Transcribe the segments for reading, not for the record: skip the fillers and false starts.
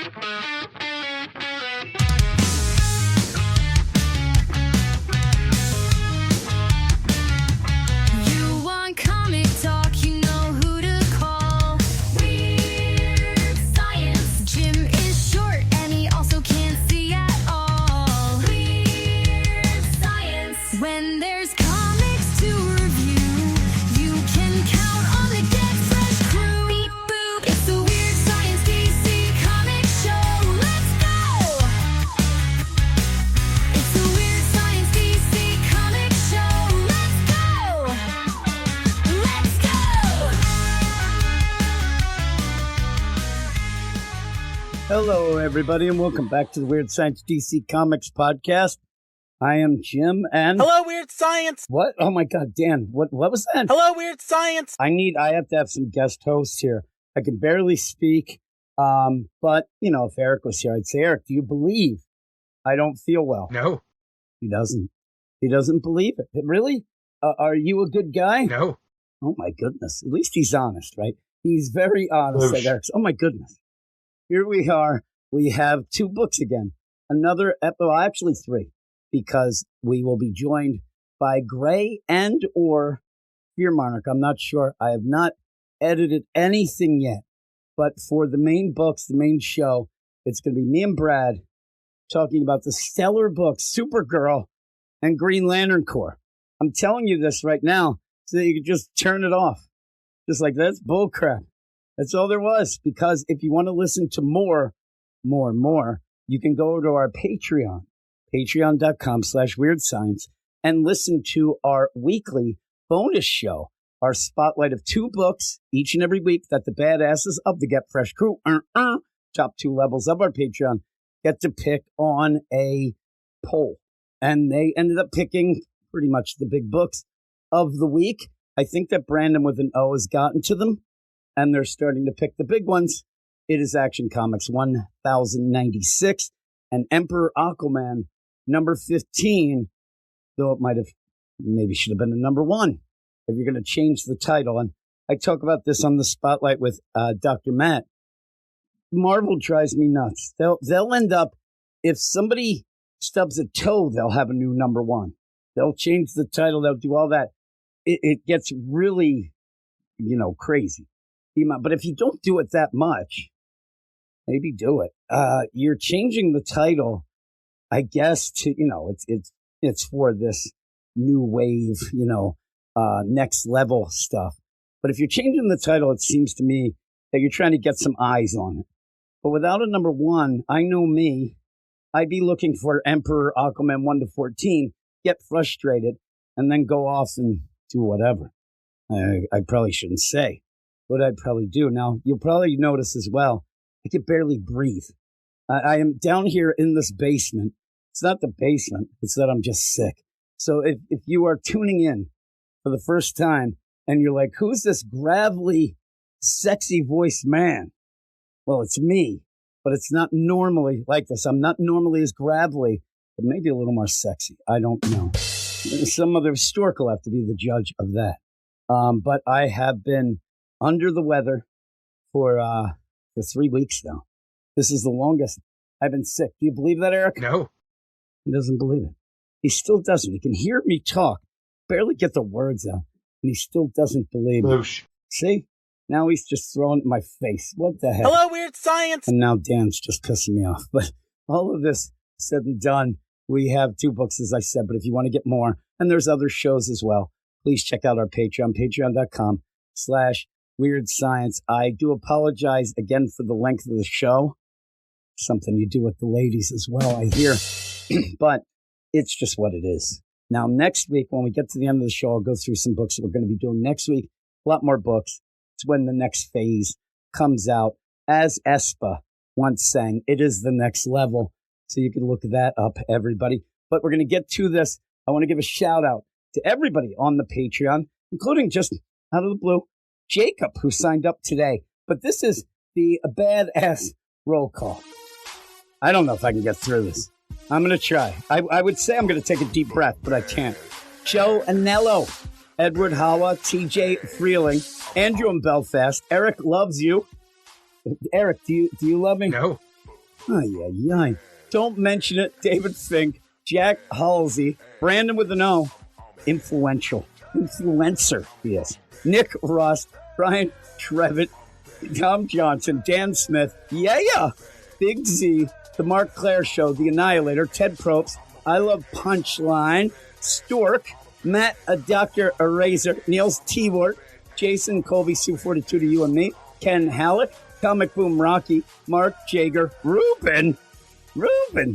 want comic talk, you know who to call. Weird Science. Jim is short and he also can't see at all. Weird Science. When there's comics to review, you can count on the Get Fresh crew. Beep boop. It's the Weird Science DC comic show. Let's go. It's the Weird Science DC comic show. Let's go. Let's go. Hello, everybody, and welcome back to the Weird Science DC Comics podcast. I am Jim, and Hello, Weird Science. what? Oh my God, Dan! What was that? Hello, Weird Science. I have to have some guest hosts here. I can barely speak, but you know, if Eric was here, I'd say, Eric, do you believe I don't feel well? No, He doesn't. He doesn't believe it. Really? Are you a good guy? no. Oh my goodness! At least he's honest, right? He's very honest. Oof. Eric's. Oh my goodness! Here we are. We have 2 books again. Another, actually 3, because we will be joined by Gray and or Fear Monarch. I'm not sure. I have not edited anything yet. But for the main books, the main show, it's going to be me and Brad talking about the stellar books, Supergirl and Green Lantern Corps. I'm telling you this right now so that you can just turn it off. Just like, that's bullcrap. That's all there was. Because if you want to listen to more, you can go to our Patreon, patreon.com/weirdscience, and listen to our weekly bonus show, our spotlight of 2 books each and every week that the badasses of the Get Fresh crew, top 2 levels of our Patreon, get to pick on a poll. And they ended up picking pretty much the big books of the week. I think that Brandon with an O has gotten to them, and they're starting to pick the big ones. It is Action Comics 1096 and Emperor Aquaman number 15, though it maybe should have been a number 1 if you're going to change the title. And I talk about this on the Spotlight with Dr. Matt. Marvel drives me nuts. They'll end up, if somebody stubs a toe, they'll have a new number 1. They'll change the title. They'll do all that. It gets really, crazy. But if you don't do it that much, maybe do it. You're changing the title, I guess, to, it's for this new wave, next level stuff. But if you're changing the title, it seems to me that you're trying to get some eyes on it. But without a number 1, I know me, I'd be looking for Emperor Aquaman 1 to 14, get frustrated, and then go off and do whatever. I probably shouldn't say what I'd probably do. Now, you'll probably notice as well, I can barely breathe. I am down here in this basement. It's not the basement. It's that I'm just sick. So if you are tuning in for the first time and you're like, who's this gravelly, sexy voiced man? Well, it's me, but it's not normally like this. I'm not normally as gravelly, but maybe a little more sexy. I don't know. Some other stork will have to be the judge of that. But I have been under the weather for 3 weeks now. This is the longest I've been sick. Do you believe that, Eric? No. He doesn't believe it. He still doesn't. He can hear me talk, barely get the words out, and he still doesn't believe me. Boosh. See? Now he's just throwing it in my face. What the heck? Hello, Weird Science. And now Dan's just pissing me off. But all of this said and done, we have 2 books, as I said. But if you want to get more, and there's other shows as well, please check out our Patreon, patreon.com/Weird Science. I do apologize again for the length of the show. Something you do with the ladies as well, I hear. But it's just what it is. Now, next week, when we get to the end of the show, I'll go through some books that we're going to be doing next week. A lot more books. It's when the next phase comes out. As Espa once sang, it is the next level. So you can look that up, everybody. But we're going to get to this. I want to give a shout out to everybody on the Patreon, including just out of the blue, Jacob, who signed up today. But this is the badass roll call. I don't know if I can get through this. I'm going to try. I would say I'm going to take a deep breath, but I can't. Joe Anello, Edward Hawa, TJ Freeling, Andrew in Belfast. Eric loves you. Eric, do you love me? No. Ay, ay, ay. Don't mention it. David Fink, Jack Halsey, Brandon with an O, influential. Influencer, he is. Nick Ross, Brian Trevitt, Tom Johnson, Dan Smith, yeah, Big Z, The Mark Claire Show, The Annihilator, Ted Probst, I Love Punchline, Stork, Matt, Dr. Eraser, Niels T-Wort, Jason Colby, Sue42 to you and me, Ken Halleck, Comic Boom Rocky, Mark Jager, Ruben.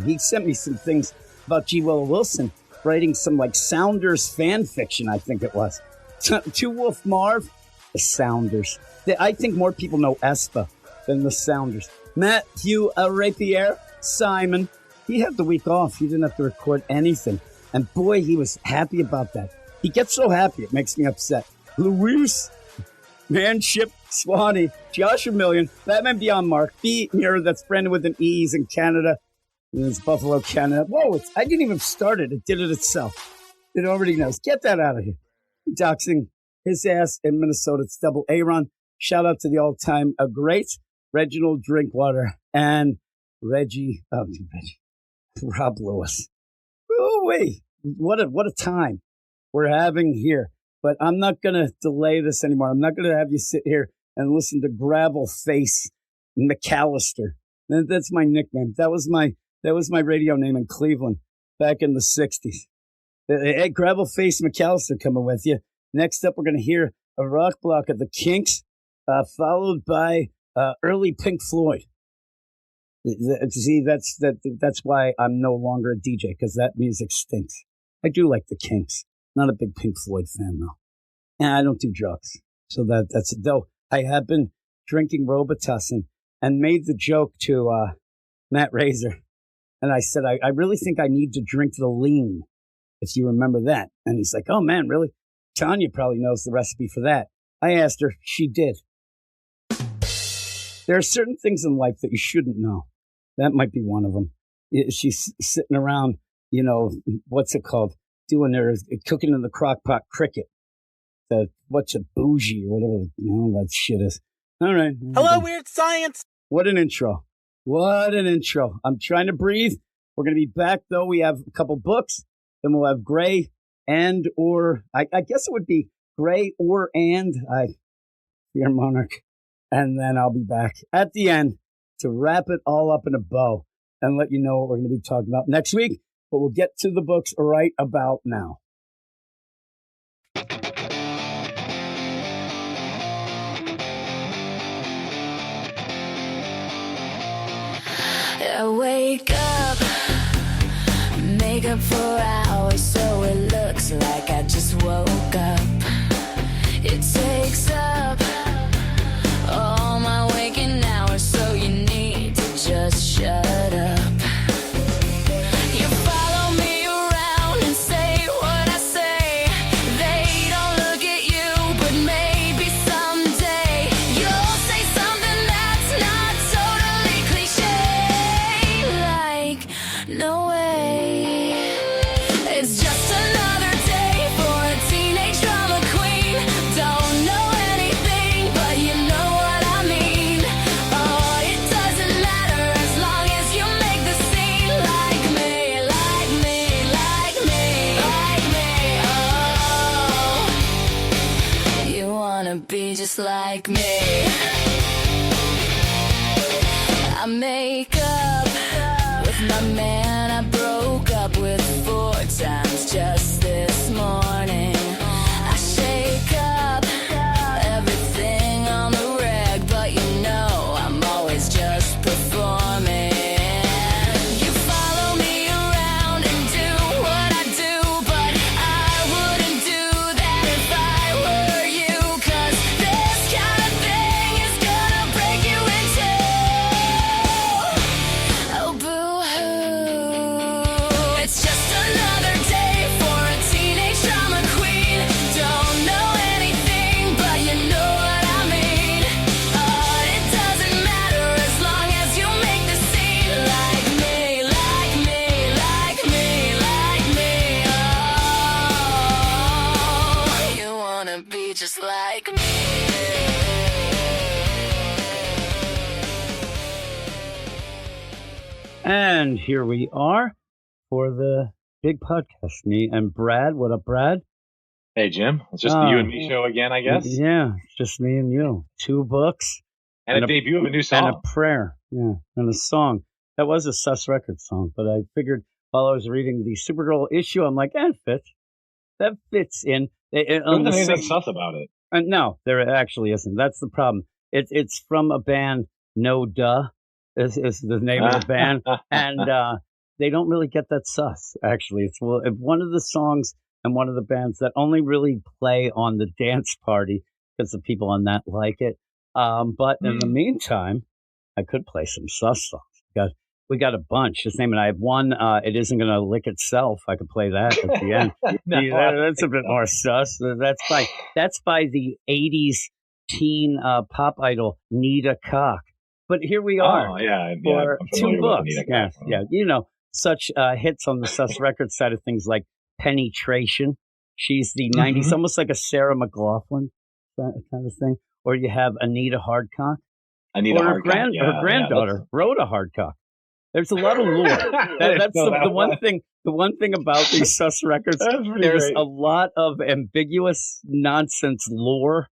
He sent me some things about G. Willow Wilson, writing some like Sounders fan fiction, I think it was. Two Wolf Marv, the Sounders. I think more people know Espa than the Sounders. Matthew Rapier, Simon. He had the week off. He didn't have to record anything. And boy, he was happy about that. He gets so happy, it makes me upset. Luis, Manship, Swanee, Joshua Million, Batman Beyond Mark, B. Mirror, that's Brandon with an E's in Canada. It's Buffalo, Canada. Whoa, I didn't even start it. It did it itself. It already knows. Get that out of here. Doxing his ass in Minnesota. It's Double A-Ron. Shout out to the all-time great Reginald Drinkwater and Rob Lewis. Oh, wait. What a time we're having here. But I'm not going to delay this anymore. I'm not going to have you sit here and listen to Gravel Face McAllister. That's my nickname. That was my radio name in Cleveland back in the 60s. Hey, Gravel Face McAllister coming with you. Next up, we're going to hear a rock block of the Kinks, followed by early Pink Floyd. See, that's why I'm no longer a DJ, because that music stinks. I do like the Kinks. Not a big Pink Floyd fan, though. And I don't do drugs. So that's it. Though I have been drinking Robitussin and made the joke to Matt Razor. And I said, I really think I need to drink the lean, if you remember that. And he's like, oh, man, really? Tanya probably knows the recipe for that. I asked her. She did. There are certain things in life that you shouldn't know. That might be one of them. She's sitting around, what's it called? Cooking in the crock pot cricket. What's a bougie or whatever that shit is. All right. Hello, Weird Science. What an intro. I'm trying to breathe. We're going to be back, though. We have a couple books. Then we'll have Gray and or, I guess it would be Gray or and Fear Monarch. And then I'll be back at the end to wrap it all up in a bow and let you know what we're going to be talking about next week. But we'll get to the books right about now. I wake up, make up for hours so it looks like I just woke up. It takes up all my waking hours, so you need to just shut up. You follow me around and say what I say. They don't look at you, but maybe someday you'll say something that's not totally cliche. Like, no way. It's just another day for a teenage drama queen. Don't know anything, but you know what I mean. Oh, it doesn't matter as long as you make the scene. Like me, like me, like me, like me. Oh, you wanna be just like me. I make up with my man I broke up with 4 times just this morning. I shake up everything on the reg, but you know I'm always just performing. You follow me around and do what I do, but I wouldn't do that if I were you, 'cause this kind of thing is gonna break you in two. Oh, boo-hoo. It's just another day for a teenage drama queen. And here we are for the big podcast. Me and Brad. What up, Brad? Hey, Jim. It's just the you and me show again, I guess. Yeah, it's just me and you. 2 books. And a debut of a new song. And a prayer. Yeah, and a song. That was a Sus Records song, but I figured while I was reading the Supergirl issue, I'm like, it fits. That fits in. There wasn't anything sus about it. No, there actually isn't. That's the problem. It's from a band, No Duh is the name of the band. And they don't really get that sus, actually. It's one of the songs and one of the bands that only really play on the dance party because the people on that like it. But in the meantime, I could play some sus songs. We got a bunch. His name, and I have one, It Isn't Gonna Lick Itself. I could play that at the end. That's a bit more sus. That's by the 80s teen pop idol, Nita Cock. But here we are for 2 books. Yeah. You know, such hits on the Sus Records side of things like Penetration. She's the 90s, almost like a Sarah McLachlan kind of thing. Or you have Anita Hardcock. Her granddaughter, Rhoda Hardcock. There's a lot of lore. That's the one thing. The one thing about these Sus Records, there's a lot of ambiguous nonsense lore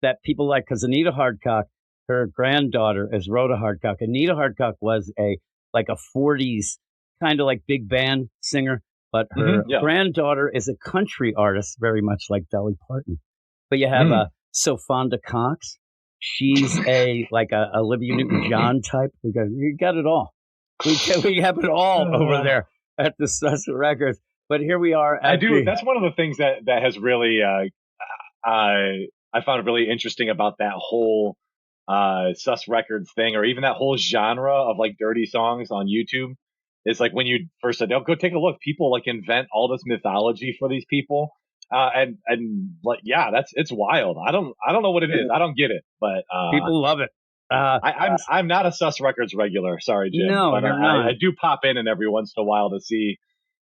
that people like. Because Anita Hardcock, her granddaughter is Rhoda Hardcock. Anita Hardcock was a 40s kind of like big band singer, but her granddaughter is a country artist, very much like Dolly Parton. But you have Sofonda Cox. She's a Olivia Newton-John type. You got it all. We have it all over there at the Sus Records. But here we are. That's one of the things that has really I found really interesting about that whole Sus Records thing, or even that whole genre of like dirty songs on YouTube. It's like when you first said, "Oh, go take a look." People like invent all this mythology for these people, and like it's wild. I don't know what it is. I don't get it, but people love it. I'm not a Sus Records regular. Sorry, Jim. No, but you're not. I do pop in every once in a while to see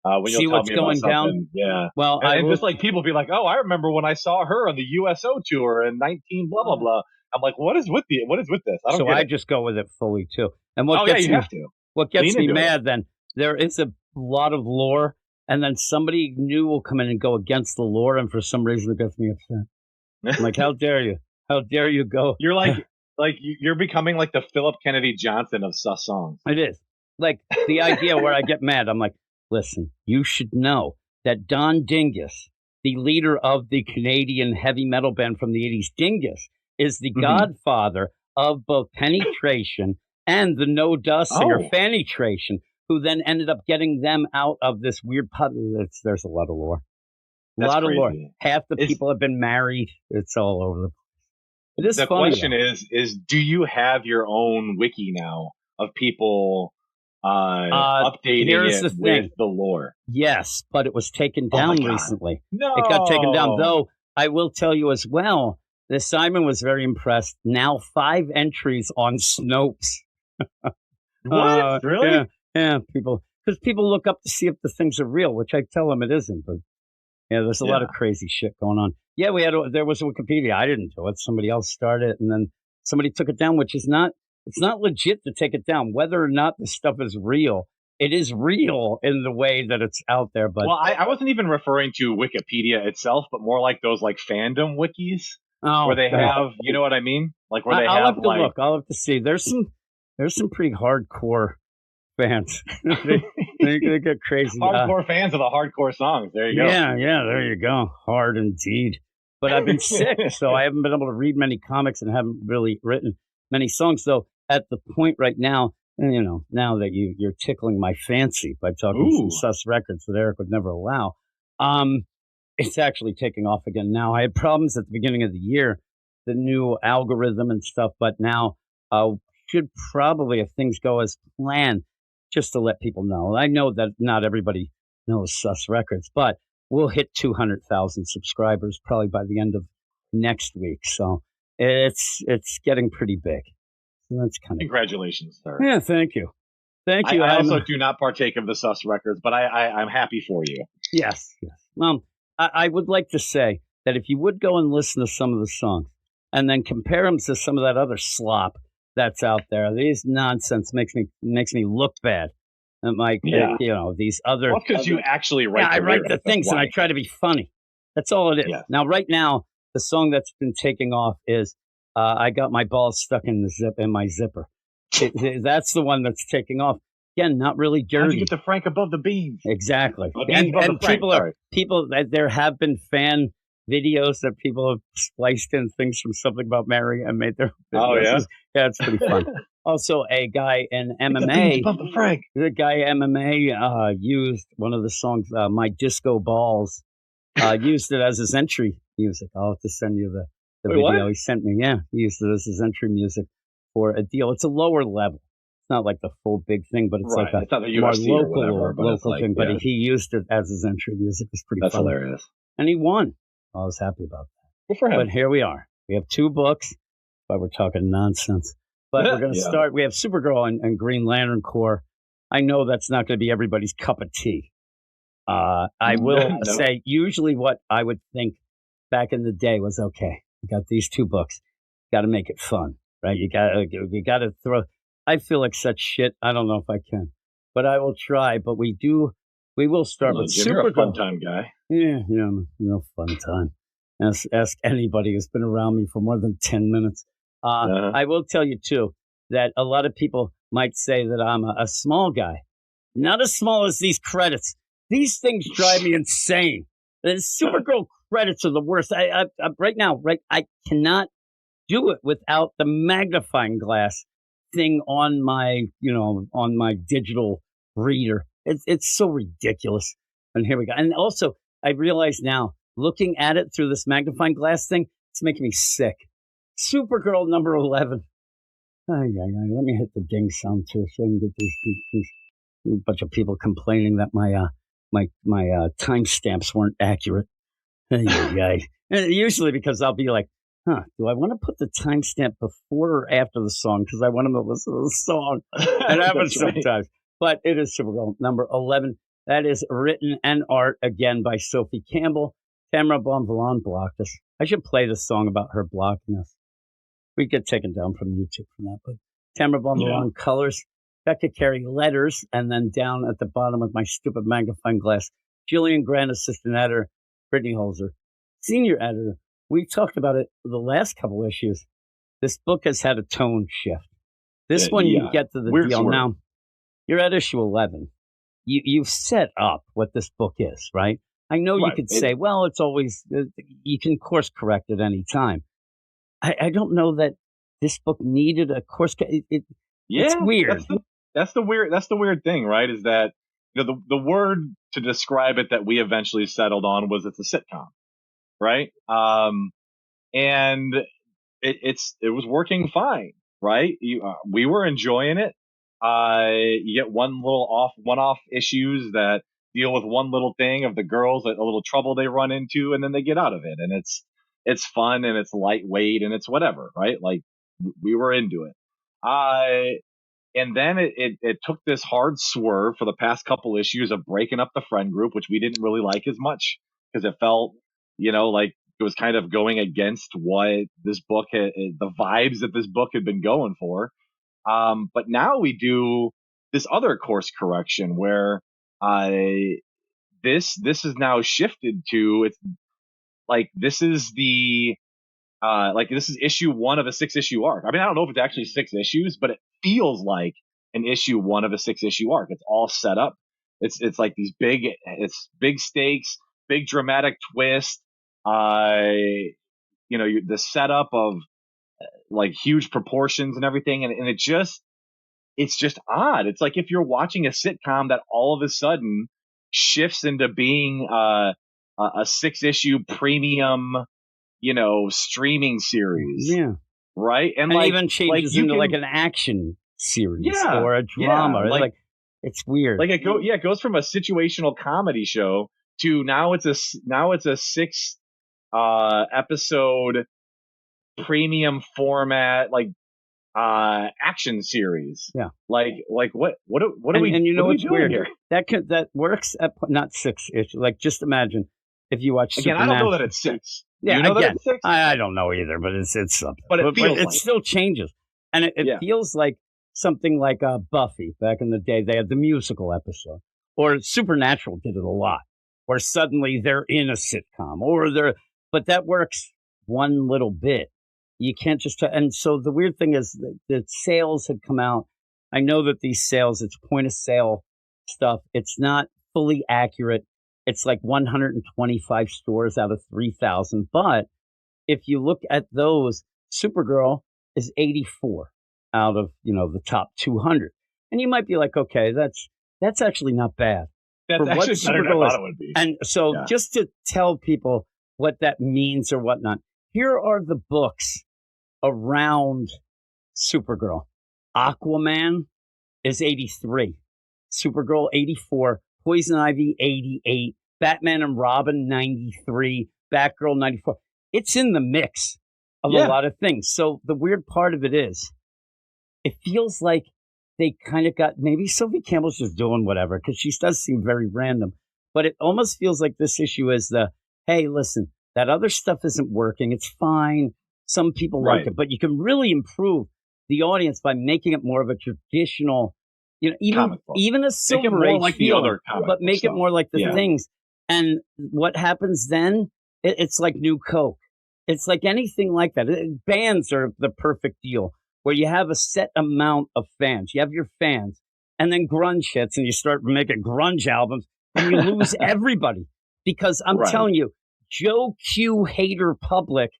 when see you'll tell what's me going about down. Something. Yeah. Well, and just like people be like, "Oh, I remember when I saw her on the USO tour in 19 blah blah blah." I'm like, "What is with this?" I just go with it fully too. And you have to. What gets me mad then? There is a lot of lore, and then somebody new will come in and go against the lore, and for some reason it gets me upset. I'm like, how dare you? How dare you go? You're like you're becoming like the Philip Kennedy Johnson of sus songs. It is. Like the idea where I get mad, I'm like, listen, you should know that Don Dingus, the leader of the Canadian heavy metal band from the 80s, Dingus, is the godfather of both Penetration and the No Duh singer Fanitration, who then ended up getting them out of this weird pub. There's a lot of lore. A lot of lore. Half the people have been married. It's all over the place. It is the funny, question is, do you have your own wiki now of people updating it with the lore? Yes, but it was taken down recently. No. It got taken down, though I will tell you as well, that Simon was very impressed. Now 5 entries on Snopes. What? Really? Yeah, because people look up to see if the things are real, which I tell them it isn't. But yeah, there's a lot of crazy shit going on. Yeah, there was Wikipedia. I didn't do it. Somebody else started it, and then somebody took it down, which is not. It's not legit to take it down. Whether or not this stuff is real, it is real in the way that it's out there. But I wasn't even referring to Wikipedia itself, but more like those like fandom wikis where they have, you know what I mean? Like where I'll have to look. I'll have to see. There's some pretty hardcore fans. they get crazy. Hardcore fans of the hardcore songs. There you go. Yeah, there you go. Hard indeed. But I've been sick, so I haven't been able to read many comics and haven't really written many songs. So at the point right now, now that you're tickling my fancy by talking some Sus Records that Eric would never allow, it's actually taking off again now. I had problems at the beginning of the year, the new algorithm and stuff, but now should probably, if things go as planned, just to let people know. I know that not everybody knows Sus Records, but we'll hit 200,000 subscribers probably by the end of next week. So it's getting pretty big. So that's kind of congratulations, sir. Yeah, thank you. Thank you. I also do not partake of the Sus Records, but I'm happy for you. Yes. I would like to say that if you would go and listen to some of the songs and then compare them to some of that other slop that's out there, these nonsense makes me look bad. And like, Yeah. these other. Well, because you actually write. I the write lyrics, the that's things and why. I try to be funny. That's all it is. Yes. Now, right now, the song that's been taking off is I Got My Balls Stuck in my Zipper. That's the one that's taking off. Again, not really How'd dirty. you get the Frank above the beans? Exactly. The beans above the Frank, sorry. There have been fan videos that people have spliced in things from Something About Mary and made their Oh, videos. yeah? Yeah, it's pretty fun. Also, a guy in The beans MMA, above the Frank. used one of the songs, My Disco Balls, used it as his entry music. I'll have to send you the Wait, video what? he sent me. Yeah, he used it as his entry music for a deal. It's a lower level. It's not like the full big thing, but it's Right. like It's not the more UFC or local, whatever, but it's like, thing. But yeah. he used it as his entry music. It's pretty That's fun. hilarious. And he won. I was happy about that. Good for him. But here we are. We have 2 books, but we're talking nonsense. But we're going to Yeah. start. We have Supergirl and Green Lantern Corps. I know that's not going to be everybody's cup of tea. I will No. say, usually what I would think back in the day was, okay, you got these 2 books. Got to make it fun, right? You got to throw. I feel like such shit. I don't know if I can, but I will try. But we will start with Jim, you're a fun Supergirl. time guy. Yeah, real fun time. Ask anybody who's been around me for more than 10 minutes. I will tell you, too, that a lot of people might say that I'm a small guy. Not as small as these credits. These things drive me insane. The Supergirl credits are the worst. I right now, I cannot do it without the magnifying glass thing on my digital reader. It's so ridiculous. And here we go. And also, I realize now, looking at it through this magnifying glass thing, it's making me sick. Supergirl number 11. Let me hit the ding sound too, so I can get these bunch of people complaining that my timestamps weren't accurate. And usually because I'll be like, do I want to put the timestamp before or after the song? Because I want them to listen to the song. It happens sometimes. But it is Supergirl number 11. That is written and art again by Sophie Campbell. Tamara Bonvillain blocked us. I should play the song about her blocking us. We get taken down from YouTube from that. But Tamara Bonvillain colors. Becca Carey letters. And then down at the bottom with my stupid magnifying glass, Jillian Grant, assistant editor. Brittany Holzer, senior editor. We talked about it the last couple issues. This book has had a tone shift. This one, you get to the Weird deal. swerve. Now, you're at issue 11. You've set up what this book is, right? I know you could say, well, it's always, you can course correct at any time. I don't know that this book needed a course. It's weird. That's the weird thing, right? Is that, the word to describe it that we eventually settled on was it's a sitcom, right? And it was working fine, right? We were enjoying it. You get one-off issues that deal with one little thing of the girls, a little trouble they run into, and then they get out of it, and it's fun and it's lightweight and it's whatever, right? Like we were into it. And then it took this hard swerve for the past couple issues of breaking up the friend group, which we didn't really like as much because it felt, like it was kind of going against what this book the vibes that this book had been going for. But now we do this other course correction where this is now shifted to, it's like this is this is issue 1 of a 6-issue arc. I mean, I don't know if it's actually 6 issues, but it feels like an issue 1 of a 6-issue arc. It's all set up. It's like these big stakes, big dramatic twist. The setup of like huge proportions and everything, and it's just odd. It's like if you're watching a sitcom that all of a sudden shifts into being a 6-issue premium, streaming series. Yeah. Right. And even changes into like an action series or a drama. Yeah, like it's weird. Like it goes from a situational comedy show to now it's a 6 episode premium format, action series. Yeah. Like what are we, and you know what's weird here? That works at not 6 issues. Like just imagine if you watch again, I don't know that it's 6. Yeah, you know again, that it's 6? I don't know either, but it's something. But it feels it like still changes, and it feels like something like Buffy back in the day. They had the musical episode, or Supernatural did it a lot, where suddenly they're in a sitcom, but that works one little bit. You can't just, and so the weird thing is that the sales had come out. I know that these sales, it's point of sale stuff. It's not fully accurate. It's like 125 stores out of 3,000. But if you look at those, Supergirl is 84 out of, the top 200. And you might be like, okay, that's actually not bad. That's for actually what better than I Supergirl thought is. it would be. And so Yeah. just to tell people what that means or whatnot, here are the books around Supergirl. Aquaman is 83. Supergirl, 84. Poison Ivy, 88. Batman and Robin, 93. Batgirl, 94. It's in the mix of a lot of things. So the weird part of it is, it feels like they kind of got, maybe Sophie Campbell's just doing whatever, because she does seem very random. But it almost feels like this issue is hey, listen, that other stuff isn't working. It's fine. Some people like it, but you can really improve the audience by making it more of a traditional, even a Silver Make it more Age like the feeling, other comic but make stuff. it more like the Yeah. things. And what happens then? It's like New Coke. It's like anything like that. Bands are the perfect deal, where you have a set amount of fans. You have your fans, and then grunge hits, and you start making grunge albums, and you lose everybody. Because I'm telling you, Joe Q hater public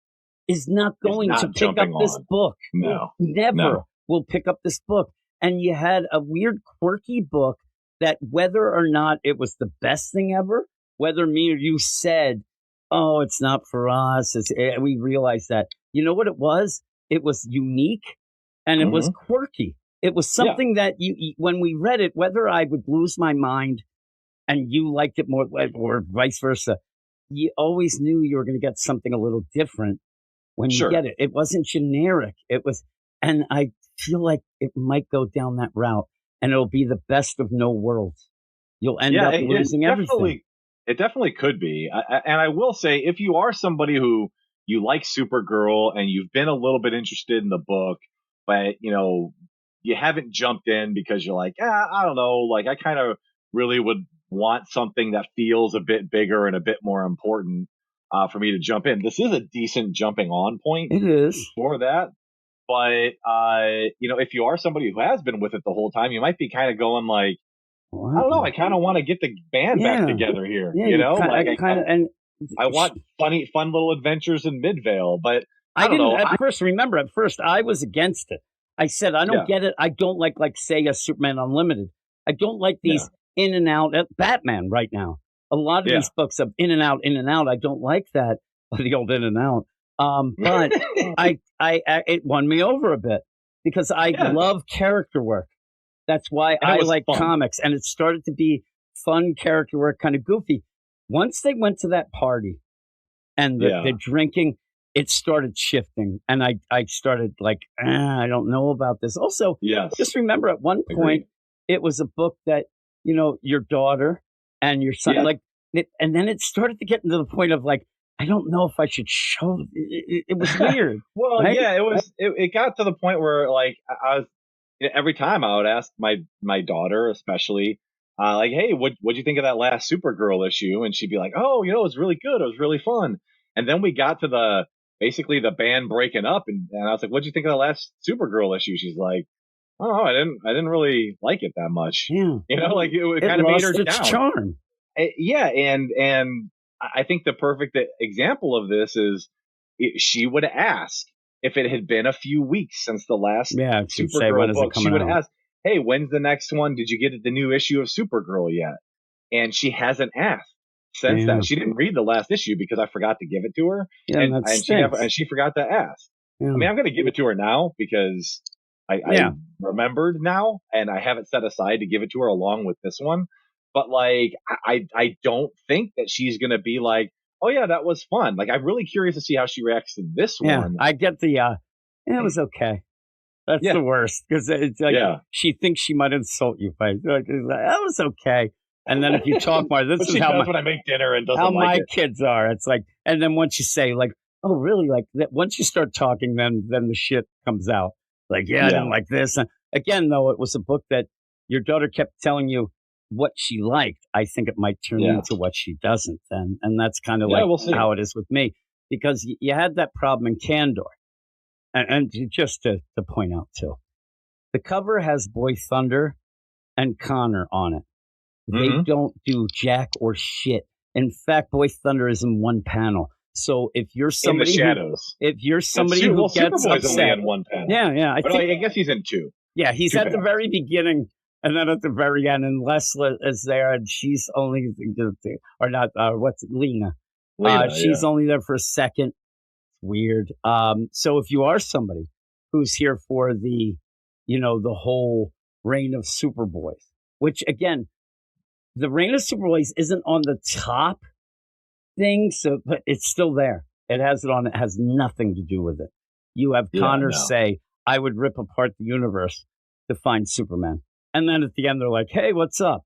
is not going to pick up this book. No. Never will pick up this book. And you had a weird, quirky book that, whether or not it was the best thing ever, whether me or you said, oh, it's not for us, we realized that. You know what it was? It was unique, and it was quirky. It was something that you, when we read it, whether I would lose my mind and you liked it more, or vice versa, you always knew you were going to get something a little different when you get it. It wasn't generic. It was, and I feel like it might go down that route, and it'll be the best of no worlds. You'll end up losing everything. It definitely could be. And I will say, if you are somebody who you like Supergirl and you've been a little bit interested in the book, but you haven't jumped in because you're like, I don't know, like I kind of really would want something that feels a bit bigger and a bit more important for me to jump in. This is a decent jumping on point. It is for that. But if you are somebody who has been with it the whole time, you might be kind of going like, I don't know, I kind of want to get the band back together here. I want fun little adventures in Midvale, but I don't know. At first I was against it. I said, I don't get it. I don't like say, a Superman Unlimited. I don't like these in and out at Batman right now. A lot of these books of in and out. I don't like that, the old in and out. But it won me over a bit because I love character work. That's why I like comics, and it started to be fun character work, kind of goofy. Once they went to that party and the drinking, it started shifting, and I started like, I don't know about this. Also, just remember at one point, it was a book that, your daughter and your son, and then it started to get into the point of like, I don't know if I should show it was weird. Well, right? it was, it got to the point where like I was, every time I would ask my daughter, especially, like, hey, what'd you think of that last Supergirl issue? And she'd be like, oh, it was really good. It was really fun. And then we got to basically the band breaking up. And I was like, what'd you think of the last Supergirl issue? She's like, oh, I didn't really like it that much. Yeah. Like it kind of made her its down. charm. And I think the perfect example of this is she would ask, if it had been a few weeks since the last Supergirl book, she would ask, hey, when's the next one? Did you get the new issue of Supergirl yet? And she hasn't asked since that. She didn't read the last issue because I forgot to give it to her. Yeah, and she forgot to ask. Yeah. I mean, I'm going to give it to her now because I remembered now, and I have it set aside to give it to her along with this one. But like, I don't think that she's going to be like, oh yeah, that was fun. Like, I'm really curious to see how she reacts to this one. I get the, it was okay. That's the worst because it's like she thinks she might insult you by like, that was okay. And then if you talk more, this is how when I make dinner and doesn't how like my it. kids are. It's like, and then once you say like, oh really, like that, once you start talking, then the shit comes out. Like, I didn't like this. And again, though, it was a book that your daughter kept telling you what she liked. I think it might turn Yeah. into what she doesn't then. And that's kind of Yeah, like we'll see. how it is with me. Because you had that problem in Candor. And just to point out, too, the cover has Boy Thunder and Connor on it. They Mhm. don't do jack or shit. In fact, Boy Thunder is in one panel. So if you're In the somebody shadows. who gets Superboy's only upset, in one panel. yeah, I But think I guess he's in two. yeah, he's two at the panels. very beginning and then at the very end, and Leslie is there, and she's only or not. What's it, Lena? Lena, She's only there for a second. Weird. So if you are somebody who's here for the whole reign of Superboys, which again, the reign of Superboys isn't on the top thing, so but it's still there. It has it on. It has nothing to do with it. You have Connor no. say, "I would rip apart the universe to find Superman," and then at the end they're like, "Hey, what's up?"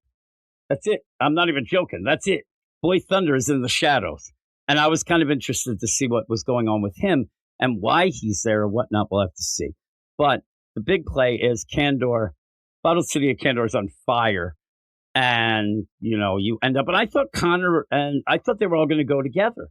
That's it. I'm not even joking. That's it. Boy Thunder is in the shadows. And I was kind of interested to see what was going on with him and why he's there or whatnot. We'll have to see. But the big play is Candor. Bottle City of Candor is on fire. And, you end up. And I thought Connor and I thought they were all going to go together.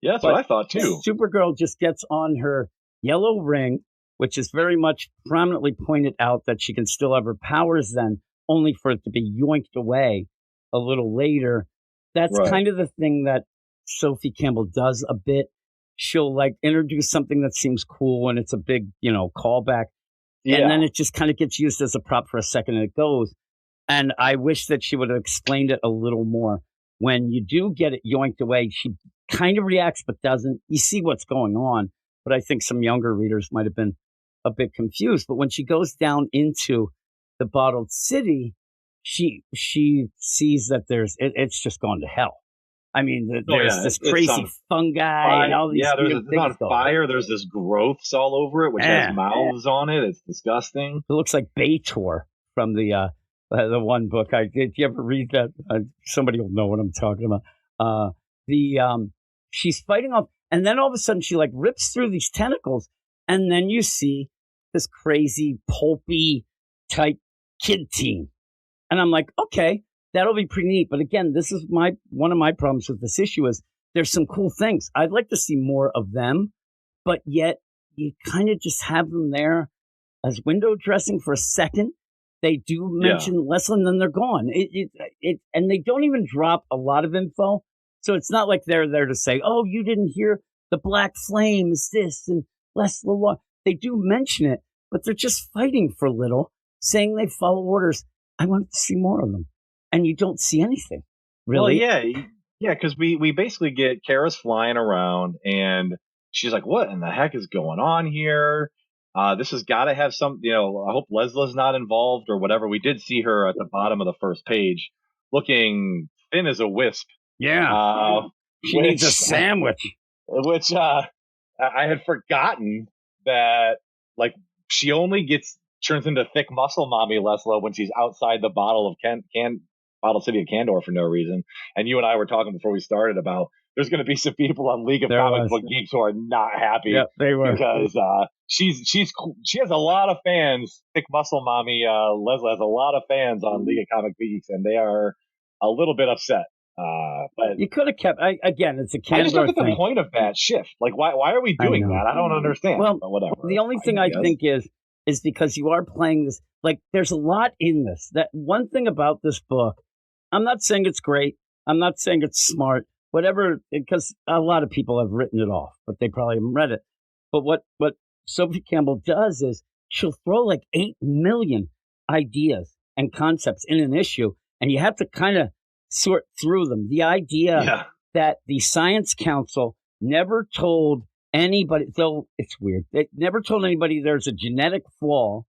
Yeah, that's what I thought too. Supergirl just gets on her yellow ring, which is very much prominently pointed out that she can still have her powers then, only for it to be yoinked away a little later. That's Right. kind of the thing that Sophie Campbell does a bit. She'll like introduce something that seems cool and it's a big, callback. Yeah. And then it just kind of gets used as a prop for a second and it goes. And I wish that she would have explained it a little more. When you do get it yoinked away, she kind of reacts but doesn't. You see what's going on. But I think some younger readers might have been a bit confused. But when she goes down into the bottled city, she sees that it's just gone to hell. I mean, there's this crazy fungi and all these there's weird it's things on going. fire. There's this growths all over it, which has mouths on it. It's disgusting. It looks like Baitor from the one book. Did you ever read that? Somebody will know what I'm talking about. She's fighting off, and then all of a sudden she like rips through these tentacles, and then you see this crazy pulpy type kid team, and I'm like, okay, that'll be pretty neat. But again, this is one of my problems with this issue is there's some cool things. I'd like to see more of them, but yet you kind of just have them there as window dressing for a second. They do mention Leslie, and then they're gone. And they don't even drop a lot of info. So it's not like they're there to say, oh, you didn't hear the Black Flame is this and Leslie. They do mention it, but they're just fighting for a little, saying they follow orders. I want to see more of them. And you don't see anything, really. Well, yeah, because we basically get Kara's flying around, and she's like, "What in the heck is going on here? This has got to have some, I hope Leslie's not involved or whatever." We did see her at the bottom of the first page, looking thin as a wisp. Yeah, she needs a sandwich. Which I had forgotten that, like, she only turns into thick muscle mommy Leslie when she's outside the bottle of Bottle City of Candor for no reason. And you and I were talking before we started about there's going to be some people on League of Comic Book Geeks who are not happy. Yep, they were. Because she has a lot of fans. Thick muscle mommy Leslie has a lot of fans on League of Comic Geeks, and they are a little bit upset. But you could have kept. Again, it's a Candor I just don't get thing. the point of that shift. Like, why are we doing that? I don't understand. Well, but whatever. The only thing I think is because you are playing this. Like, there's a lot in this. That one thing about this book. I'm not saying it's great. I'm not saying it's smart. Whatever, because a lot of people have written it off, but they probably haven't read it. But what Sophie Campbell does is she'll throw like 8 million ideas and concepts in an issue, and you have to kind of sort through them. The idea that the Science Council never told anybody, though it's weird, they never told anybody there's a genetic flaw,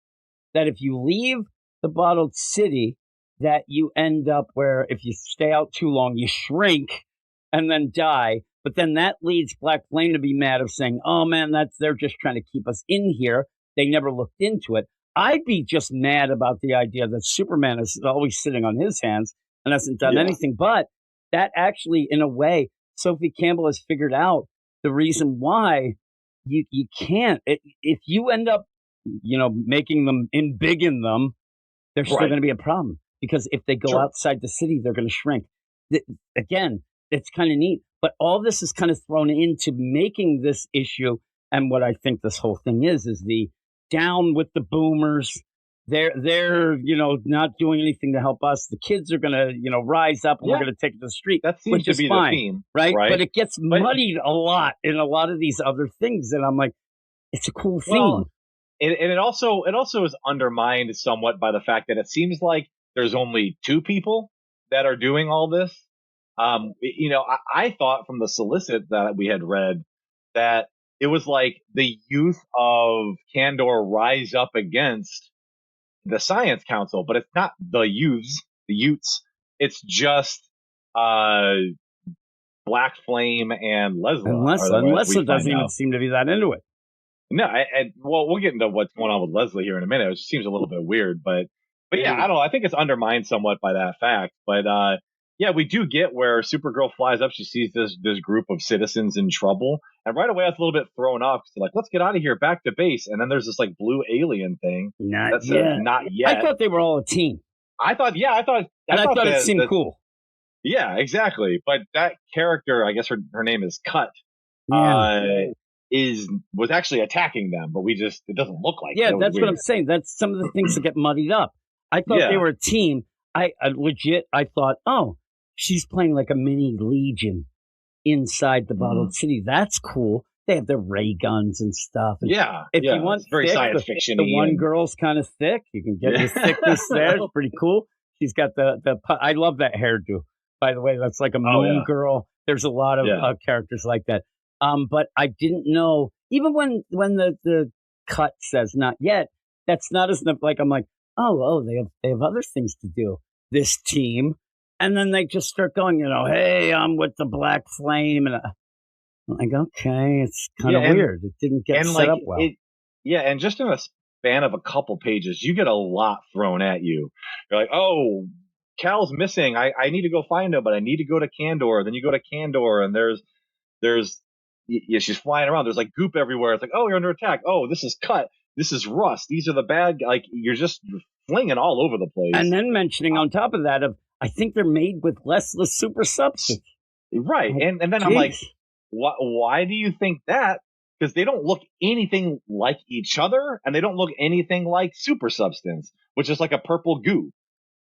that if you leave the bottled city, that you end up where if you stay out too long, you shrink and then die. But then that leads Black Flame to be mad of saying, oh man, they're just trying to keep us in here. They never looked into it. I'd be just mad about the idea that Superman is always sitting on his hands and hasn't done anything. But that actually, in a way, Sophie Campbell has figured out the reason why you can't. If you end up making them embiggen them, there's still Right. going to be a problem because if they go Sure. outside the city, they're going to shrink. Again, it's kind of neat, but all this is kind of thrown into making this issue. And what I think this whole thing is the down with the boomers. They're not doing anything to help us. The kids are going to rise up and we're Yeah. going to take it to the street. That seems which to is be fine, the theme, right? right? But it gets muddied a lot in a lot of these other things, and I'm like, it's a cool theme. Well, and it also is undermined somewhat by the fact that it seems like there's only two people that are doing all this. I thought from the solicit that we had read that it was like the youth of Candor rise up against the Science Council, but it's not the Utes. It's just Black Flame and Leslie. And Leslie doesn't even seem to be that into it. No, we'll get into what's going on with Leslie here in a minute. It just seems a little bit weird, but yeah, I don't know. I think it's undermined somewhat by that fact. But yeah, we do get where Supergirl flies up. She sees this group of citizens in trouble, and right away, I was a little bit thrown off. So like, let's get out of here, back to base. And then there's this like blue alien thing. Not yet. Not yet. I thought they were all a team. I thought it seemed cool. Yeah, exactly. But that character, I guess her name is Cut. Yeah. Was actually attacking them, but it doesn't look like. Yeah, that's what I'm saying. That's some of the things that get muddied up. I thought they were a team. I thought, oh, she's playing like a mini Legion inside the bottled city. That's cool. They have their ray guns and stuff. And if you want it's very thick, science fiction. The one girl's kind of thick. You can get the thickness there. It's pretty cool. She's got I love that hairdo. By the way, that's like a moon girl. There's a lot of characters like that. But I didn't know, even when the Cut says not yet, that's not as enough. Like, I'm like, oh, they have other things to do, this team. And then they just start going, hey, I'm with the Black Flame. And I'm like, okay, it's kind of weird. It didn't get set up well. And just in a span of a couple pages, you get a lot thrown at you. You're like, oh, Cal's missing. I need to go find him, but I need to go to Candor. Then you go to Candor, and there's she's flying around. There's like goop everywhere. It's like, oh, you're under attack. Oh, this is Cut. This is Rust. These are the bad. Like you're flinging all over the place. And then mentioning on top of that, I think they're made with less super substance. Right. And then I'm like, why do you think that? Because they don't look anything like each other, and they don't look anything like super substance, which is like a purple goo,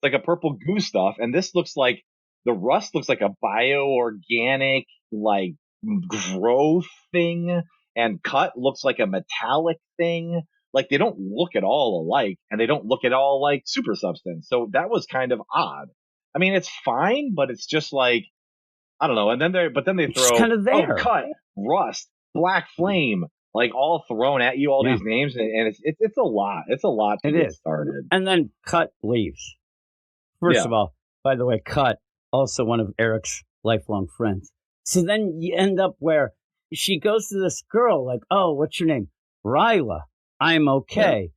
like a purple goo stuff. And this looks like the Rust looks like a bioorganic like growth thing, and Cut looks like a metallic thing. Like they don't look at all alike, and they don't look at all like super substance. So that was kind of odd. I mean, it's fine, but it's just like, I don't know. And then they throw kind of there. Cut, Rust, Black Flame, like all thrown at you, all these names, and it's a lot. It's a lot to get started. And then Cut leaves. First of all, by the way, Cut, also one of Eric's lifelong friends. So then you end up where she goes to this girl, like, oh, what's your name? Ryla. I'm okay.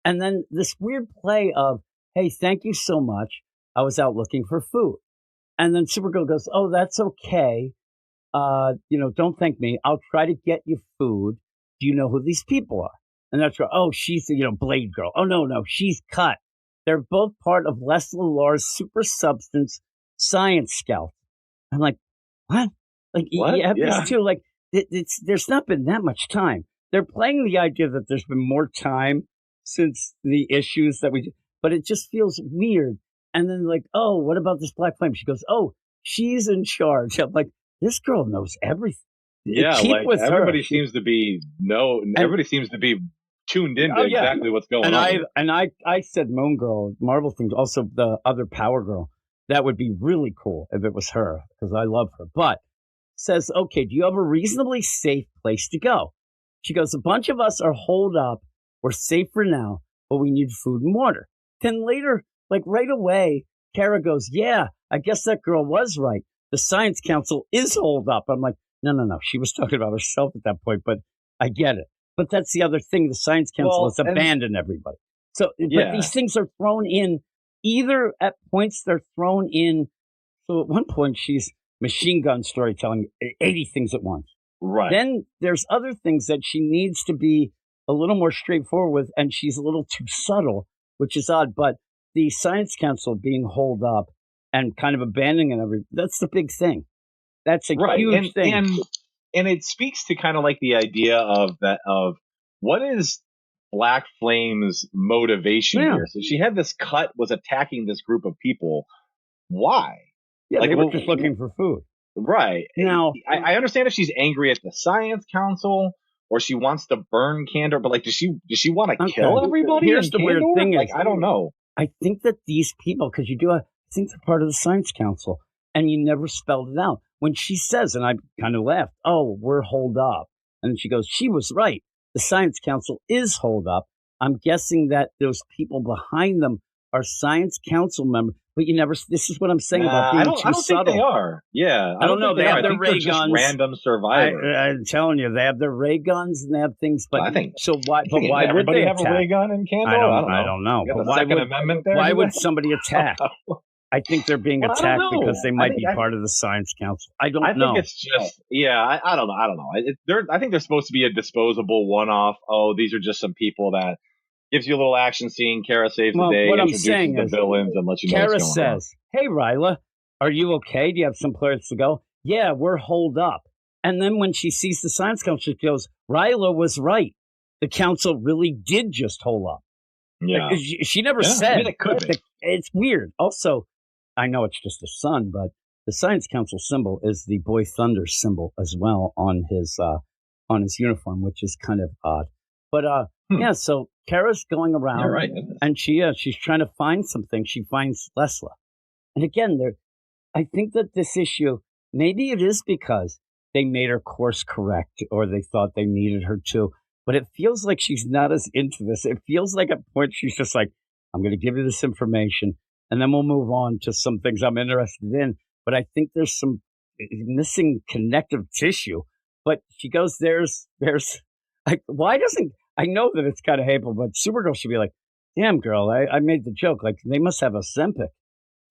Yeah. And then this weird play of, hey, thank you so much. I was out looking for food. And then Supergirl goes, oh, that's okay. Don't thank me. I'll try to get you food. Do you know who these people are? And that's right. Oh, she's Blade Girl. Oh, no, she's Cut. They're both part of Leslie Law's super substance science scout. I'm like, what? Like, what? You have these two, like, there's not been that much time. They're playing the idea that there's been more time since the issues that but it just feels weird. And then like, oh, what about this Black Flame? She goes, oh, she's in charge. I'm like, this girl knows everything. Yeah, like everybody seems to be everybody seems to be tuned into exactly what's going on. And I said Moon Girl, Marvel things, also the other Power Girl. That would be really cool if it was her, because I love her. But says, okay, do you have a reasonably safe place to go? She goes, a bunch of us are holed up. We're safe for now, but we need food and water. Then later, like right away, Kara goes, yeah, I guess that girl was right. The Science Council is holed up. I'm like, no. She was talking about herself at that point, but I get it. But that's the other thing. The Science Council has abandoned everybody. So, but these things are thrown in either at points they're thrown in. So at one point, she's machine gun storytelling, 80 things at once. Right. Then there's other things that she needs to be a little more straightforward with, and she's a little too subtle, which is odd. But the Science Council being holed up and kind of abandoning that's the big thing. That's a huge thing. And it speaks to kind of like the idea of what is Black Flame's motivation here. So she had this cut, was attacking this group of people. Why? Yeah, they were just looking for food. Right. Now, I understand if she's angry at the Science Council or she wants to burn Candor, but like, does she want to kill everybody? Here's the weird thing: like, I don't know. I think that these people, because you do, I think they're part of the Science Council, and you never spelled it out. When she says, and I kind of laughed, "Oh, we're holed up," and then she goes, "She was right. The Science Council is holed up." I'm guessing that those people behind them are Science Council members. But you never. This is what I'm saying about being too subtle. I don't think they are. Yeah, I don't know. They have their ray guns. Random survivors. I'm telling you, they have their ray guns and they have things. But I think so. Why? But why would they have a ray gun in Candor? I don't know. But why Second Amendment there? Why would somebody attack? I think they're being attacked because they might be part of the Science Council. I don't know. I think it's just, I don't know. I don't know. I think they're supposed to be a disposable one-off. Oh, these are just some people that gives you a little action scene. Kara saves the day. What I'm saying is, villains and lets you know Kara what's going on. says, "Hey, Ryla, are you okay? Do you have some place to go?" "Yeah, we're holed up." And then when she sees the Science Council, she goes, "Ryla was right. The council really did just hole up." Yeah. Like, she never said. I mean, it could be. It's weird. Also, I know it's just a sun, but the Science Council symbol is the Boy Thunder symbol as well on his uniform, which is kind of odd. But yeah, so Kara's going around, You're right, and she's trying to find something. She finds Lesla, and again, I think that this issue, maybe it is because they made her course correct, or they thought they needed her to. But it feels like she's not as into this. It feels like at point she's just like, "I'm going to give you this information, and then we'll move on to some things I'm interested in." But I think there's some missing connective tissue. But she goes, there's like, why doesn't, I know that it's kind of hateful, but Supergirl should be like, "Damn, girl, I made the joke. Like, they must have a Zempic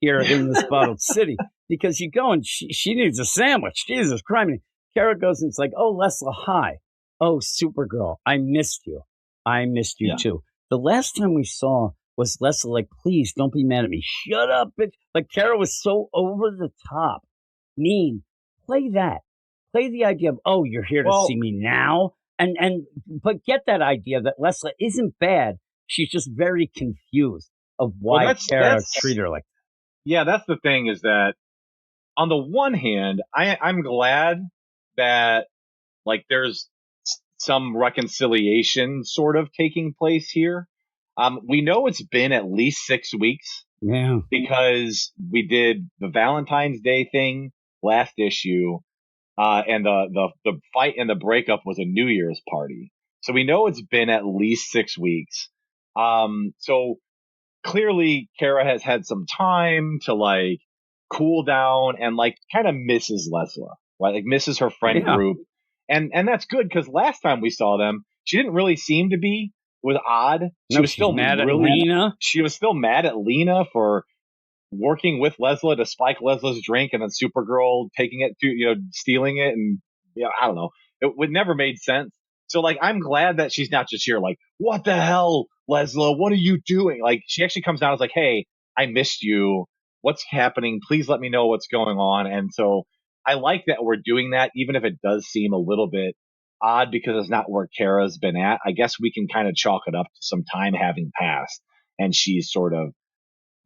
here in this bottled city." Because you go and she needs a sandwich. Jesus Christ. Kara goes and it's like, "Oh, Lesla, hi. Oh, Supergirl, I missed you. I missed you too." The last time we saw was Lesla like, "Please don't be mad at me. Shut up, bitch." Like, Kara was so over the top, mean. Play that. Play the idea of, "Oh, you're here to see me now." But get that idea that Lesla isn't bad. She's just very confused of why Kara treated her like that. Yeah, that's the thing, is that on the one hand, I'm glad that like there's some reconciliation sort of taking place here. We know it's been at least 6 weeks. Yeah. Because we did the Valentine's Day thing last issue, and the fight and the breakup was a New Year's party. So we know it's been at least 6 weeks. So clearly Kara has had some time to like cool down and like kind of misses Lesla, right? Like misses her friend group. And that's good, because last time we saw them, she didn't really seem to be. It was odd. She was still mad at Lena. She was still mad at Lena for working with Lesla to spike Lesla's drink, and then Supergirl taking it to, stealing it, and I don't know. It never made sense. So like, I'm glad that she's not just here like, "What the hell, Lesla? What are you doing?" Like, she actually comes down and is like, "Hey, I missed you. What's happening? Please let me know what's going on." And so I like that we're doing that, even if it does seem a little bit odd because it's not where Kara's been at. I guess we can kind of chalk it up to some time having passed, and she's sort of,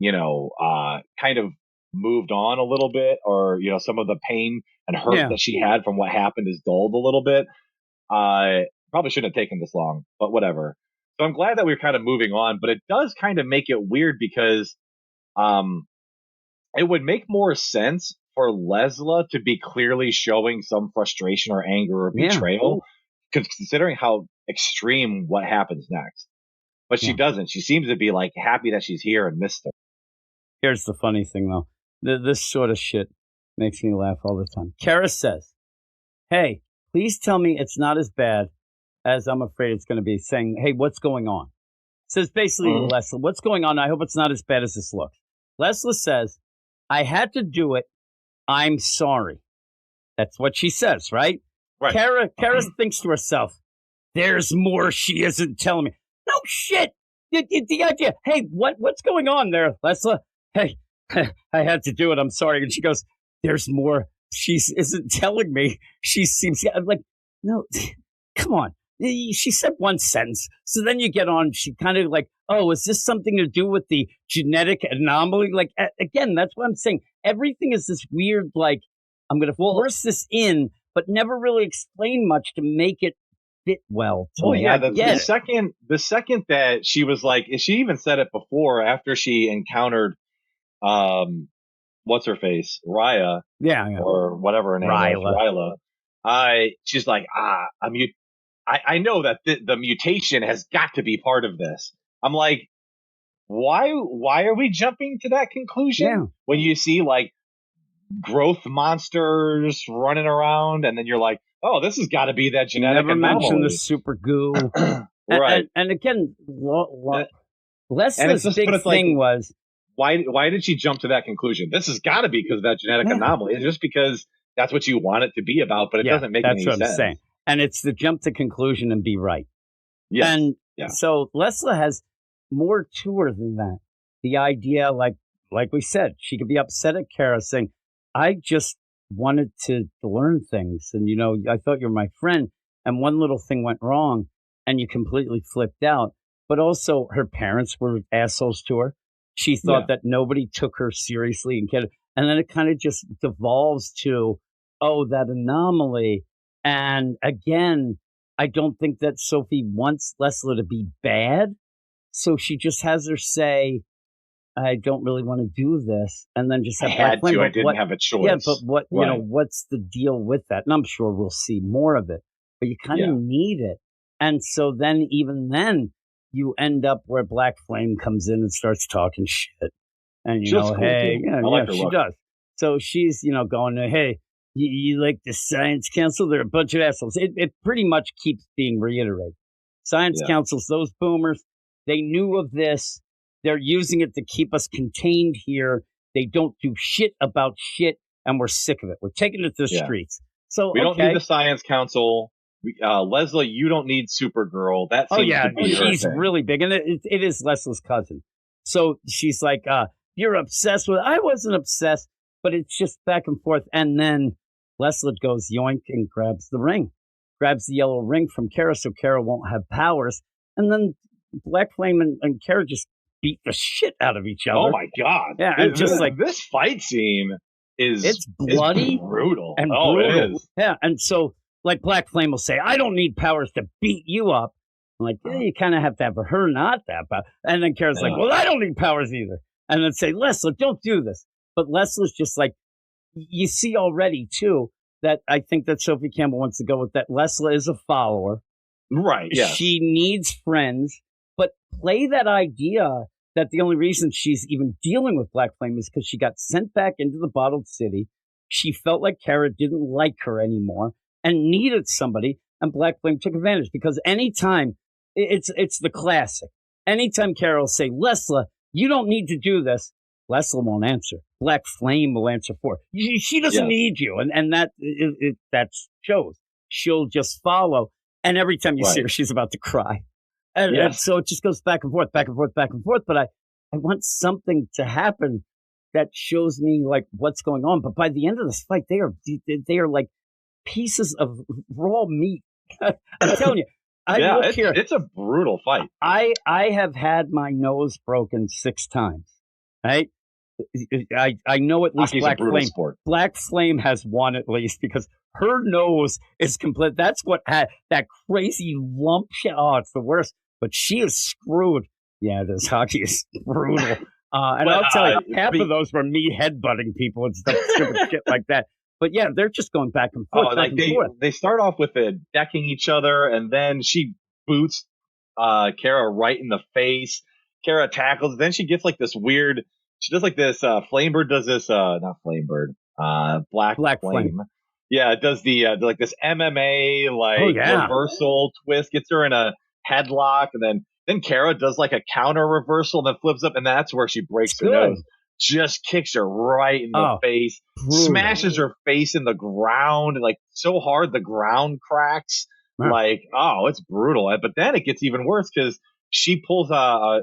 kind of moved on a little bit, or, some of the pain and hurt that she had from what happened is dulled a little bit. Probably shouldn't have taken this long, but whatever. So I'm glad that we're kind of moving on, but it does kind of make it weird because, it would make more sense for Lesla to be clearly showing some frustration or anger or betrayal, considering how extreme what happens next. But she doesn't. She seems to be like happy that she's here and missed her. Here's the funny thing, though. This sort of shit makes me laugh all the time. Kara says, "Hey, please tell me it's not as bad as I'm afraid it's going to be," saying, "Hey, what's going on?" Says basically to Lesla, "What's going on? I hope it's not as bad as this looks." Lesla says, "I had to do it. I'm sorry." That's what she says, right? Kara thinks to herself, there's more she isn't telling me. No shit. The idea. Hey, what's going on there, Leslie? Hey, I had to do it. I'm sorry. And she goes, there's more. She isn't telling me. She seems. I'm like, no, come on. She said one sentence. So then you get on. She kind of like, oh, is this something to do with the genetic anomaly? Like, again, that's what I'm saying. Everything is this weird, like, I'm going to force this in, but never really explain much to make it fit well. Oh yeah, the second that she was like, she even said it before after she encountered, what's her face, Raya, yeah. or whatever her name is, Ryla. She's like, I know that the mutation has got to be part of this. I'm like, why are we jumping to that conclusion when you see like growth monsters running around, and then you're like, oh, this has got to be that genetic anomaly. Never mentioned the super goo. Right. And again, Leslie's big thing was, why did she jump to that conclusion? This has got to be because of that genetic anomaly. It's just because that's what you want it to be about, but it doesn't make any sense. That's what I'm saying. And it's the jump to conclusion and be right. Yes. And so Leslie has more to her than that. The idea, like we said, she could be upset at Kara saying, I just wanted to learn things. And, I thought you were my friend. And one little thing went wrong and you completely flipped out. But also her parents were assholes to her. She thought that nobody took her seriously. And then it kind of just devolves to, oh, that anomaly. And again, I don't think that Sophie wants Leslie to be bad. So she just has her say, I don't really want to do this. And then just have I didn't have a choice. Yeah, but what's the deal with that? And I'm sure we'll see more of it. But you kind of need it. And so then, even then, you end up where Black Flame comes in and starts talking shit. And, hey, cool, she does. So she's, going, hey, you like the Science Council? They're a bunch of assholes. It pretty much keeps being reiterated. Science Councils, those boomers, they knew of this. They're using it to keep us contained here. They don't do shit about shit, and we're sick of it. We're taking it to the streets. So we don't need the Science Council. Leslie, you don't need Supergirl. That seems to be she's really big, and it is Leslie's cousin. So she's like, "You're obsessed with." I wasn't obsessed, but it's just back and forth. And then Leslie goes yoink and grabs the ring, grabs the yellow ring from Kara, so Kara won't have powers. And then Black Flame and Kara just beat the shit out of each other. Oh my god! Yeah, and just like this fight scene it's bloody, brutal, and brutal. It is. Yeah, and so. Like Black Flame will say, I don't need powers to beat you up. I'm like, you kind of have to have her not that power. And then Kara's like, well, I don't need powers either. And then say, Leslie, don't do this. But Leslie's just like, you see already, too, that I think that Sophie Campbell wants to go with that. Leslie is a follower. Right, yes. She needs friends. But play that idea that the only reason she's even dealing with Black Flame is because she got sent back into the bottled city. She felt like Kara didn't like her anymore and needed somebody, and Black Flame took advantage because anytime, it's the classic. Anytime Kara will say, Leslie, you don't need to do this, Leslie won't answer. Black Flame will answer for her. She doesn't need you, and that shows. She'll just follow, and every time you see her, she's about to cry. And so it just goes back and forth, back and forth, back and forth, but I want something to happen that shows me, like, what's going on. But by the end of this fight, they are like, pieces of raw meat. I'm telling you. It's a brutal fight. I have had my nose broken 6 times. Right? I know at least Black Flame. Sport. Black Flame has one at least because her nose is complete. That's what had that crazy lump. It's the worst. But she is screwed. Yeah, this hockey is brutal. And I'll tell you, half of those were me headbutting people and stuff, stupid shit like that. But yeah, they're just going back and forth. They start off with decking each other, and then she boots Kara right in the face. Kara tackles. Then she gets like this weird. She does like this. Flamebird does this. Not Flamebird. Black Flame. Yeah, it does the like this MMA reversal twist. Gets her in a headlock, and then Kara does like a counter reversal, and then flips up, and that's where she breaks her nose. Just kicks her right in the face, brutal. Smashes her face in the ground, and like so hard the ground cracks. Wow. Like, oh, it's brutal. But then it gets even worse because she pulls a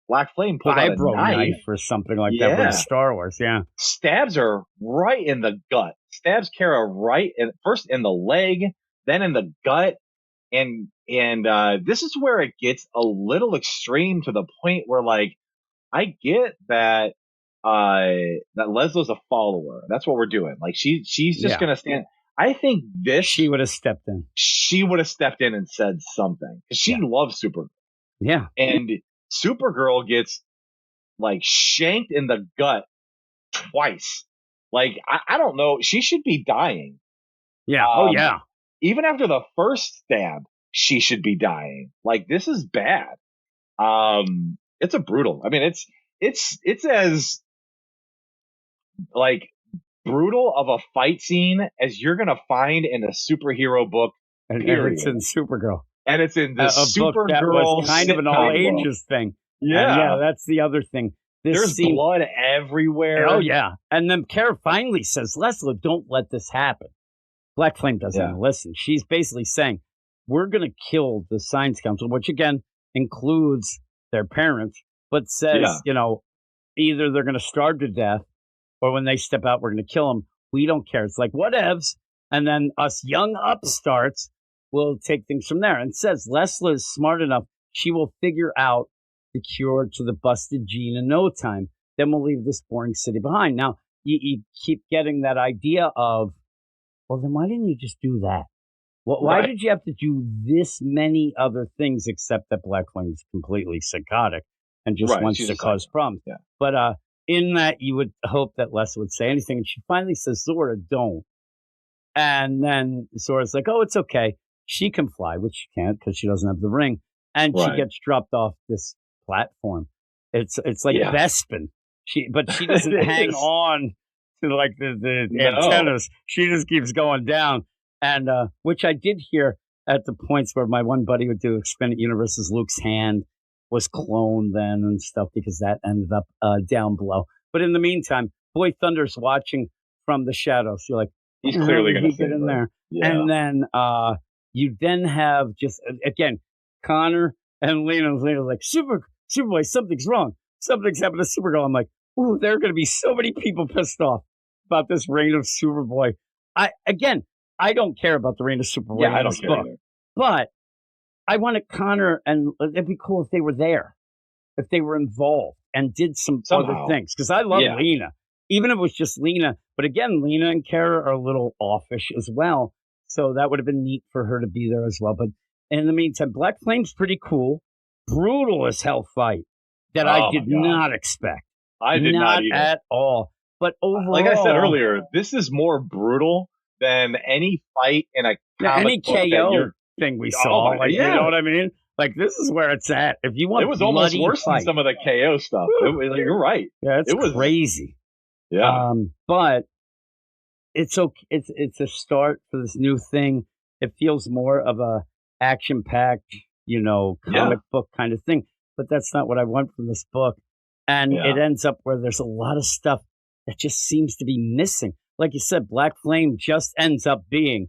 Black Flame pulls out a Vibro knife. knife or something like that Yeah. from Star Wars. Yeah. Stabs her right in the gut. Stabs Kara first in the leg, then in the gut. And this is where it gets a little extreme to the point where, like, I get that that Leslie's a follower. That's what we're doing. Like, she's just gonna stand. I think She would have stepped in. she would have stepped in and said something because she loves Supergirl. Yeah. And Supergirl gets like shanked in the gut twice. Like, I don't know. She should be dying. Yeah. Even after the first stab, she should be dying. Like, this is bad. It's a brutal. I mean, it's as like brutal of a fight scene as you're gonna find in a superhero book. And period. it's in Supergirl. And it's in the a book that Supergirl was kind of an all sitcom book. ages thing. Yeah. And yeah, that's the other thing. There's blood everywhere. Oh yeah. And then Kara finally says, Leslie, don't let this happen. Black Flame doesn't listen. She's basically saying, we're going to kill the Science Council, which again includes their parents, but says, either they're going to starve to death or when they step out, we're going to kill them. We don't care. It's like, whatevs. And then us young upstarts will take things from there. And says Leslie is smart enough. She will figure out the cure to the busted gene in no time. Then we'll leave this boring city behind. Now, you keep getting that idea of, well, then why didn't you just do that? Well, why did you have to do this many other things except that Black Flame is completely psychotic and just wants to cause problems? Yeah. But in that, you would hope that Les would say anything. And she finally says, Zora, don't. And then Zora's like, oh, it's okay. She can fly, which she can't because she doesn't have the ring. And she gets dropped off this platform. It's like Bespin. But she doesn't hang on to like the antennas. She just keeps going down. And which I did hear at the points where my one buddy would do Expanded Universes, Luke's hand was cloned then and stuff because that ended up down below. But in the meantime, Boy Thunder's watching from the shadows. You're like, he's clearly going to get in there. Yeah. And then you then have just, again, Connor and Lena's like, Superboy, something's wrong. Something's happened to Supergirl. I'm like, ooh, there are going to be so many people pissed off about this reign of Superboy. I don't care about the reign of Superboy. Yeah, I don't care either. But I wanted Connor, and it'd be cool if they were there, if they were involved and did some other things. Because I love Lena, even if it was just Lena. But again, Lena and Kara are a little offish as well. So that would have been neat for her to be there as well. But in the meantime, Black Flame's pretty cool. Brutal as hell fight that I did not expect. I did not either. At all. But overall, like I said earlier, this is more brutal than any fight in a comic book KO thing we saw. You know what I mean? Like, this is where it's at. If you want, it was almost worse than some of the KO stuff. You're right. Yeah, it was crazy. Yeah, but it's okay. It's a start for this new thing. It feels more of a action-packed, comic book kind of thing. But that's not what I want from this book. And it ends up where there's a lot of stuff that just seems to be missing. Like you said, Black Flame just ends up being,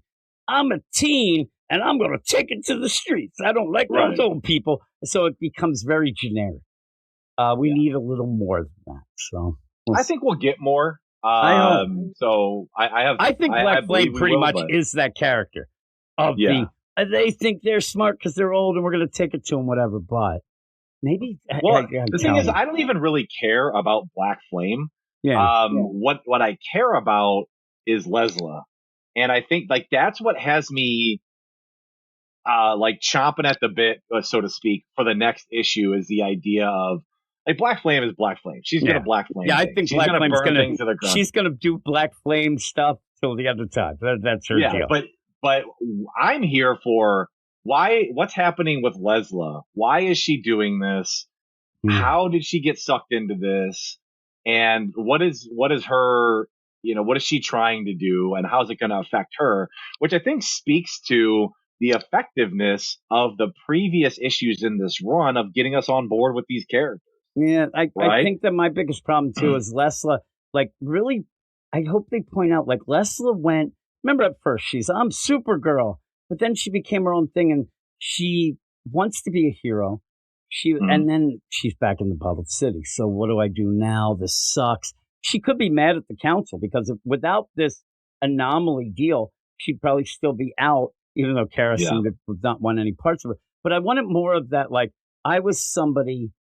I'm a teen and I'm going to take it to the streets. I don't like those old people. So it becomes very generic. We need a little more than that. So I think we'll get more. I think Black Flame pretty much is that character of they think they're smart because they're old and we're going to take it to them, whatever. But maybe. The thing is, I don't even really care about Black Flame. What I care about is Leslie. And I think like that's what has me like chomping at the bit, so to speak, for the next issue is the idea of like Black Flame is Black Flame. She's gonna Black Flame. Yeah, I things. think she's Black gonna Flame's burn things to the ground. She's gonna do Black Flame stuff till the end of time. That's her deal. But I'm here for what's happening with Leslie? Why is she doing this? How did she get sucked into this? And what is her, what is she trying to do and how is it going to affect her? Which I think speaks to the effectiveness of the previous issues in this run of getting us on board with these characters. Yeah, I think that my biggest problem too is Leslie, like really, I hope they point out like Leslie went, remember at first I'm Supergirl. But then she became her own thing, and she wants to be a hero. Mhm. And then she's back in the bubbled city. So what do I do now? This sucks. She could be mad at the council because without this anomaly deal, she'd probably still be out, even though Kara Yeah. seemed to not want any parts of her. But I wanted more of that, like, I was somebody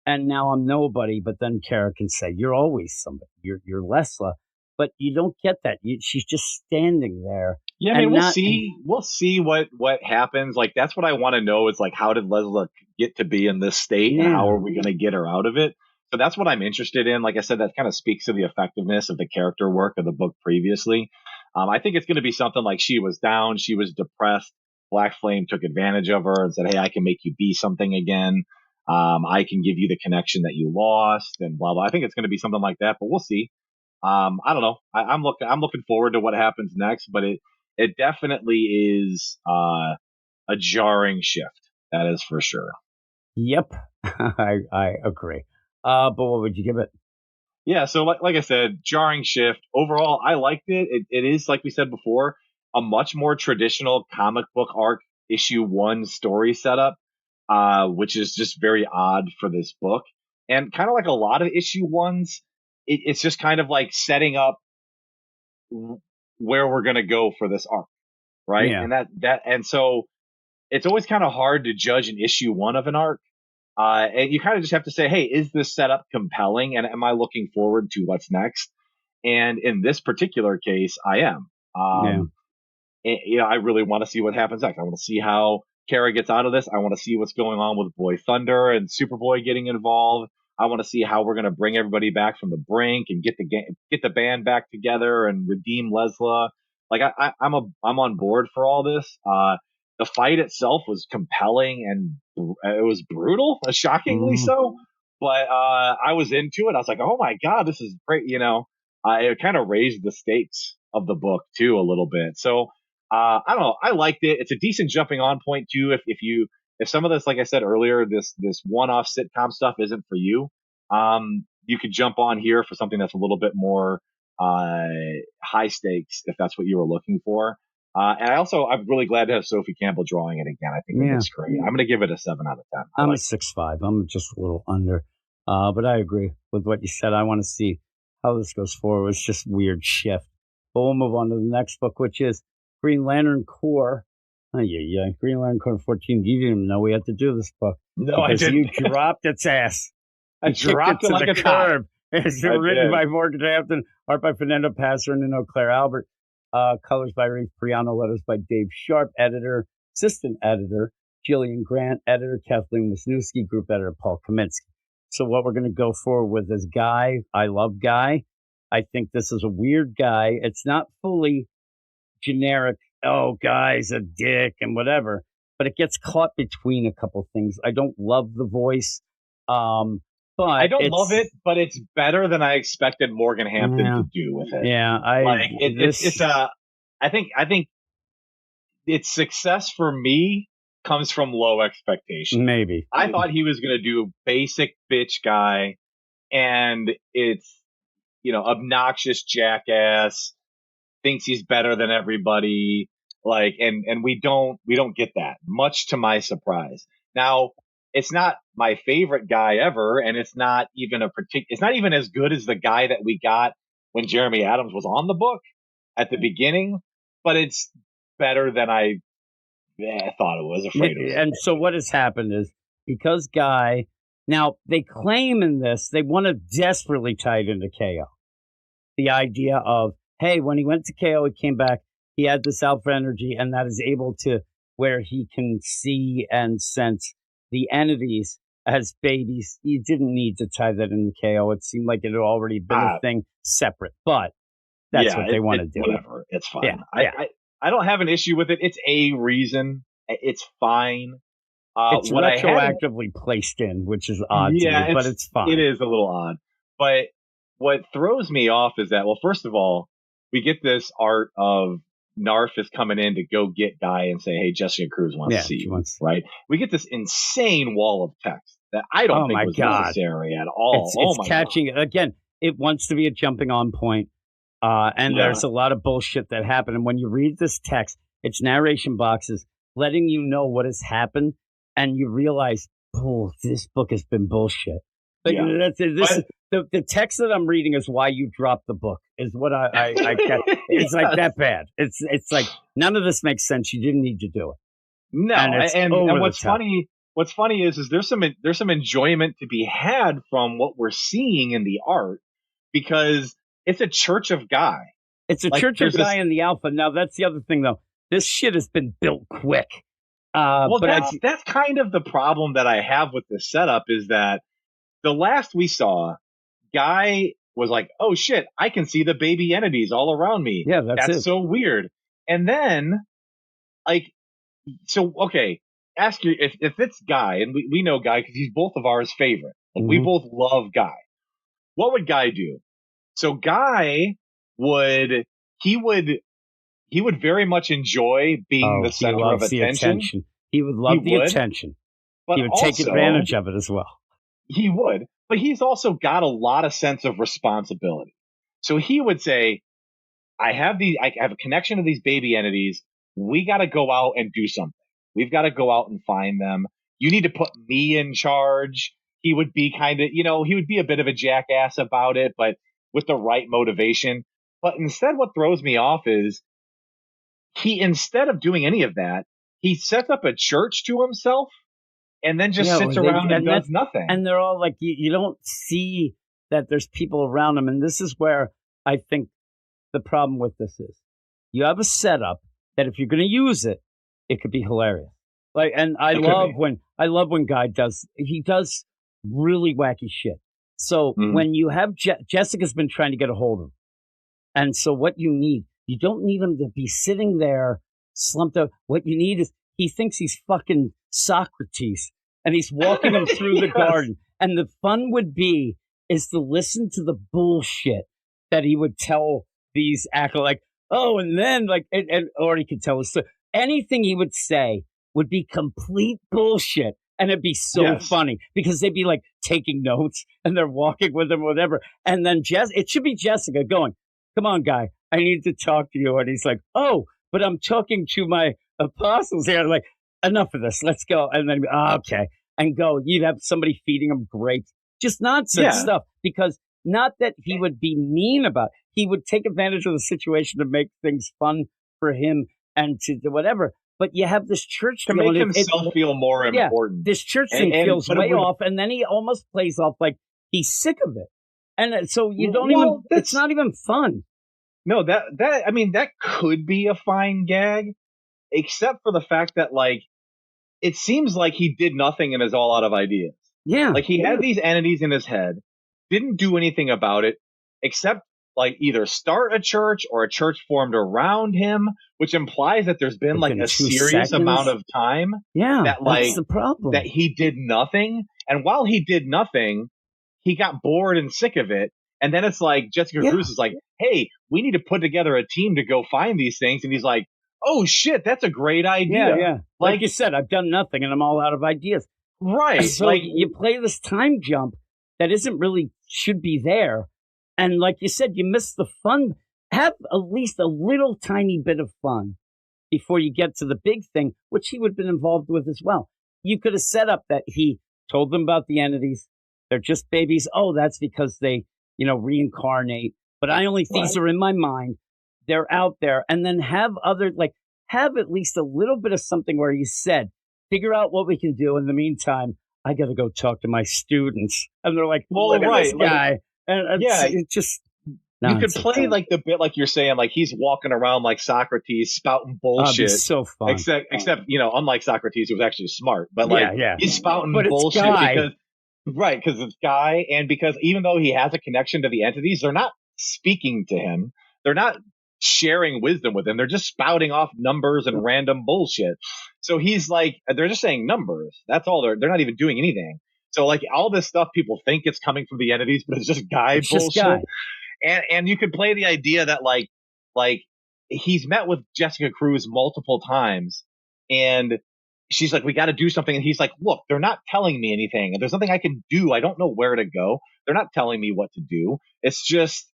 and now I'm nobody, but then Kara can say, you're always somebody. You're Lesla. But you don't get that. She's just standing there. Yeah, I mean, and we'll not, see. We'll see what happens. Like, that's what I want to know is like, how did Leslie get to be in this state, and how Yeah. are we going to get her out of it? So that's what I'm interested in. Like I said, that kind of speaks to the effectiveness of the character work of the book previously. I think it's going to be something like she was down, she was depressed. Black Flame took advantage of her and said, "Hey, I can make you be something again. I can give you the connection that you lost," and blah blah. I think it's going to be something like that, but we'll see. I don't know. I'm looking forward to what happens next, but it definitely is a jarring shift. That is for sure. Yep. I agree. But what would you give it? Yeah. So like I said, jarring shift. Overall, I liked it. It is, like we said before, a much more traditional comic book arc issue one story setup, which is just very odd for this book. And kind of like a lot of issue ones, it's just kind of like setting up where we're going to go for this arc. Right. Yeah. And so it's always kind of hard to judge an issue one of an arc. And you kind of just have to say, hey, is this setup compelling? And am I looking forward to what's next? And in this particular case, I am. Yeah. I really want to see what happens next. I want to see how Kara gets out of this. I want to see what's going on with Boy Thunder and Superboy getting involved. I want to see how we're going to bring everybody back from the brink and get the band back together and redeem Lesla. Like I'm on board for all this. The fight itself was compelling and it was brutal, shockingly so. But I was into it. I was like, oh my god, this is great. It kind of raised the stakes of the book too a little bit. So I don't know. I liked it. It's a decent jumping on point too. If some of this, like I said earlier, this one-off sitcom stuff isn't for you, you could jump on here for something that's a little bit more high stakes if that's what you were looking for. And I'm really glad to have Sophie Campbell drawing it again. I think it looks great. I'm going to give it a 7 out of 10. I'm a 6.5. I'm just a little under. But I agree with what you said. I want to see how this goes forward. It's just weird shift. But we'll move on to the next book, which is Green Lantern Corps. Oh, yeah. Green Lantern Corps 14. You didn't even know we had to do this book. No, I because didn't. You dropped its ass. I dropped it like a curb. It's written did. by Morgan Hampton, art by Fernando Passer and Claire Albert, colors by Reeve Priano, letters by Dave Sharp, assistant editor, Jillian Grant, editor, Kathleen Wisniewski, group editor, Paul Kaminsky. So what we're going to go forward with is Guy. I love Guy. I think this is a weird guy. It's not fully generic, oh, Guy's a dick and whatever, but it gets caught between a couple things. I don't love the voice. But I don't love it, but it's better than I expected Morgan Hampton to do with it. Yeah, I think its success for me comes from low expectations. Maybe I thought he was going to do basic bitch guy, and it's obnoxious jackass, thinks he's better than everybody, and we don't get that, much to my surprise. Now, it's not my favorite guy ever, and it's not even it's not even as good as the guy that we got when Jeremy Adams was on the book at the beginning, but it's better than I thought it was. Afraid it was. And so what has happened is, because Guy, now they claim in this, they want to desperately tie it into KO. The idea of, hey, when he went to KO, he came back, he had this alpha energy, and that is able to, where he can see and sense the entities as babies. You didn't need to tie that into KO. It seemed like it had already been a thing separate, but that's what they want to do. Whatever. It's fine. Yeah, I don't have an issue with it. It's a reason. It's fine. It's retroactively placed in, which is odd to me, but it's fine. It is a little odd. But what throws me off is that, well, first of all, we get this art of Narf is coming in to go get Guy and say, hey, Jessica Cruz wants to see you, right? We get this insane wall of text that I don't think was necessary at all. It's catching it. Again, it wants to be a jumping on point. And there's a lot of bullshit that happened. And when you read this text, It's narration boxes letting you know what has happened, and you realize, oh, this book has been bullshit. Like, Yeah. that's it. The text that I'm reading is why you dropped the book. Is what I get. It's like that bad. It's like none of this makes sense. You didn't need to do it. No, And what's funny is there's some enjoyment to be had from what we're seeing in the art, because it's a Church of Guy. It's a Like, Church of there's Guy in the Alpha. Now that's the other thing, though. This shit has been built quick. Well, but that's kind of the problem that I have with this setup, is that the last we saw, Guy was like, "Oh shit, I can see the baby entities all around me. Yeah, that's it. so weird." And then, like, so okay, ask you if it's Guy, and we know Guy because he's both of ours favorite. Like, we Mhm. both love Guy. What would Guy do? So Guy would he would very much enjoy being the he center of loves the attention. attention. He would love the would, attention. But He would also, take advantage of it as well. He would, but he's also got a lot of sense of responsibility. So he would say, I have a connection to these baby entities. We got to go out and do something. We've got to go out and find them. You need to put me in charge. He would be he would be a bit of a jackass about it, but with the right motivation. But instead, what throws me off is instead of doing any of that, he sets up a church to himself and then just sits around and does nothing. And they're all like, you don't see that there's people around him. And this is where I think the problem with this is. You have a setup that if you're going to use it, it could be hilarious. Like, and I love when Guy does really wacky shit. So when you have Jessica's been trying to get a hold of him. And so what you don't need him to be sitting there slumped up. What you need is, he thinks he's fucking Socrates and he's walking him through the garden. And the fun would be is to listen to the bullshit that he would tell these like, oh, and then like, or he could tell us. So anything he would say would be complete bullshit. And it'd be so funny because they'd be like taking notes and they're walking with him, whatever. And then it should be Jessica going, come on, Guy, I need to talk to you. And he's like, oh, but I'm talking to my apostles here. Like, enough of this. Let's go. And then, okay. And go. You'd have somebody feeding him grapes. Just nonsense stuff. Because not that he would be mean about it. He would take advantage of the situation to make things fun for him and to do whatever. But you have this church to make himself feel more important. This church thing feels way off, and then he almost plays off like he's sick of it. And so you don't even. It's not even fun. No, that could be a fine gag, except for the fact that, like, it seems like he did nothing and is all out of ideas. Yeah, like he had these entities in his head, didn't do anything about it, except like either start a church or a church formed around him, which implies that there's been like a serious amount of time. Yeah, that like that's the problem. That he did nothing, and while he did nothing, he got bored and sick of it. And then it's like Jessica Cruz is like, "Hey, we need to put together a team to go find these things," and he's like, "Oh shit, that's a great idea." Yeah. Like you said, I've done nothing, and I'm all out of ideas. Right. So like you play this time jump that isn't really should be there. And like you said, you miss the fun. Have at least a little tiny bit of fun before you get to the big thing, which he would have been involved with as well. You could have set up that he told them about the entities. They're just babies. Oh, that's because they, reincarnate. But these are in my mind. They're out there. And then have at least a little bit of something where he said, figure out what we can do. In the meantime, I got to go talk to my students. And they're like, look at this guy. And it's just nonsense. You could play like the bit like you're saying, like he's walking around like Socrates spouting bullshit. So fun. Except unlike Socrates, who was actually smart. But he's spouting bullshit because it's Guy, and because even though he has a connection to the entities, they're not speaking to him. They're not sharing wisdom with him. They're just spouting off numbers and random bullshit. So he's like, they're just saying numbers. That's all. They're not even doing anything. So like all this stuff, people think it's coming from the entities, but it's just Guy bullshit. Just Guy. And you could play the idea that like he's met with Jessica Cruz multiple times, and she's like, we got to do something. And he's like, look, they're not telling me anything. There's nothing I can do. I don't know where to go. They're not telling me what to do. It's just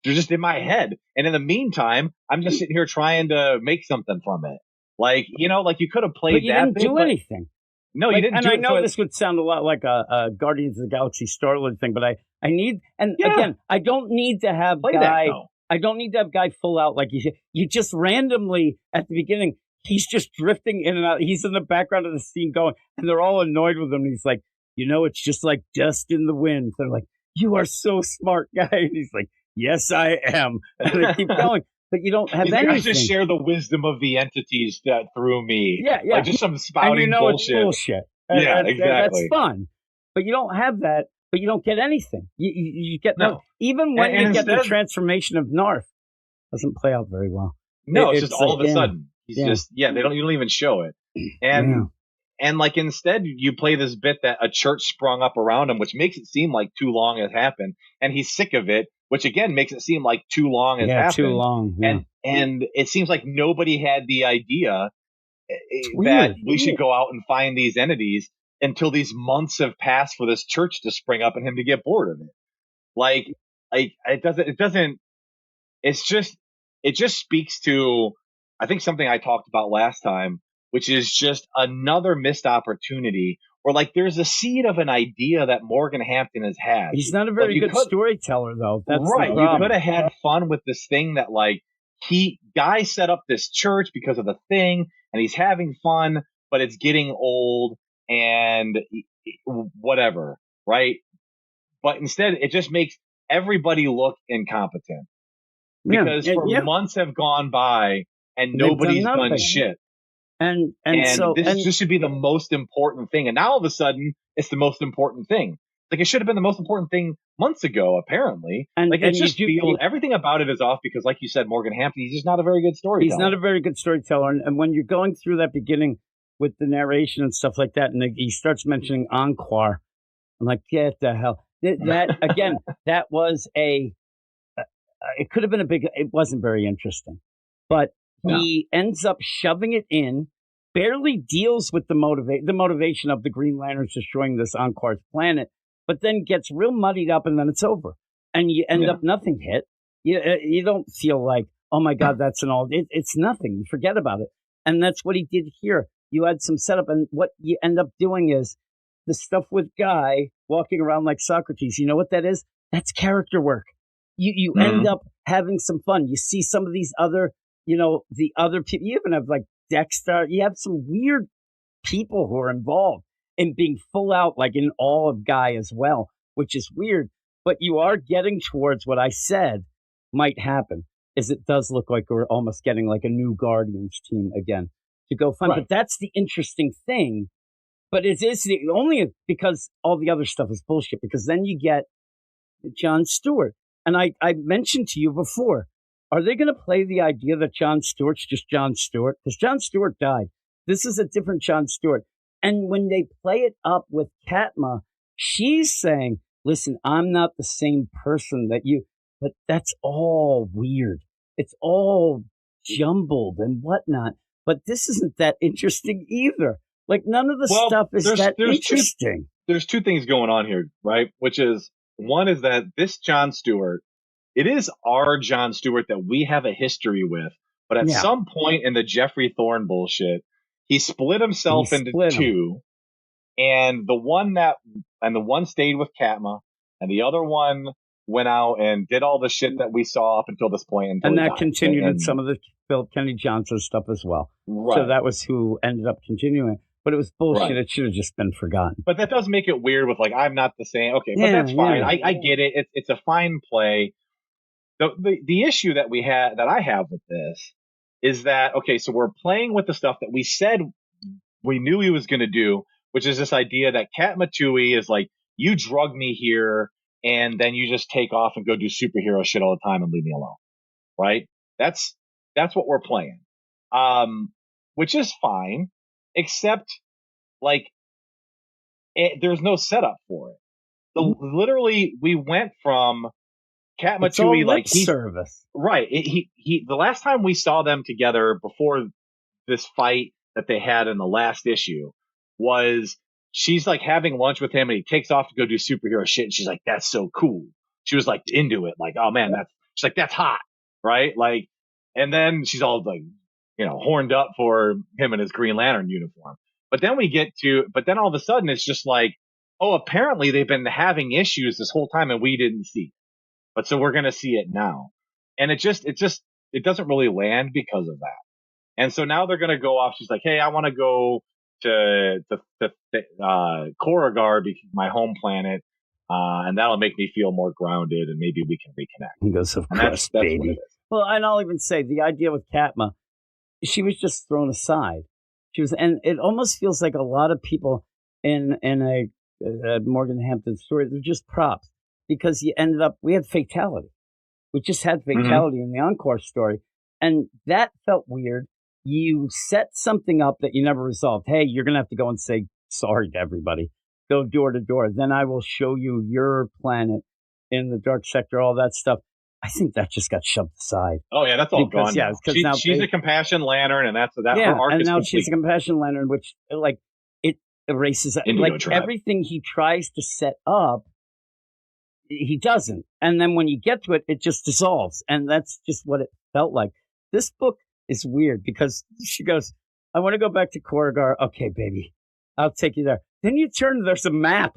They're just in my head. And in the meantime, I'm just sitting here trying to make something from it. Like, like you could have played But you that didn't bit, do but anything. no, you Like, didn't and do I it. know So this would sound a lot like a Guardians of the Galaxy Star-Lord thing, but I need, and Yeah. again, I don't need to have play that Guy. though. I don't need to have Guy full out like you just randomly at the beginning. He's just drifting in and out. He's in the background of the scene going, and they're all annoyed with him. And he's like, it's just like dust in the wind. They're like, you are so smart, Guy. And he's like, yes, I am. And they keep going. But you don't have He's like, anything. I just share the wisdom of the entities that through me. Yeah. Like just some spouting and bullshit. it's bullshit. Yeah, That's exactly. fun. But you don't have that. But you don't get anything. You get No. even when And you get the instead- transformation of Narth, doesn't play out very well. No, it's just it's all like, of a sudden. He's just you don't even show it. And like instead you play this bit that a church sprung up around him, which makes it seem like too long has happened, and he's sick of it, which again makes it seem like too long has happened. Too long. Yeah. And it seems like nobody had the idea weird. that we should go out and find these entities until these months have passed for this church to spring up and him to get bored of it. Like it doesn't it just speaks to, I think, something I talked about last time, which is just another missed opportunity where like there's a seed of an idea that Morgan Hampton has had. He's not a very good storyteller though. That's right. The You problem. could have had fun with this thing that like Guy set up this church because of the thing and he's having fun, but it's getting old and whatever, right? But instead it just makes everybody look incompetent because months have gone by and nobody's done shit. And this should be the most important thing. And now all of a sudden it's the most important thing. Like it should have been the most important thing months ago, apparently. Everything about it is off because, like you said, Morgan Hampton, he's just not a very good storyteller. He's not a very good storyteller. And when you're going through that beginning with the narration and stuff like that, and he starts mentioning Encore, I'm like, get the hell. That again, that was it could have been it wasn't very interesting. But he ends up shoving it in, barely deals with the motivation of the Green Lanterns destroying this Encore's planet, but then gets real muddied up and then it's over. And you end up nothing hit. You don't feel like, oh my God, that's it's nothing. You forget about it. And that's what he did here. You had some setup, and what you end up doing is the stuff with Guy walking around like Socrates. You know what that is? That's character work. You end up having some fun. You see some of these other, the other people. You even have like Dexter. You have some weird people who are involved in being full out, like in awe of Guy as well, which is weird. But you are getting towards what I said might happen, is it does look like we're almost getting like a new Guardians team again to go find. Right. But that's the interesting thing. But it is only because all the other stuff is bullshit, because then you get Jon Stewart. And I mentioned to you before, are they going to play the idea that Jon Stewart's just Jon Stewart? Because Jon Stewart died. This is a different Jon Stewart. And when they play it up with Katma, she's saying, listen, I'm not the same person that you, but that's all weird. It's all jumbled and whatnot. But this isn't that interesting either. Like none of the stuff is that interesting. There's two things going on here, right? Which is, one is that this Jon Stewart, it is our Jon Stewart that we have a history with. But at some point in the Jeffrey Thorne bullshit, he split himself into two. And the one stayed with Katma, and the other one went out and did all the shit that we saw up until this point. And that continued with some of the Philip Kennedy Johnson stuff as well. Right. So that was who ended up continuing. But it was bullshit. Right. It should have just been forgotten. But that does make it weird with, like, I'm not the same. Okay, but that's fine. Yeah. I get it. It's a fine play. The issue that I have with this is that, okay, so we're playing with the stuff that we said we knew he was going to do, which is this idea that Katma Tui is like, you drug me here, and then you just take off and go do superhero shit all the time and leave me alone. Right? That's what we're playing. Which is fine. Except, like, there's no setup for it. Literally, we went from Katma Tui, like, service. Right. The last time we saw them together before this fight that they had in the last issue was she's like having lunch with him and he takes off to go do superhero shit. And she's like, that's so cool. She was like into it. Like, oh man, She's like, that's hot, right? Like, and then she's all like, horned up for him in his Green Lantern uniform. But then all of a sudden it's just like, oh, apparently they've been having issues this whole time and we didn't see it. But so we're going to see it now. And it doesn't really land because of that. And so now they're going to go off. She's like, hey, I want to go to Koragar, my home planet. And that'll make me feel more grounded and maybe we can reconnect. He goes, of And course, that's baby. what it is. Well, and I'll even say the idea with Katma, she was just thrown aside. And it almost feels like a lot of people in a Morgan Hampton story, they're just props because we had fatality. We just had fatality in the Encore story. And that felt weird. You set something up that you never resolved. Hey, you're going to have to go and say sorry to everybody. Go door to door. Then I will show you your planet in the dark sector, all that stuff. I think that just got shoved aside. Oh yeah, that's all gone. Yeah, now. She's a compassion lantern, and that's that. Yeah, her arc and is now complete. she's a compassion lantern, which like it erases Indigo tribe. everything he tries to set up. He doesn't, and then when you get to it, it just dissolves, and that's just what it felt like. This book is weird because she goes, "I want to go back to Koragar." Okay, baby, I'll take you there. Then you turn, there's a map,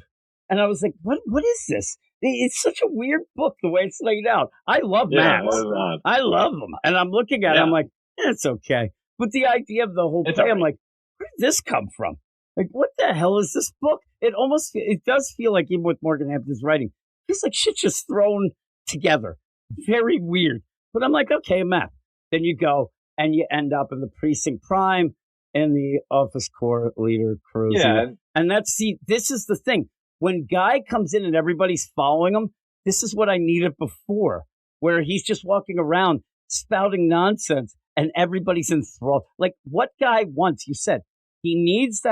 and I was like, "What is this?" It's such a weird book the way it's laid out. I love maps. I love them. And I'm looking at it, I'm like, it's okay. But the idea of the whole thing, I'm like, where did this come from? Like, what the hell is this book? It does feel like, even with Morgan Hampton's writing, it's like shit just thrown together. Very weird. But I'm like, okay, a map. Then you go and you end up in the Precinct Prime and the Office Corps leader cruising. Yeah. And this is the thing. When Guy comes in and everybody's following him, this is what I needed before, where he's just walking around spouting nonsense and everybody's enthralled. Like what Guy wants, you said, he needs to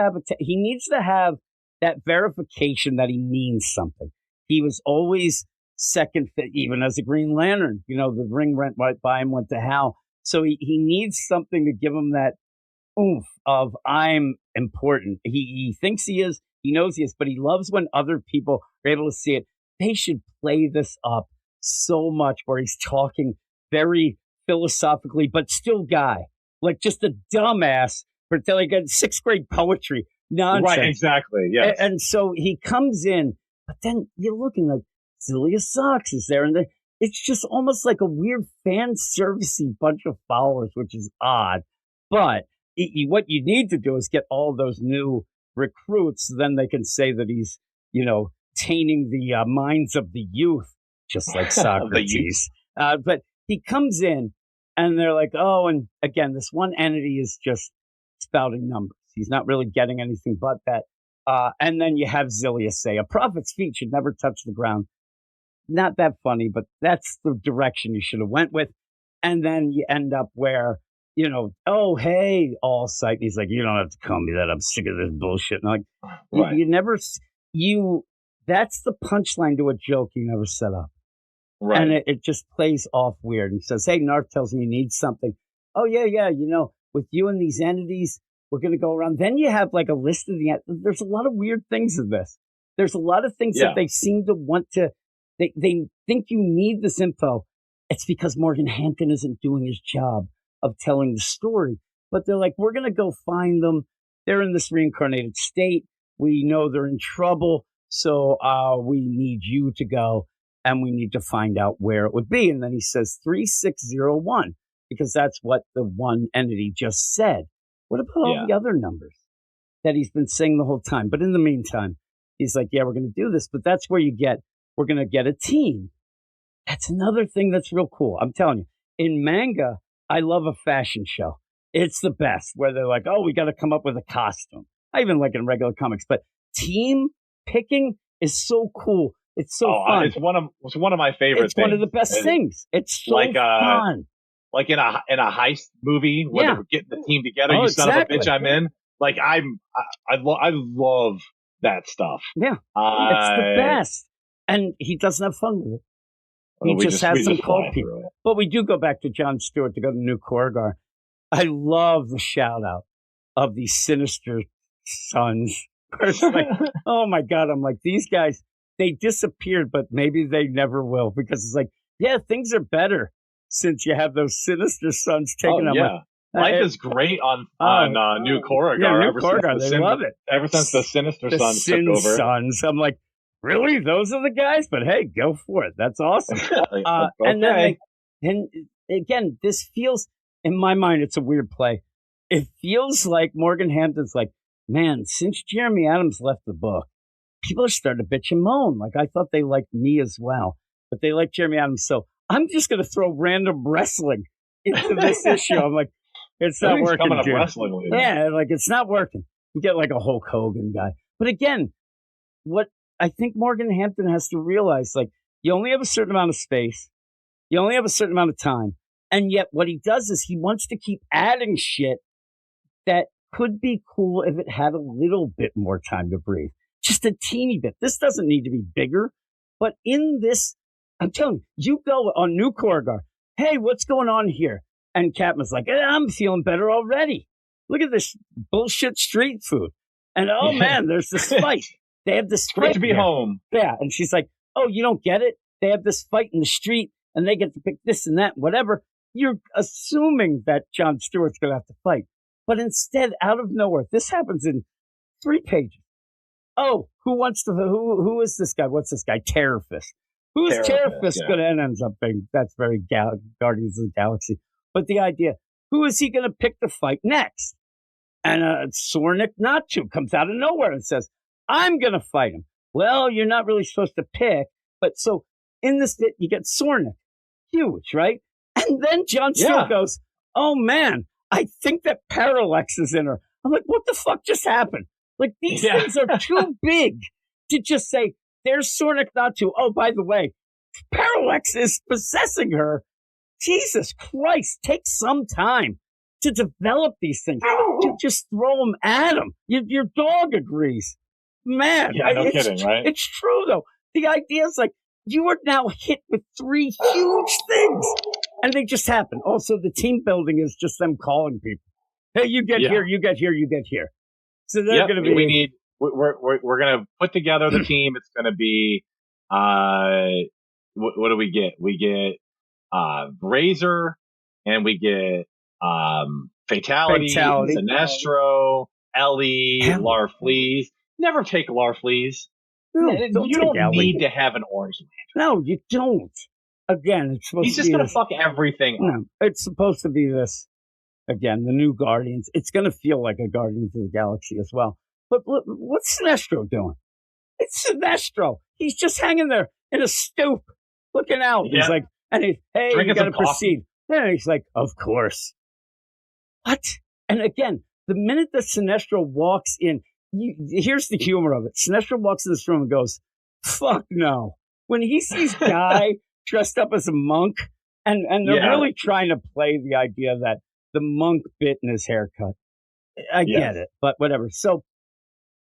have that verification that he means something. He was always second fit, even as a Green Lantern. The ring went right by him, went to Hal. So he needs something to give him that oomph of I'm important. He thinks he is. He knows he is, but he loves when other people are able to see it. They should play this up so much where he's talking very philosophically, but still Guy. Like just a dumbass for like a sixth grade poetry nonsense. Right, exactly, yes. And so he comes in, but then you're looking like Celia Sox is there. And it's just almost like a weird fan servicey bunch of followers, which is odd. But what you need to do is get all those new recruits, then they can say that he's, tainting the minds of the youth, just like Socrates. But he comes in and they're like, oh, and again, this one entity is just spouting numbers. He's not really getting anything but that. And then you have Zillia say, a prophet's feet should never touch the ground. Not that funny, but that's the direction you should have went with. And then you end up where, oh, hey, all sight. He's like, you don't have to call me that. I'm sick of this bullshit. And that's the punchline to a joke you never set up. Right. And it just plays off weird and says, hey, Narf tells me he needs something. Oh, yeah. With you and these entities, we're going to go around. Then you have like a list of there's a lot of weird things in this. There's a lot of things that they seem to want to, they think you need this info. It's because Morgan Hampton isn't doing his job of telling the story. But they're like, we're going to go find them. They're in this reincarnated state. We know they're in trouble. So we need you to go and we need to find out where it would be. And then he says 3601 because that's what the one entity just said. What about all the other numbers that he's been saying the whole time? But in the meantime, he's like, yeah, we're going to do this. But that's where we're going to get a team. That's another thing that's real cool. I'm telling you, in manga, I love a fashion show. It's the best where they're like, oh, we got to come up with a costume. I even like it in regular comics, but team picking is so cool. It's so fun. It's one of my favorite It's things. one of the best things. It's so fun. Like in a heist movie where they're getting the team together. You son of a bitch, I'm in. Like I love that stuff. Yeah, it's the best. And he doesn't have fun with it. He just has some cold people. But we do go back to John Stewart to go to New Koragar. I love the shout out of these sinister sons. It's like, oh my God. I'm like, these guys, they disappeared, but maybe they never will because it's like, yeah, things are better since you have those Sinister Sons taking Oh on yeah. Life is great on New Korrigar. Yeah, New ever Korrigar, since they love it. Ever since the Sinister The Sons took Sin over. Sons. I'm like, really? Those are the guys? But hey, go for it. That's awesome. And then and again, this feels, in my mind, it's a weird play. It feels like Morgan Hampton's like, man, since Jeremy Adams left the book, people are starting to bitch and moan. Like, I thought they liked me as well, but they like Jeremy Adams. So I'm just going to throw random wrestling into this issue. I'm like, it's not working. Coming up dude. wrestling lately. Yeah, like it's not working. You get like a Hulk Hogan guy. But again, what I think Morgan Hampton has to realize, like, you only have a certain amount of space. You only have a certain amount of time. And yet what he does is he wants to keep adding shit that could be cool if it had a little bit more time to breathe. Just a teeny bit. This doesn't need to be bigger. But in this, I'm telling you, you go on New Korrigar. Hey, what's going on here? And Capman's like, I'm feeling better already. Look at this bullshit street food. And oh man, there's this fight. They have this Great fight to be there. home. Yeah. And she's like, oh, you don't get it? They have this fight in the street and they get to pick this and that, whatever. You're assuming that Jon Stewart's going to have to fight. But instead, out of nowhere, this happens in 3 pages. Oh, who is this guy? What's this guy? Terror Fist. Who's Terror Fist going to ends up being? That's very Guardians of the Galaxy. But the idea, who is he going to pick to fight next? And Sornik Natu comes out of nowhere and says, I'm going to fight him. Well, you're not really supposed to pick. But so in this, you get Sornik. Huge, right? And then Jon Stewart goes, oh man, I think that Parallax is in her. I'm like, what the fuck just happened? Like, these things are too big to just say, there's Sornik Natu. Oh, by the way, Parallax is possessing her. Jesus Christ, take some time to develop these things. You just throw them at him. Your dog agrees. Man, yeah, no kidding, right? It's true, though. The idea is like, you are now hit with 3 huge things, and they just happen. Also, the team building is just them calling people. Hey, you get here, you get here, you get here. So they're going to be. We're going to put together the team. It's going to be, what do we get? We get Razor, and we get Fatality, Sinestro, Ellie, Larfleeze. Never take Larfleeze. No, you don't need to have an orange lantern. No, you don't. Again, it's supposed He's to just be going to this. fuck everything up. No, it's supposed to be this. Again, the new Guardians. It's going to feel like a Guardians of the Galaxy as well. But what's Sinestro doing? It's Sinestro. He's just hanging there in a stoop, looking out. Yeah. He's like, and hey, you got to proceed. Yeah, he's like, of course. What? And again, the minute that Sinestro walks in, here's the humor of it. Sinestro walks in this room and goes, fuck no. When he sees Guy dressed up as a monk, and they're really trying to play the idea that the monk bit in his haircut. I get it, but whatever. So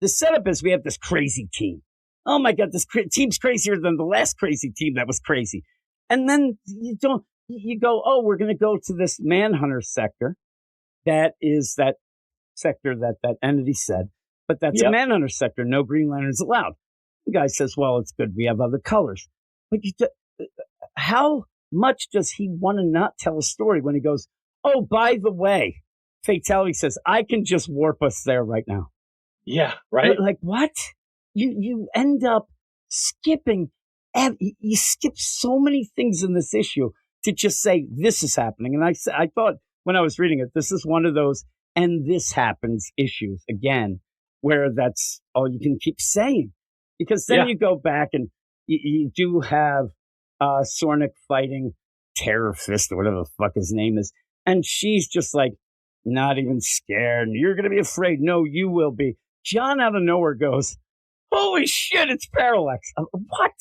the setup is we have this crazy team. Oh my God, this team's crazier than the last crazy team that was crazy. And then you go, oh, we're going to go to this Manhunter sector. That is that sector that entity said. But that's a Manhunter sector. No Green Lanterns allowed. The guy says, well, it's good. We have other colors. But how much does he want to not tell a story when he goes, oh, by the way, Fatality says, I can just warp us there right now. Yeah, right? Like, what? You end up skipping. You skip so many things in this issue to just say, this is happening. And I thought when I was reading it, this is one of those, and this happens issues again, where that's all you can keep saying. Because then you go back and you do have Sornik fighting Terror Fist or whatever the fuck his name is. And she's just like, not even scared. You're going to be afraid. No, you will be. John out of nowhere goes, holy shit, it's Parallax. What?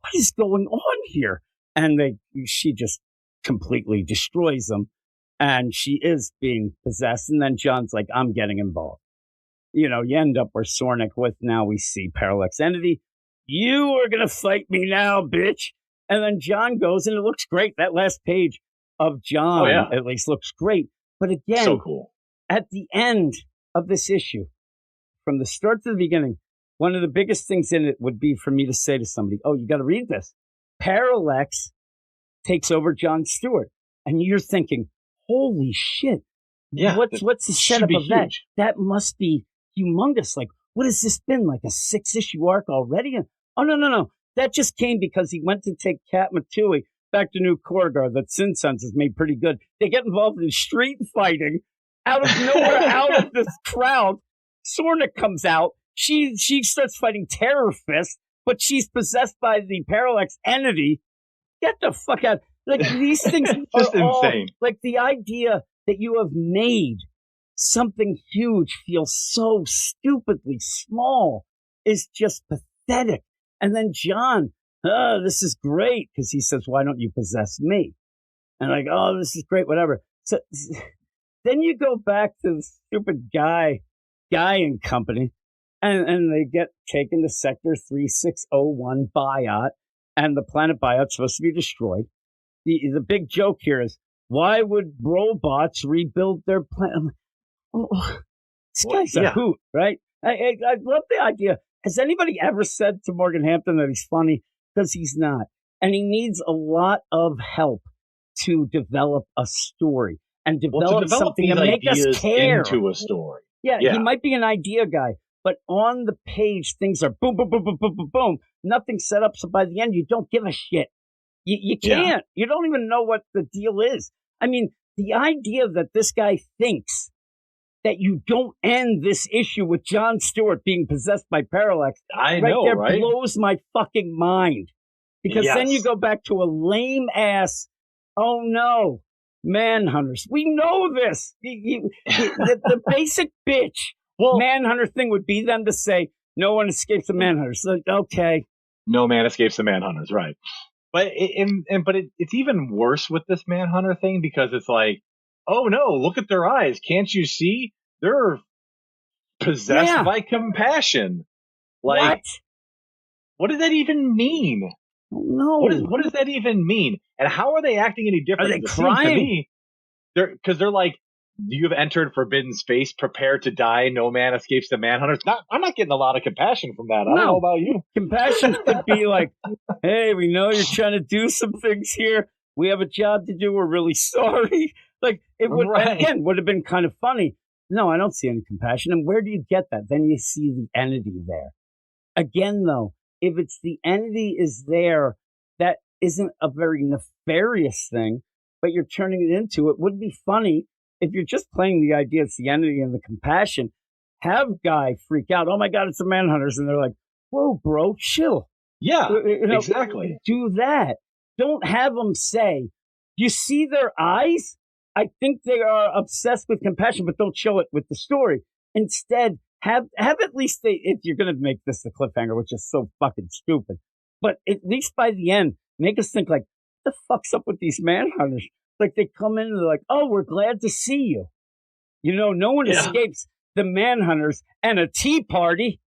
What is going on here? And she just completely destroys them. And she is being possessed. And then John's like, I'm getting involved. You end up where Sornik with, now we see Parallax Entity. You are going to fight me now, bitch. And then John goes, and it looks great. That last page of John at least looks great. But again, so cool. At the end of this issue, from the start to the beginning, one of the biggest things in it would be for me to say to somebody, oh, you got to read this. Parallax takes over Jon Stewart. And you're thinking, holy shit. Yeah, What's the should setup be of that? huge. That must be humongous. Like, what has this been? Like a 6-issue arc already? Oh, no. That just came because he went to take Kat Matui back to New Korgar that Sin Sons has made pretty good. They get involved in street fighting out of nowhere, out of this crowd. Sorna comes out. She starts fighting Terror Fist, but she's possessed by the Parallax entity. Get the fuck out. Like, these things Just are all, insane. like, the idea that you have made something huge feel so stupidly small is just pathetic. And then John, this is great, because he says, why don't you possess me? And like, oh, this is great, whatever. So then you go back to the stupid guy and company, and they get taken to Sector 3601 Biot, and the planet Biot's supposed to be destroyed. The big joke here is, why would robots rebuild their planet? This guy's a hoot, right? I love the idea. Has anybody ever said to Morgan Hampton that he's funny? Because he's not. And he needs a lot of help to develop a story and develop something these to make us ideas care. into a story. Yeah, he might be an idea guy, but on the page, things are boom, boom, boom, boom, boom, boom, boom. Nothing set up, so by the end, you don't give a shit. You can't. Yeah. You don't even know what the deal is. I mean, the idea that this guy thinks that you don't end this issue with Jon Stewart being possessed by Parallax right? blows my fucking mind. Because then you go back to a lame ass, oh no, Manhunters. We know this. The basic bitch Manhunter thing would be them to say, no one escapes the Manhunters. Like, okay. No man escapes the Manhunters, right. But it's even worse with this Manhunter thing, because it's like, oh no, look at their eyes. Can't you see? They're possessed by compassion. Like, what does that even mean? No. What does that even mean? And how are they acting any different? Are they crying? To me, they're like, you have entered forbidden space, prepare to die, no man escapes the Manhunters. I'm not getting a lot of compassion from that. I don't know about you. Compassion could be like, hey, we know you're trying to do some things here. We have a job to do. We're really sorry. Like, it would, again, would have been kind of funny. No, I don't see any compassion. And where do you get that? Then you see the entity there. Again, though, if it's the entity is there, that isn't a very nefarious thing, but you're turning it into, it would be funny if you're just playing the idea it's the entity and the compassion. Have guy freak out. Oh my God, it's the Manhunters. And they're like, whoa, bro, chill. Yeah, exactly. Do that. Don't have them say, you see their eyes? I think they are obsessed with compassion, but don't show it with the story. Instead, have at least if you're going to make this the cliffhanger, which is so fucking stupid, but at least by the end, make us think like, what the fuck's up with these Manhunters? Like, they come in and they're like, oh, we're glad to see you. You know, no one escapes the Manhunters and a tea party.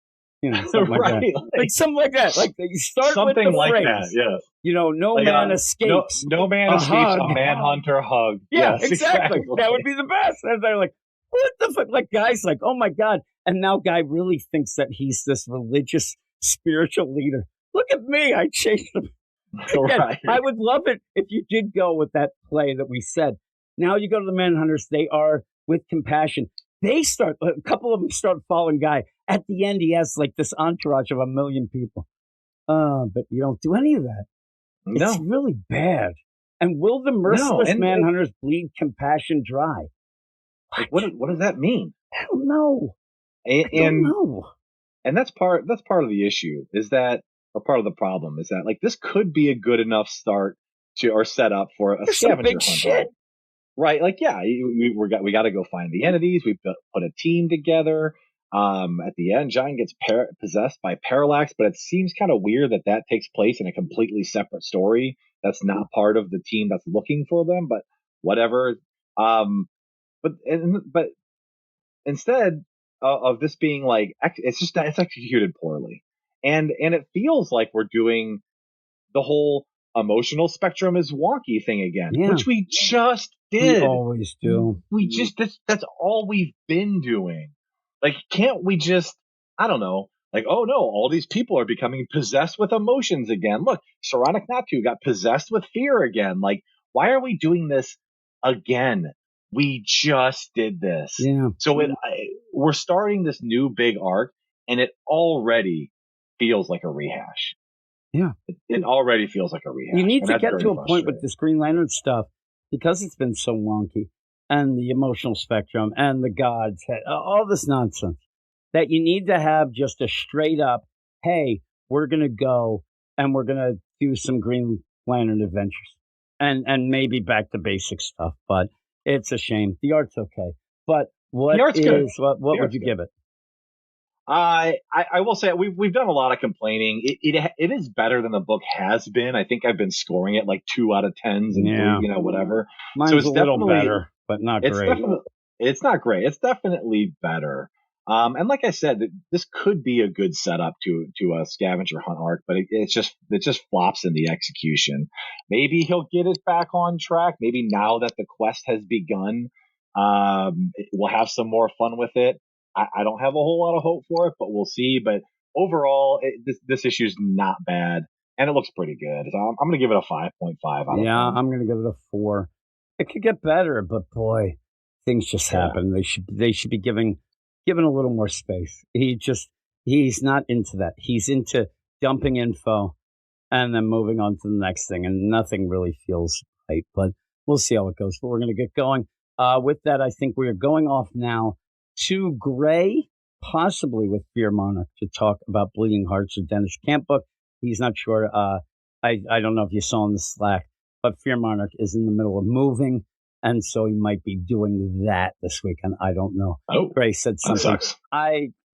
You know, something like that. Like something like that. Like, you start with the like phrase. That, yes. You know, no man escapes. No man escapes a Manhunter hug. Yeah, yes, exactly. That would be the best. And they're like, what the fuck? Like, guys like, oh my God. And now guy really thinks that he's this religious, spiritual leader. Look at me. I changed him. Again, I would love it if you did go with that play that we said. Now you go to the Manhunters. They are with compassion. They start, a couple of them start following guy. At the end, he has like this entourage of 1 million people. But you don't do any of that. No. It's really bad. And will the merciless Manhunters bleed compassion dry? What does that mean? I don't know. I don't know. And that's part of the issue, is that, or part of the problem is that, like, this could be a good enough start to, or set up for a scavenger hunt. Shit. Right? Like, yeah, we got to go find the entities. We put a team together. At the end, John gets possessed by Parallax, but it seems kind of weird that takes place in a completely separate story. That's not part of the team that's looking for them, but whatever. But instead of this being like, it's executed poorly, and it feels like we're doing the whole emotional spectrum is wonky thing again, which we just did. We always do. We just that's all we've been doing. Like, can't we just, I don't know, Like, oh no, all these people are becoming possessed with emotions again. Look, Saronic Natu got possessed with fear again. Like, why are we doing this again? We just did this. Yeah. So we're starting this new big arc, and it already feels like a rehash. Yeah. It already feels like a rehash. You need and to that's get very to a point frustrating. with this Green Lantern stuff, because it's been so wonky, and the emotional spectrum and the gods, all this nonsense, that you need to have just a straight up, hey, we're going to go and we're going to do some Green Lantern adventures, and maybe back to basic stuff. But it's a shame. The art's okay. But The art's good. what The would art's you good. give it? I will say we've done a lot of complaining. It is better than the book has been. I think I've been scoring it like 2 out of 10s and Yeah. 3, whatever. Mine's So it's a little definitely better, but not it's great. definitely it's not great. It's definitely better. And like I said, this could be a good setup to a scavenger hunt arc, but it just flops in the execution. Maybe he'll get it back on track. Maybe now that the quest has begun, we'll have some more fun with it. I don't have a whole lot of hope for it, but we'll see. But overall, this issue's not bad, and it looks pretty good. So I'm going to give it a 5.5 out of 10. I'm going to give it a 4. It could get better, but boy, things just happen. They should be given a little more space. He's not into that. He's into dumping info and then moving on to the next thing, and nothing really feels right. But we'll see how it goes. But we're going to get going. With that, I think we are going off now to Gray, possibly with Fear Monarch, to talk about Bleeding Hearts, or Dennis Camp book. He's not sure. I don't know if you saw in the Slack, but Fear Monarch is in the middle of moving, and so he might be doing that this weekend. I don't know. Oh, Gray said that something. sucks.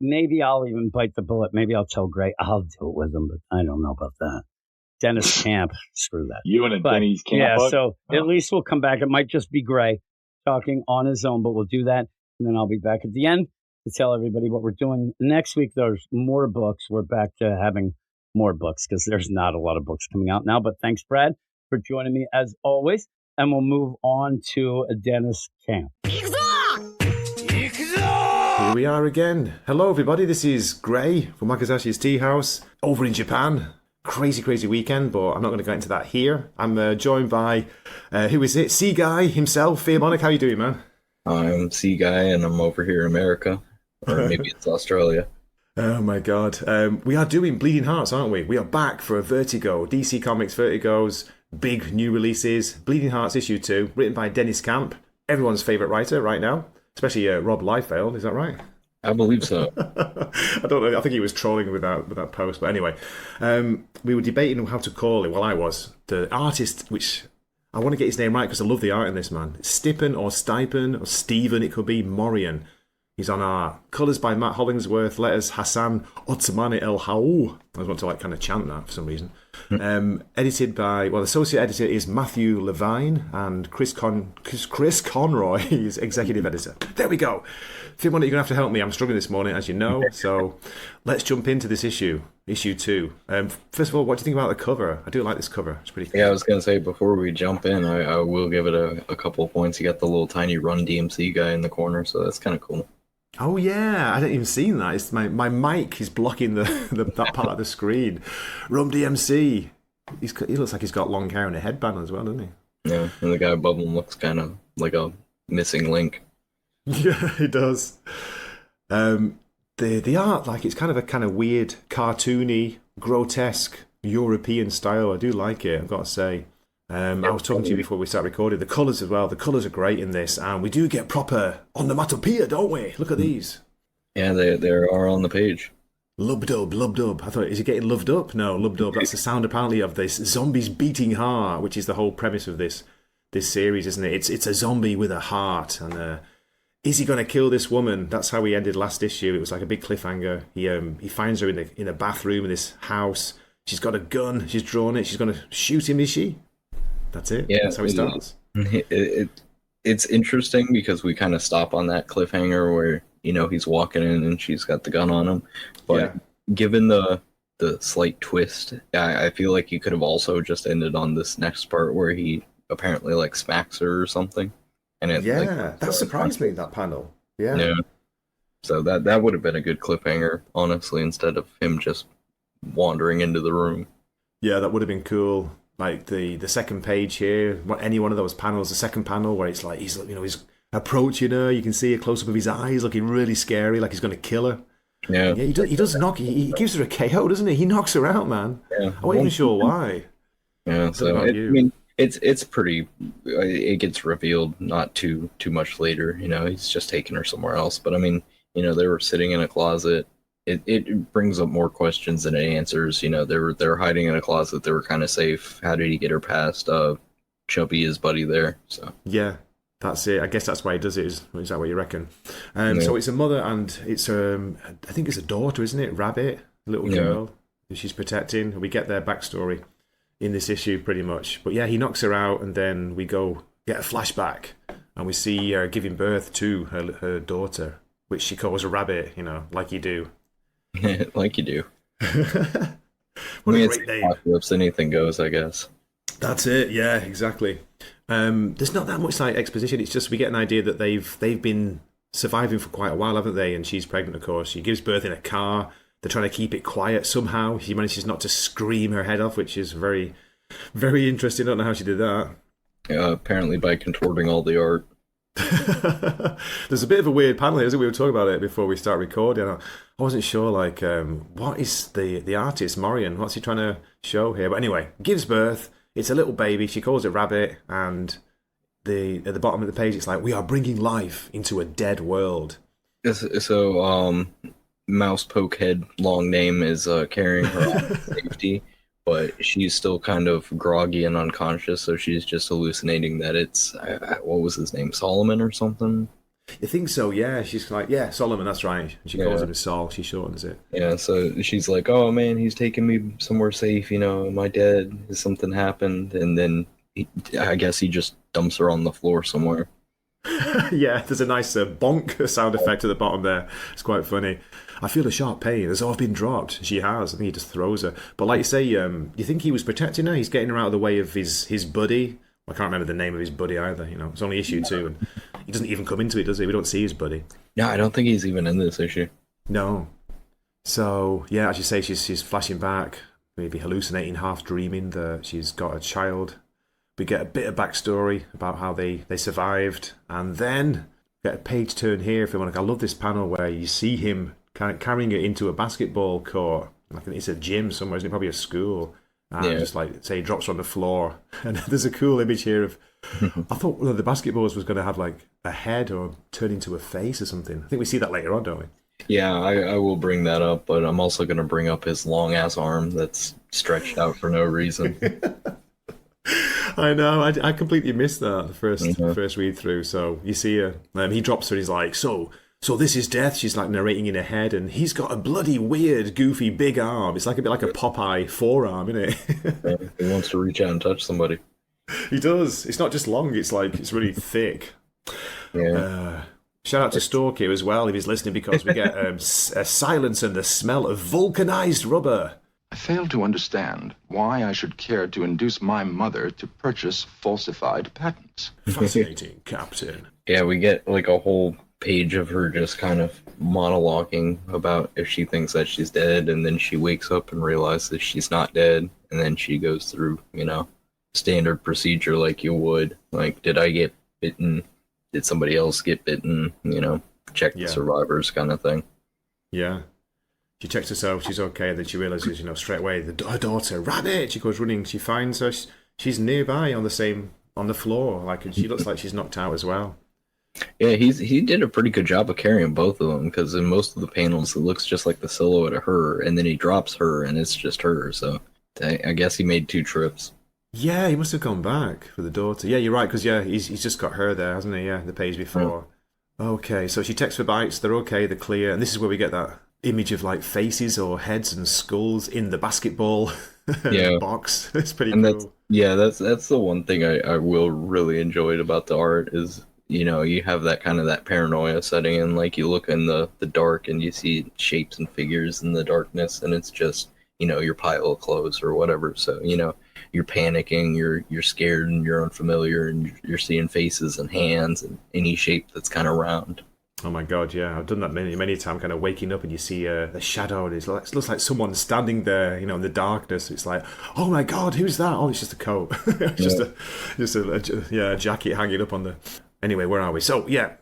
Maybe I'll even bite the bullet. Maybe I'll tell Gray I'll do it with him, but I don't know about that. Dennis Camp, screw that. You and a But, Denny's Camp yeah, book? so Oh. at least we'll come back. It might just be Gray talking on his own, but we'll do that. And then I'll be back at the end to tell everybody what we're doing. Next week, there's more books. We're back to having more books because there's not a lot of books coming out now. But thanks, Brad, for joining me as always. And we'll move on to Dennis Camp. Here we are again. Hello, everybody. This is Gray from Wakazashi's Tea House over in Japan. Crazy, crazy weekend, but I'm not going to go into that here. I'm joined by, who is it? Sea Guy himself, Fear Monarch. How you doing, man? I'm Sea Guy, and I'm over here in America. Or maybe it's Australia. Oh, my God. We are doing Bleeding Hearts, aren't we? We are back for a Vertigo. DC Comics Vertigo's big new releases. Bleeding Hearts issue 2, written by Dennis Camp, everyone's favourite writer right now. Especially Rob Liefeld, is that right? I believe so. I don't know. I think he was trolling with that post. But anyway, we were debating how to call it. Well, I was. The artist, which I want to get his name right because I love the art in this, man. Stippen or Stipen or Stephen, it could be Morian. He's on art. Colours by Matt Hollingsworth. Letters Hassan Ottomani El Haou. I just want to kind of chant that for some reason. Edited by, the associate editor is Matthew Levine, and Chris Conroy is executive editor. There we go. Phil, you're going to have to help me. I'm struggling this morning, as you know. So let's jump into this issue 2. First of all, what do you think about the cover? I do like this cover. It's pretty cool. Yeah, I was going to say, before we jump in, I will give it a couple of points. You got the little tiny Run DMC guy in the corner, so that's kind of cool. Oh yeah, I hadn't even seen that. It's my mic is blocking that part of the screen. Rum DMC. He looks like he's got long hair and a headband as well, doesn't he? Yeah, and the guy above him looks kind of like a missing link. Yeah, he does. The art, like, it's kind of weird, cartoony, grotesque European style. I do like it, I've got to say. I was talking to you before we started recording. The colours as well. The colours are great in this, and we do get proper onomatopoeia, don't we? Look at these. Yeah, they are on the page. Lub-dub. I thought, is he getting loved up? No, lub-dub. That's the sound apparently of this zombie's beating heart, which is the whole premise of this series, isn't it? It's a zombie with a heart, and is he going to kill this woman? That's how we ended last issue. It was like a big cliffhanger. He finds her in a bathroom in this house. She's got a gun. She's drawn it. She's going to shoot him, is she? That's it. Yeah, That's how it starts. It's interesting because we kind of stop on that cliffhanger where, he's walking in and she's got the gun on him. But given the slight twist, I feel like you could have also just ended on this next part where he apparently smacks her or something. And That surprised me, that panel. Yeah. So that would have been a good cliffhanger, honestly, instead of him just wandering into the room. Yeah, that would have been cool. Like the second page here, any one of those panels, the second panel where it's like he's approaching her. You can see a close up of his eyes, looking really scary, like he's going to kill her. Yeah, Yeah, he does knock. He gives her a KO, doesn't he? He knocks her out, man. yeah. I wasn't even sure why. Yeah, so about I you? mean, it's pretty. It gets revealed not too much later. He's just taking her somewhere else. But I mean, they were sitting in a closet. It brings up more questions than it answers. They were hiding in a closet. They were kind of safe. How did he get her past Chubby, his buddy there? So Yeah, that's it. I guess that's why he does it. Is that what you reckon? Yeah. So it's a mother and it's I think it's a daughter, isn't it? Rabbit, a little Yeah. girl who she's protecting. We get their backstory in this issue pretty much. But yeah, he knocks her out, and then we go get a flashback, and we see her giving birth to her daughter, which she calls a rabbit. Like you do. like you do. What I mean, a it's great name. apocalypse. Anything goes, I guess. That's it. Yeah, exactly. There's not that much like exposition. It's just we get an idea that they've been surviving for quite a while, haven't they? And she's pregnant, of course. She gives birth in a car. They're trying to keep it quiet somehow. She manages not to scream her head off, which is very, very interesting. I don't know how she did that. Apparently by contorting all the art. There's a bit of a weird panel here, isn't it? We were talking about it before we start recording. I wasn't sure, like, what is the artist, Morian? What's he trying to show here? But anyway, gives birth. It's a little baby. She calls it Rabbit, and at the bottom of the page, it's like, we are bringing life into a dead world. So, Mouse Pokehead, long name, is carrying her off to safety, but she's still kind of groggy and unconscious, so she's just hallucinating that it's, what was his name, Solomon or something? You think so, yeah. She's like, yeah, Solomon, that's right. She calls him Sol, she shortens it. Yeah, so she's like, oh man, he's taking me somewhere safe, am I dead? Has something happened? And then I guess he just dumps her on the floor somewhere. Yeah, there's a nice bonk sound effect at the bottom there. It's quite funny. I feel a sharp pain as though I've been dropped. She has. I think he just throws her. But like you say, you think he was protecting her? He's getting her out of the way of his buddy. I can't remember the name of his buddy either. It's only issue 2, and he doesn't even come into it, does he? We don't see his buddy. Yeah, I don't think he's even in this issue. No. So yeah, as you say, she's flashing back, maybe hallucinating, half dreaming that she's got a child. We get a bit of backstory about how they survived, and then get a page turn here. If you want, I love this panel where you see him kind of carrying it into a basketball court. I think it's a gym somewhere, isn't it? Probably a school. And just like say, he drops her on the floor, and there's a cool image here of. I thought one of the basketballs was going to have like a head or turn into a face or something. I think we see that later on, don't we? Yeah, I will bring that up, but I'm also going to bring up his long ass arm that's stretched out for no reason. I know. I completely missed that the first read through. So you see her. He drops her. He's like, so this is death. She's like narrating in her head, and he's got a bloody weird, goofy, big arm. It's like a bit like a Popeye forearm, isn't it? He wants to reach out and touch somebody. He does. It's not just long. It's like it's really thick. Yeah. Shout out to Stork here as well if he's listening, because we get a silence and the smell of vulcanized rubber. I fail to understand why I should care to induce my mother to purchase falsified patents. Fascinating, Captain. Yeah, we get like a whole page of her just kind of monologuing about if she thinks that she's dead, and then she wakes up and realizes she's not dead, and then she goes through, standard procedure like you would. Like, did I get bitten? Did somebody else get bitten? Check the survivors kind of thing. Yeah. She checks herself, she's okay, and then she realizes, straight away, her daughter, Rabbit! She goes running, she finds her, she's nearby on the floor, like, and she looks like she's knocked out as well. Yeah, he did a pretty good job of carrying both of them, because in most of the panels, it looks just like the silhouette of her, and then he drops her, and it's just her, so I guess he made 2 trips. Yeah, he must have gone back for the daughter. Yeah, you're right, because, he's just got her there, hasn't he? Yeah, the page before. Yeah. Okay, so she checks for bites, they're okay, they're clear, and this is where we get that image of, like, faces or heads and skulls in the basketball box. It's pretty cool. That's the one thing I will really enjoyed about the art is, you have that kind of that paranoia setting, and like you look in the dark and you see shapes and figures in the darkness, and it's just, your pile of clothes or whatever. So, you're panicking, you're scared, and you're unfamiliar, and you're seeing faces and hands and any shape that's kind of round. Oh my god, yeah, I've done that many times. Kind of waking up and you see the shadow, and it looks like someone standing there, in the darkness. It's like, oh my god, who's that? Oh, it's just a coat, a jacket hanging up on the. Anyway, where are we? So yeah,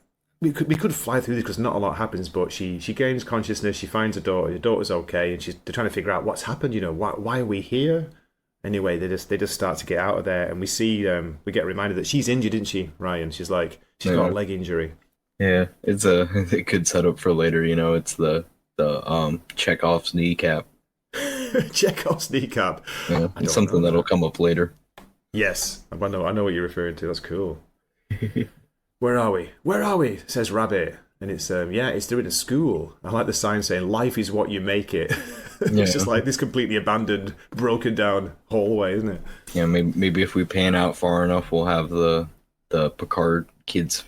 we could fly through this because not a lot happens. But she gains consciousness. She finds her daughter. The daughter's okay, and they're trying to figure out what's happened. Why are we here? Anyway, they just start to get out of there, and we see we get reminded that she's injured, isn't she, Ryan? She's got a leg injury. Yeah, it's a good setup for later. It's the Chekhov's kneecap. Chekhov's kneecap. Yeah, it's something that'll come up later. Yes, I know what you're referring to. That's cool. Where are we? Says Rabbit, and it's they're in a school. I like the sign saying "Life is what you make it." It's just like this completely abandoned, broken down hallway, isn't it? Yeah, maybe if we pan out far enough, we'll have the Picard kids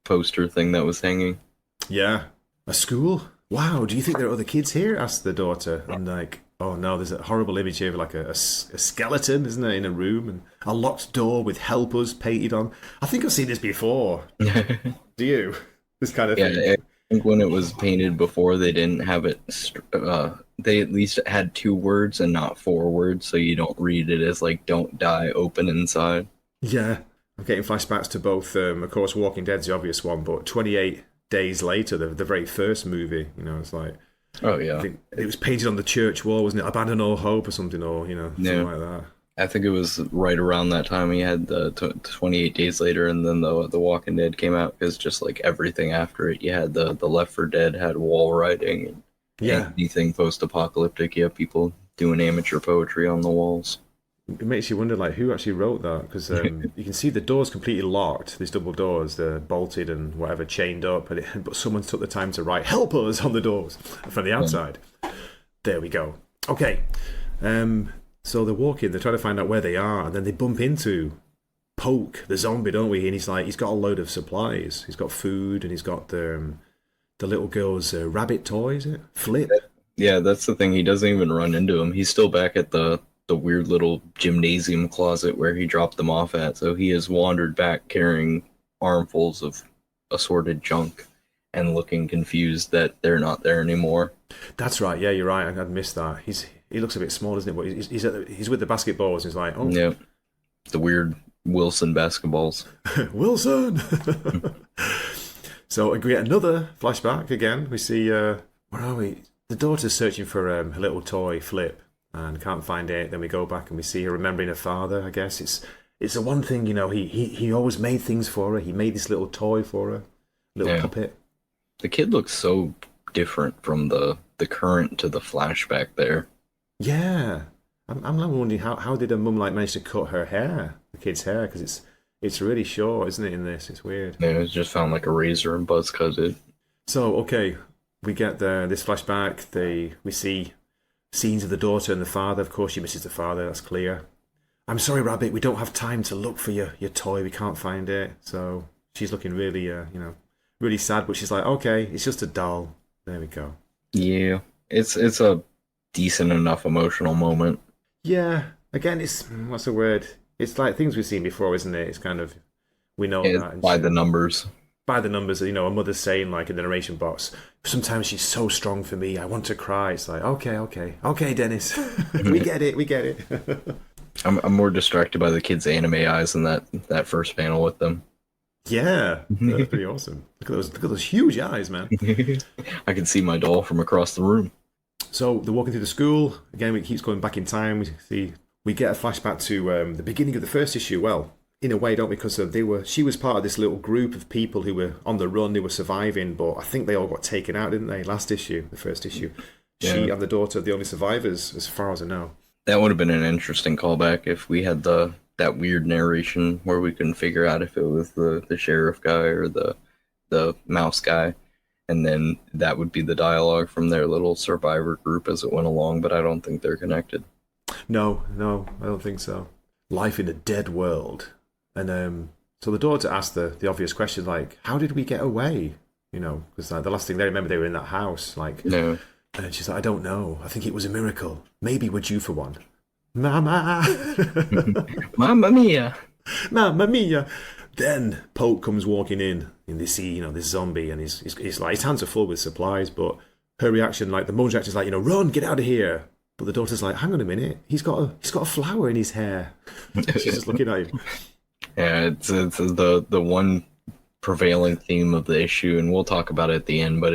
poster thing that was hanging. Yeah. A school? Wow, do you think there are other kids here? Asked the daughter. I'm like, oh no, there's a horrible image here of like a skeleton, isn't there, in a room, and a locked door with helpers painted on. I think I've seen this before. Do you? This kind of thing? I think when it was painted before, they didn't have it, they at least had 2 words and not 4 words, so you don't read it as like, don't die, open inside. Yeah. I'm getting flashbacks to both, of course, Walking Dead's the obvious one, but 28 Days Later, the very first movie, it's like... Oh, yeah. I think it was painted on the church wall, wasn't it? Abandon all hope or something, or, something like that. I think it was right around that time he had the 28 Days Later, and then the Walking Dead came out, because just like everything after it, you had the Left 4 Dead had wall writing, and anything post-apocalyptic, you have people doing amateur poetry on the walls. It makes you wonder, like, who actually wrote that? Because you can see the doors completely locked, these double doors, they're bolted and whatever, chained up, but someone took the time to write, help us, on the doors from the outside. There we go. Okay. So they're walking, they're trying to find out where they are, and then they bump into Poke, the zombie, don't we? And he's got a load of supplies. He's got food, and he's got the little girl's rabbit toy, is it? Flip. Yeah, that's the thing. He doesn't even run into him. He's still back at the weird little gymnasium closet where he dropped them off at. So he has wandered back carrying armfuls of assorted junk and looking confused that they're not there anymore. That's right. Yeah, you're right. I'd missed that. He looks a bit small, doesn't he? But he's with the basketballs. And he's like, oh. Yeah. The weird Wilson basketballs. Wilson! So we get another flashback again. We see, where are we? The daughter's searching for her little toy, Flip, and can't find it. Then we go back and we see her remembering her father, I guess. It's the one thing, he always made things for her. He made this little toy for her, little puppet. The kid looks so different from the current to the flashback there. Yeah. I'm wondering how did her mum manage to cut her hair, the kid's hair, because it's really short, isn't it, in this? It's weird. Yeah, it was just found like a razor and buzz cut it. So, okay, we get this flashback. We see scenes of the daughter and the father. Of course, she misses the father, that's clear. I'm sorry, Rabbit, we don't have time to look for your toy. We can't find it. So she's looking really, really sad, but she's like, okay, it's just a doll. There we go. Yeah, it's a decent enough emotional moment. Yeah, again, it's, what's the word? It's like things we've seen before, isn't it? It's kind of, we know that. By the numbers. By the numbers, a mother's saying, like, in the narration box, sometimes she's so strong for me, I want to cry. It's like, okay, Dennis. we get it. I'm more distracted by the kids' anime eyes in that first panel with them. Yeah, that's pretty awesome. Look at those huge eyes, man. I can see my doll from across the room. So they're walking through the school. Again, it keeps going back in time. We get a flashback to the beginning of the first issue. Well, in a way, don't we? Because she was part of this little group of people who were on the run, they were surviving, but I think they all got taken out, didn't they? Last issue, the first issue. Yeah. She and the daughter are the only survivors, as far as I know. That would have been an interesting callback if we had that weird narration where we couldn't figure out if it was the sheriff guy or the mouse guy. And then that would be the dialogue from their little survivor group as it went along, but I don't think they're connected. No, I don't think so. Life in a dead world. And so the daughter asked the obvious question, like, how did we get away? Because the last thing they remember, they were in that house. Like, no. And she's like, I don't know. I think it was a miracle. Maybe we're due for one. Mama! Mamma mia! Mamma mia! Then Poke comes walking in, and they see, this zombie, and he's like, his hands are full with supplies, but her reaction, like the mum's reaction is like, run, get out of here. But the daughter's like, hang on a minute, he's got a flower in his hair. She's just looking at him. Yeah, it's the one prevailing theme of the issue, and we'll talk about it at the end. But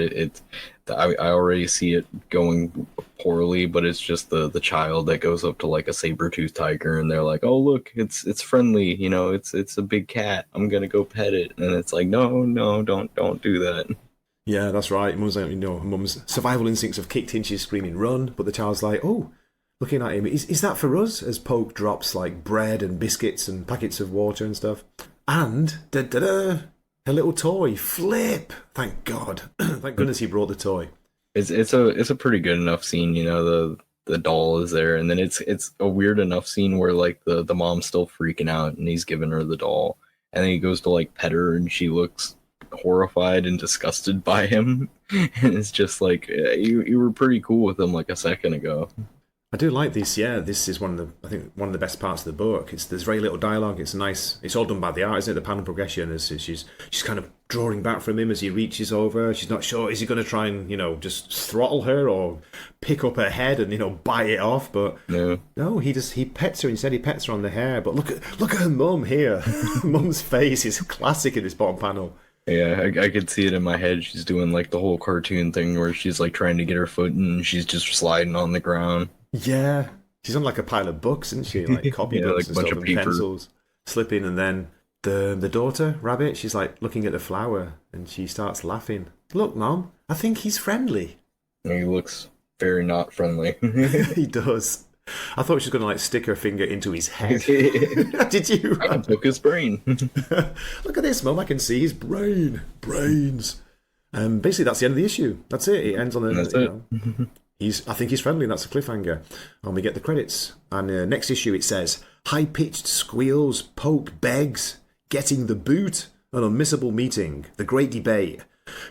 I already see it going poorly. But it's just the child that goes up to like a saber-toothed tiger, and they're like, "Oh, look, it's friendly. It's a big cat. I'm gonna go pet it." And it's like, no, don't do that. Yeah, that's right. Mum's like, Mum's survival instincts have kicked in. She's screaming, "Run!" But the child's like, "Oh." Looking at him, is that for us? As Poke drops like bread and biscuits and packets of water and stuff. And her little toy, Flip. Thank God. Thank goodness he brought the toy. It's a pretty good enough scene, the doll is there, and then it's a weird enough scene where like the mom's still freaking out and he's giving her the doll, and then he goes to like pet her and she looks horrified and disgusted by him, and it's just like, you were pretty cool with him like a second ago. I do like this. Yeah, this is one of the best parts of the book. There's very little dialogue. It's nice. It's all done by the art, isn't it? The panel progression is she's kind of drawing back from him as he reaches over. She's not sure, is he going to try and just throttle her or pick up her head and bite it off? But no, he pets her. Instead, he pets her on the hair. But look at her mum here. Mum's face is classic in this bottom panel. Yeah, I could see it in my head. She's doing like the whole cartoon thing where she's like trying to get her foot and she's just sliding on the ground. Yeah, she's on like a pile of books, isn't she? Like copy books like and stuff, and pencils, slipping. And then the daughter, Rabbit, she's like looking at the flower, and she starts laughing. Look, Mom, I think he's friendly. He looks very not friendly. He does. I thought she was going to like stick her finger into his head. Did you? I took his brain. Look at this, Mum. I can see his brains. Basically, that's the end of the issue. That's it. It ends on That's it. I think he's friendly, and that's a cliffhanger. And we get the credits. And next issue it says, high-pitched squeals, Poke begs, getting the boot, an unmissable meeting, the great debate.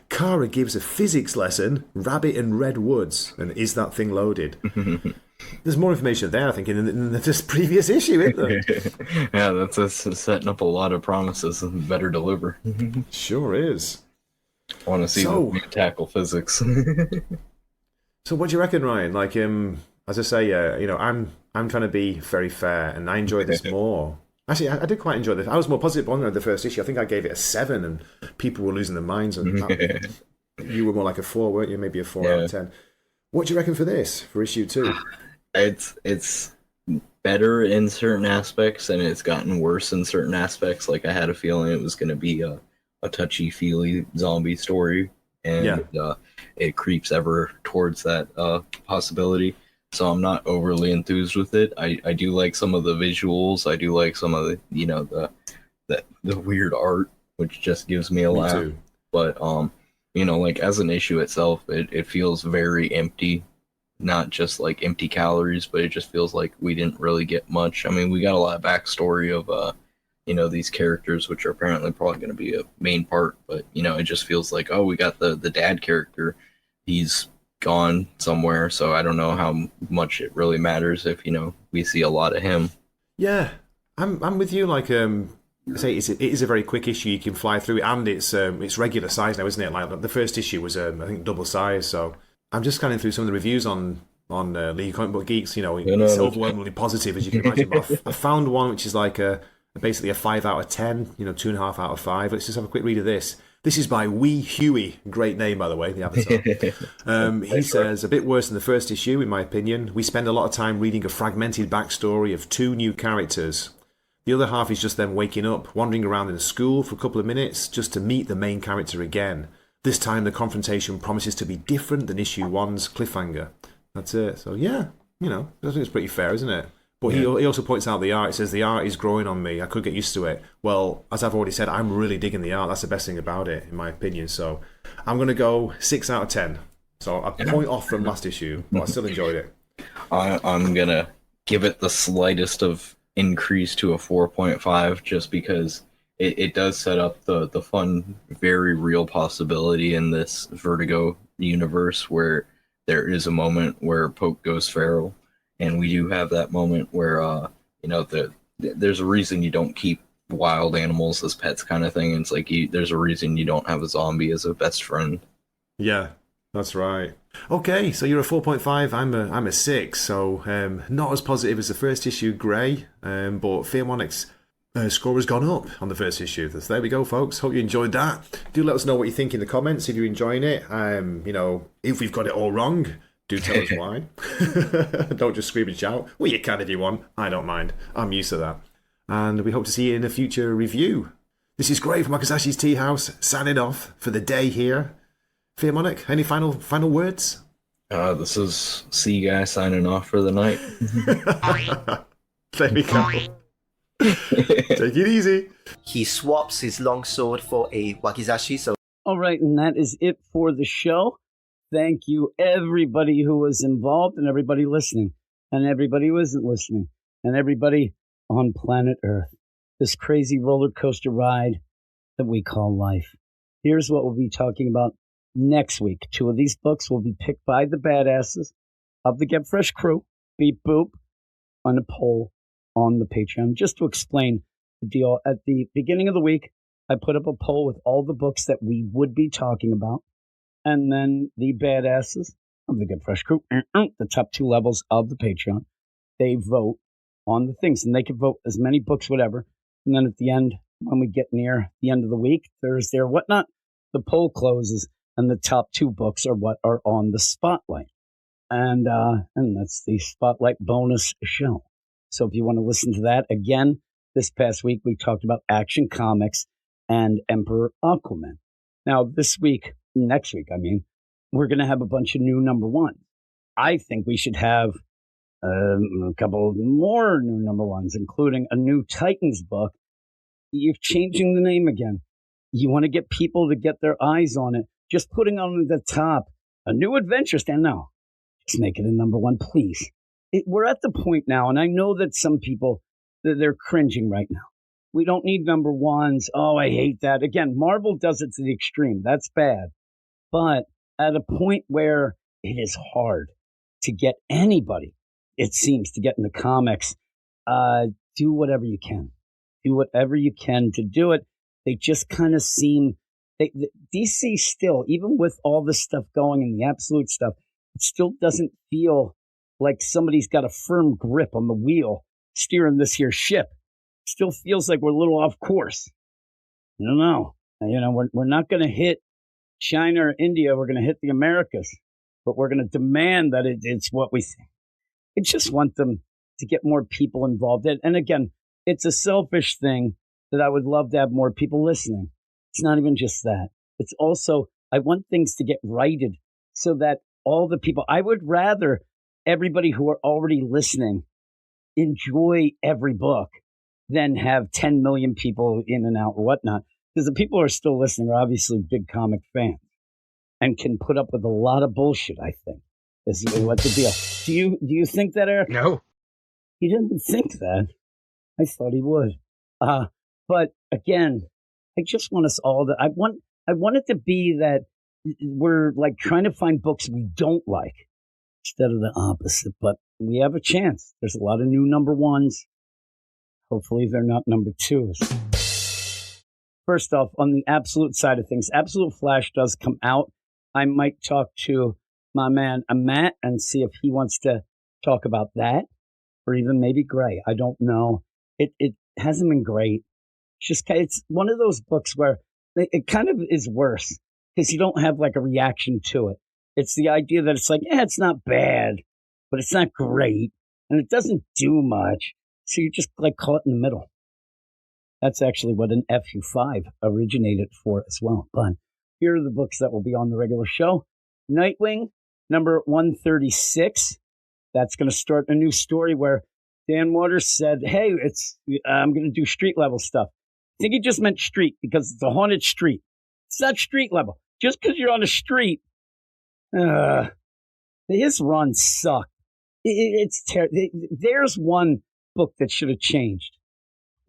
Kara gives a physics lesson, Rabbit and Red Woods, and is that thing loaded? There's more information there, I think, in this previous issue, isn't there? Yeah, that's setting up a lot of promises and better deliver. Sure is. I want to see the tackle physics. So what do you reckon, Ryan? Like, as I say, I'm trying to be very fair, and I enjoy this more. Actually, I did quite enjoy this. I was more positive on the first issue. I think I gave it a 7, and people were losing their minds. And you were more like a 4, weren't you? Maybe a 4 out of 10. What do you reckon for this, for issue 2? It's better in certain aspects, and it's gotten worse in certain aspects. Like, I had a feeling it was going to be a touchy-feely zombie story, and it creeps ever towards that possibility. So I'm not overly enthused with it. I do like some of the visuals. I do like some of the the weird art, which just gives me a laugh. Too. But like as an issue itself, it feels very empty. Not just like empty calories, but it just feels like we didn't really get much. I mean, we got a lot of backstory of these characters, which are apparently probably going to be a main part, but it just feels like, oh, we got the dad character. He's gone somewhere, so I don't know how much it really matters if we see a lot of him. Yeah, I'm with you. Like, say it is a very quick issue. You can fly through it, and it's regular size now, isn't it? Like the first issue was I think double size. So I'm just scanning through some of the reviews on League of Comic Book Geeks. It's overwhelmingly positive, as you can imagine. But I found one which is like basically a 5 out of 10. 2.5 out of 5. Let's just have a quick read of this. This is by Wee Huey. Great name, by the way, the avatar. He says, a bit worse than the first issue, in my opinion. We spend a lot of time reading a fragmented backstory of 2 new characters. The other half is just them waking up, wandering around in a school for a couple of minutes, just to meet the main character again. This time the confrontation promises to be different than issue 1's cliffhanger. That's it. So yeah, I think it's pretty fair, isn't it? But he also points out the art. He says, the art is growing on me. I could get used to it. Well, as I've already said, I'm really digging the art. That's the best thing about it, in my opinion. So I'm going to go 6 out of 10. So a point off from last issue, but I still enjoyed it. I'm going to give it the slightest of increase to a 4.5 just because it does set up the fun, very real possibility in this Vertigo universe where there is a moment where Poke goes feral. And we do have that moment where, there's a reason you don't keep wild animals as pets kind of thing. It's like there's a reason you don't have a zombie as a best friend. Yeah, that's right. Okay, so you're a 4.5. I'm a 6. So not as positive as the first issue, Grey. But Fear Monic's score has gone up on the first issue. So there we go, folks. Hope you enjoyed that. Do let us know what you think in the comments if you're enjoying it. If we've got it all wrong, do tell us why. Don't just scream and shout. Well, you can if you want. I don't mind. I'm used to that. And we hope to see you in a future review. This is Gray from Akasashi's Tea House, signing off for the day here. Fear Monic, any final words? This is C Guy signing off for the night. There we go. Take it easy. He swaps his longsword for a wakizashi, so All right, and that is it for the show. Thank you, everybody who was involved, and everybody listening, and everybody who isn't listening, and everybody on planet Earth. This crazy roller coaster ride that we call life. Here's what we'll be talking about next week. 2 of these books will be picked by the badasses of the Get Fresh crew, beep boop, on a poll on the Patreon. Just to explain the deal, at the beginning of the week, I put up a poll with all the books that we would be talking about, and then the badasses of the Get Fresh crew, the top 2 levels of the Patreon, they vote on the things, and they can vote as many books, whatever. And then at the end, when we get near the end of the week, Thursday or whatnot, the poll closes, and the top 2 books are what are on the spotlight. And that's the spotlight bonus show. So if you want to listen to that again, this past week we talked about Action Comics and Emperor Aquaman. Now next week, we're going to have a bunch of new number 1. I think we should have a couple more new number 1s, including a new Titans book. You're changing the name again. You want to get people to get their eyes on it. Just putting on the top a new adventure stand. No, just make it a number 1, please. We're at the point now, and I know that some people, they're cringing right now. We don't need number 1s. Oh, I hate that. Again, Marvel does it to the extreme. That's bad. But at a point where it is hard to get anybody, it seems, to get in the comics, do whatever you can. Do whatever you can to do it. They just kind of seem... DC still, even with all this stuff going and the absolute stuff, it still doesn't feel like somebody's got a firm grip on the wheel steering this here ship. Still feels like we're a little off course. I don't know. We're not going to hit China or India. We're going to hit the Americas, but we're going to demand that it's what we think. I just want them to get more people involved. And again, it's a selfish thing that I would love to have more people listening. It's not even just that. It's also, I want things to get righted so that all the people, I would rather everybody who are already listening enjoy every book than have 10 million people in and out or whatnot. Because the people who are still listening are obviously big comic fans and can put up with a lot of bullshit, I think, is what the deal. Do you think that, Eric? No. He didn't think that. I thought he would. But again, I just want us all to, I want it to be that we're like trying to find books we don't like instead of the opposite. But we have a chance. There's a lot of new number 1s. Hopefully they're not number 2s. First off, on the Absolute side of things, Absolute Flash does come out. I might talk to my man Matt and see if he wants to talk about that, or even maybe Gray. I don't know. It hasn't been great. It's one of those books where it kind of is worse because you don't have like a reaction to it. It's the idea that it's like, it's not bad, but it's not great, and it doesn't do much. So you're just like caught in the middle. That's actually what an FU5 originated for as well. But here are the books that will be on the regular show. Nightwing, number 136. That's going to start a new story where Dan Waters said, hey, I'm going to do street level stuff. I think he just meant street because it's a haunted street. It's not street level. Just because you're on a street, his run sucked. It's terrible. There's one book that should have changed.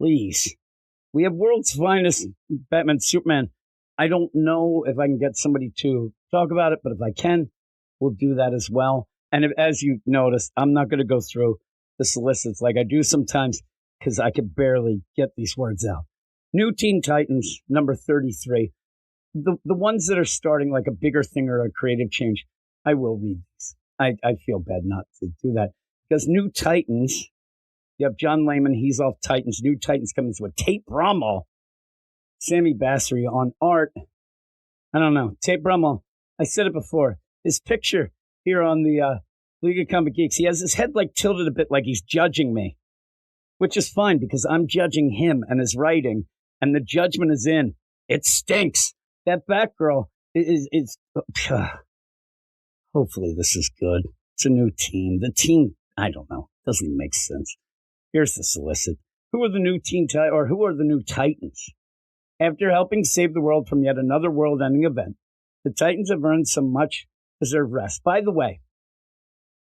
Please. We have World's Finest Batman, Superman. I don't know if I can get somebody to talk about it, but if I can, we'll do that as well. And as you notice, I'm not going to go through the solicits like I do sometimes because I can barely get these words out. New Teen Titans, number 33. The ones that are starting like a bigger thing or a creative change, I will read these. I feel bad not to do that. Because New Titans, you have John Layman, he's off Titans. New Titans coming with Tate Brummel, Sammy Bassary on art. I don't know. Tate Brummel, I said it before. His picture here on the League of Comic Geeks, he has his head like tilted a bit like he's judging me, which is fine because I'm judging him and his writing, and the judgment is in. It stinks. That Batgirl is hopefully this is good. It's a new team. The team, I don't know, doesn't even make sense. Here's the solicit. Who are the new who are the new Titans? After helping save the world from yet another world-ending event, the Titans have earned some much-deserved rest. By the way,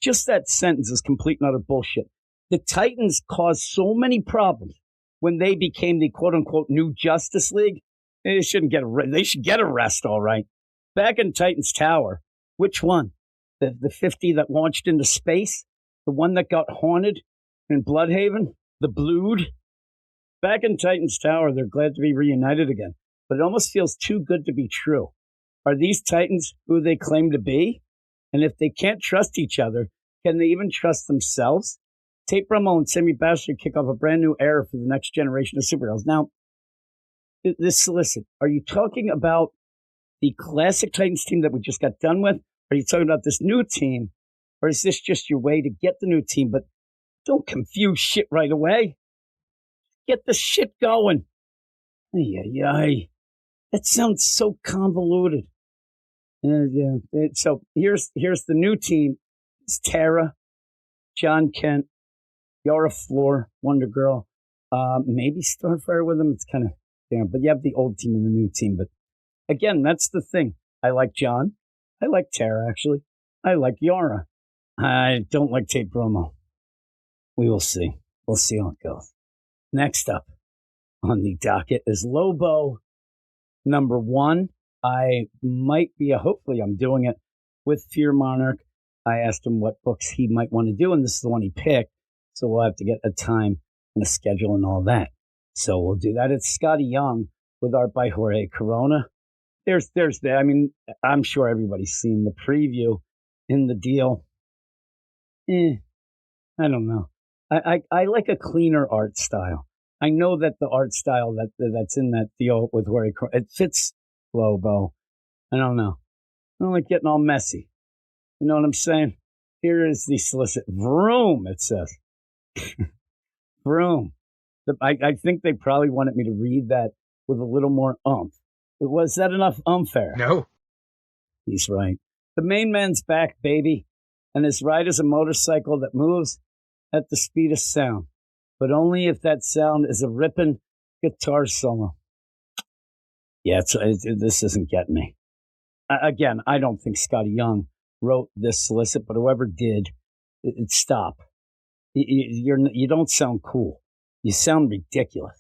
just that sentence is complete and utter bullshit. The Titans caused so many problems when they became the quote-unquote new Justice League. They should get a rest, all right. Back in Titan's Tower, which one? The 50 that launched into space? The one that got haunted in Bloodhaven? The Blood? Back in Titan's Tower, they're glad to be reunited again, but it almost feels too good to be true. Are these Titans who they claim to be? And if they can't trust each other, can they even trust themselves? Tate Brummel and Sammy Bassary kick off a brand new era for the next generation of superheroes. Now, this solicit, are you talking about the classic Titans team that we just got done with? Are you talking about this new team? Or is this just your way to get the new team? But don't confuse shit right away. Get the shit going. Ay. That sounds so convoluted. Yeah. So here's the new team. It's Tara, John Kent, Yara Flor, Wonder Girl, maybe Starfire with them. It's kind of damn, but you have the old team and the new team. But again, that's the thing. I like John. I like Tara, actually. I like Yara. I don't like Tate Brummel. We will see. We'll see how it goes. Next up on the docket is Lobo, number 1. I might be, hopefully I'm doing it with Fear Monarch. I asked him what books he might want to do, and this is the one he picked. So we'll have to get a time and a schedule and all that. So we'll do that. It's Scotty Young with art by Jorge Corona. There's that. I mean, I'm sure everybody's seen the preview in the deal. I don't know. I like a cleaner art style. I know that the art style that's in that deal with Jorge Corona, it fits Lobo. I don't know. I don't like getting all messy. You know what I'm saying? Here is the solicit. Vroom, it says. Vroom. I think they probably wanted me to read that with a little more oomph. Was that enough unfair? No. He's right. The main man's back, baby. And his ride is a motorcycle that moves at the speed of sound. But only if that sound is a ripping guitar solo. Yeah, this isn't getting me. Again, I don't think Scotty Young wrote this solicit, but whoever did, stop. You don't sound cool. You sound ridiculous.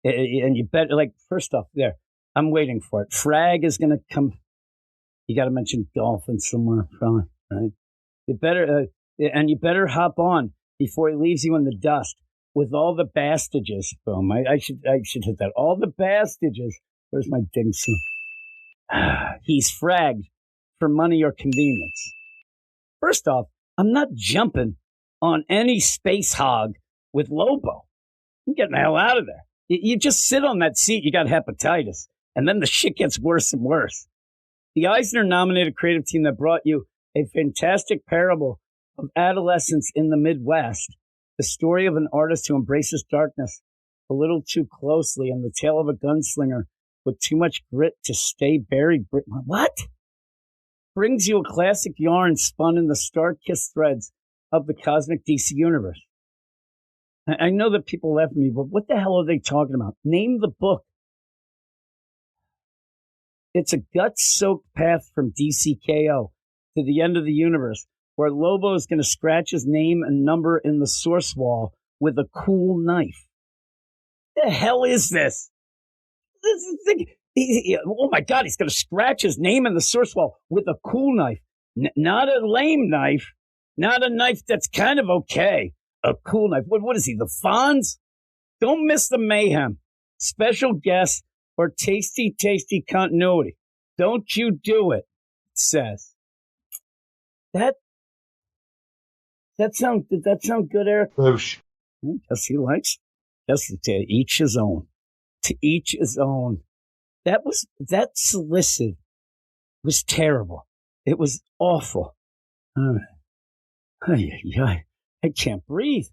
And you better, like, first off, there, I'm waiting for it. Frag is going to come. You got to mention Dolphin somewhere, probably, right? You better hop on before he leaves you in the dust with all the bastages. Boom. I should hit that. All the bastages. Where's my ding song? He's fragged for money or convenience. First off, I'm not jumping on any space hog with Lobo. I'm getting the hell out of there. You just sit on that seat, you got hepatitis. And then the shit gets worse and worse. The Eisner-nominated creative team that brought you a fantastic parable of adolescence in the Midwest, the story of an artist who embraces darkness a little too closely, and the tale of a gunslinger with too much grit to stay buried. What? Brings you a classic yarn spun in the star-kissed threads of the cosmic DC universe. I know that people laugh at me, but what the hell are they talking about? Name the book. It's a gut-soaked path from DCKO to the end of the universe, where Lobo is going to scratch his name and number in the source wall with a cool knife. The hell is this? Oh my God, he's going to scratch his name in the source wall with a cool knife. Not a lame knife. Not a knife that's kind of okay. A cool knife. What is he, the Fonz? Don't miss the mayhem. special guest, or tasty continuity. Don't you do it, it says. Did that sound good, Eric? Boosh. Yes, he likes. Yes, to each his own. To each his own. That solicit was terrible. It was awful. I can't breathe.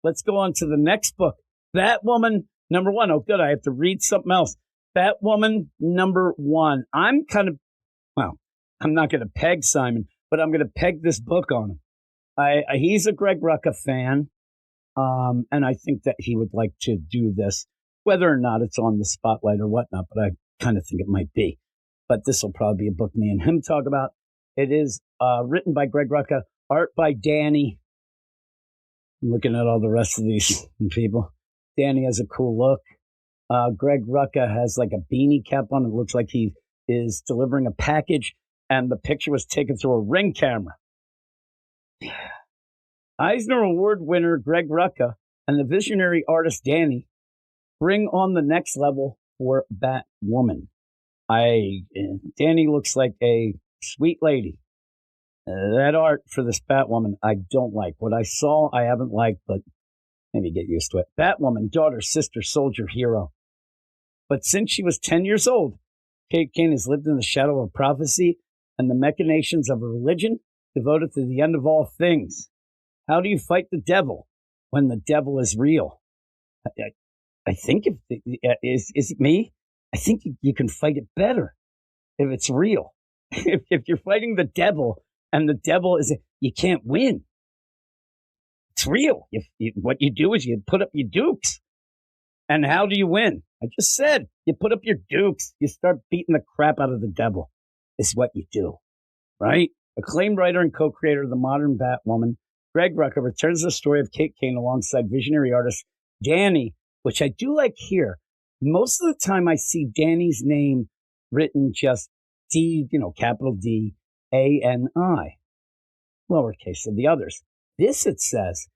Let's go on to the next book. Batwoman number 1. Oh, good. I have to read something else. Batwoman number 1. I'm not going to peg Simon, but I'm going to peg this book on him. He's a Greg Rucka fan, and I think that he would like to do this, whether or not it's on the spotlight or whatnot, but I kind of think it might be. But this will probably be a book me and him talk about. It is written by Greg Rucka, art by Danny. I'm looking at all the rest of these people. Danny has a cool look. Greg Rucka has like a beanie cap on. It looks like he is delivering a package, and the picture was taken through a Ring camera. Eisner Award winner Greg Rucka and the visionary artist Danny bring on the next level for Batwoman. Danny looks like a sweet lady. That art for this Batwoman, I don't like. What I saw, I haven't liked, but maybe get used to it. Batwoman, daughter, sister, soldier, hero. But since she was 10 years old, Kate Kane has lived in the shadow of prophecy and the machinations of a religion devoted to the end of all things. How do you fight the devil when the devil is real? I think is it me? I think you can fight it better if it's real. If you're fighting the devil and the devil you can't win. It's real. What you do is you put up your dukes. And how do you win? I just said, you put up your dukes. You start beating the crap out of the devil. Is what you do, right? Acclaimed writer and co-creator of the modern Batwoman, Greg Rucka returns the story of Kate Kane alongside visionary artist Danny, which I do like here. Most of the time I see Danny's name written just D, capital D, A-N-I, lowercase of the others. This, it says,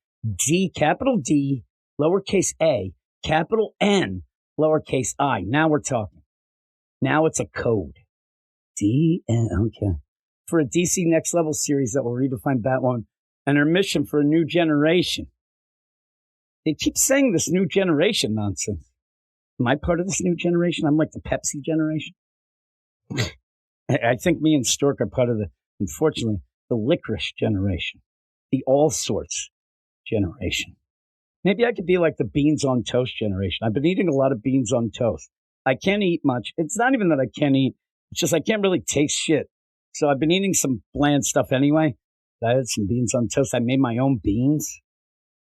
D, capital D, lowercase a, capital N, lowercase I. Now we're talking. Now it's a code. D-N, okay. For a DC Next Level series that will redefine Batwoman and her mission for a new generation. They keep saying this new generation nonsense. Am I part of this new generation? I'm like the Pepsi generation. I think me and Stork are part of unfortunately, the licorice generation. The all sorts generation. Maybe I could be like the beans on toast generation. I've been eating a lot of beans on toast. I can't eat much. It's not even that I can't eat. It's just I can't really taste shit. So I've been eating some bland stuff anyway. I had some beans on toast. I made my own beans.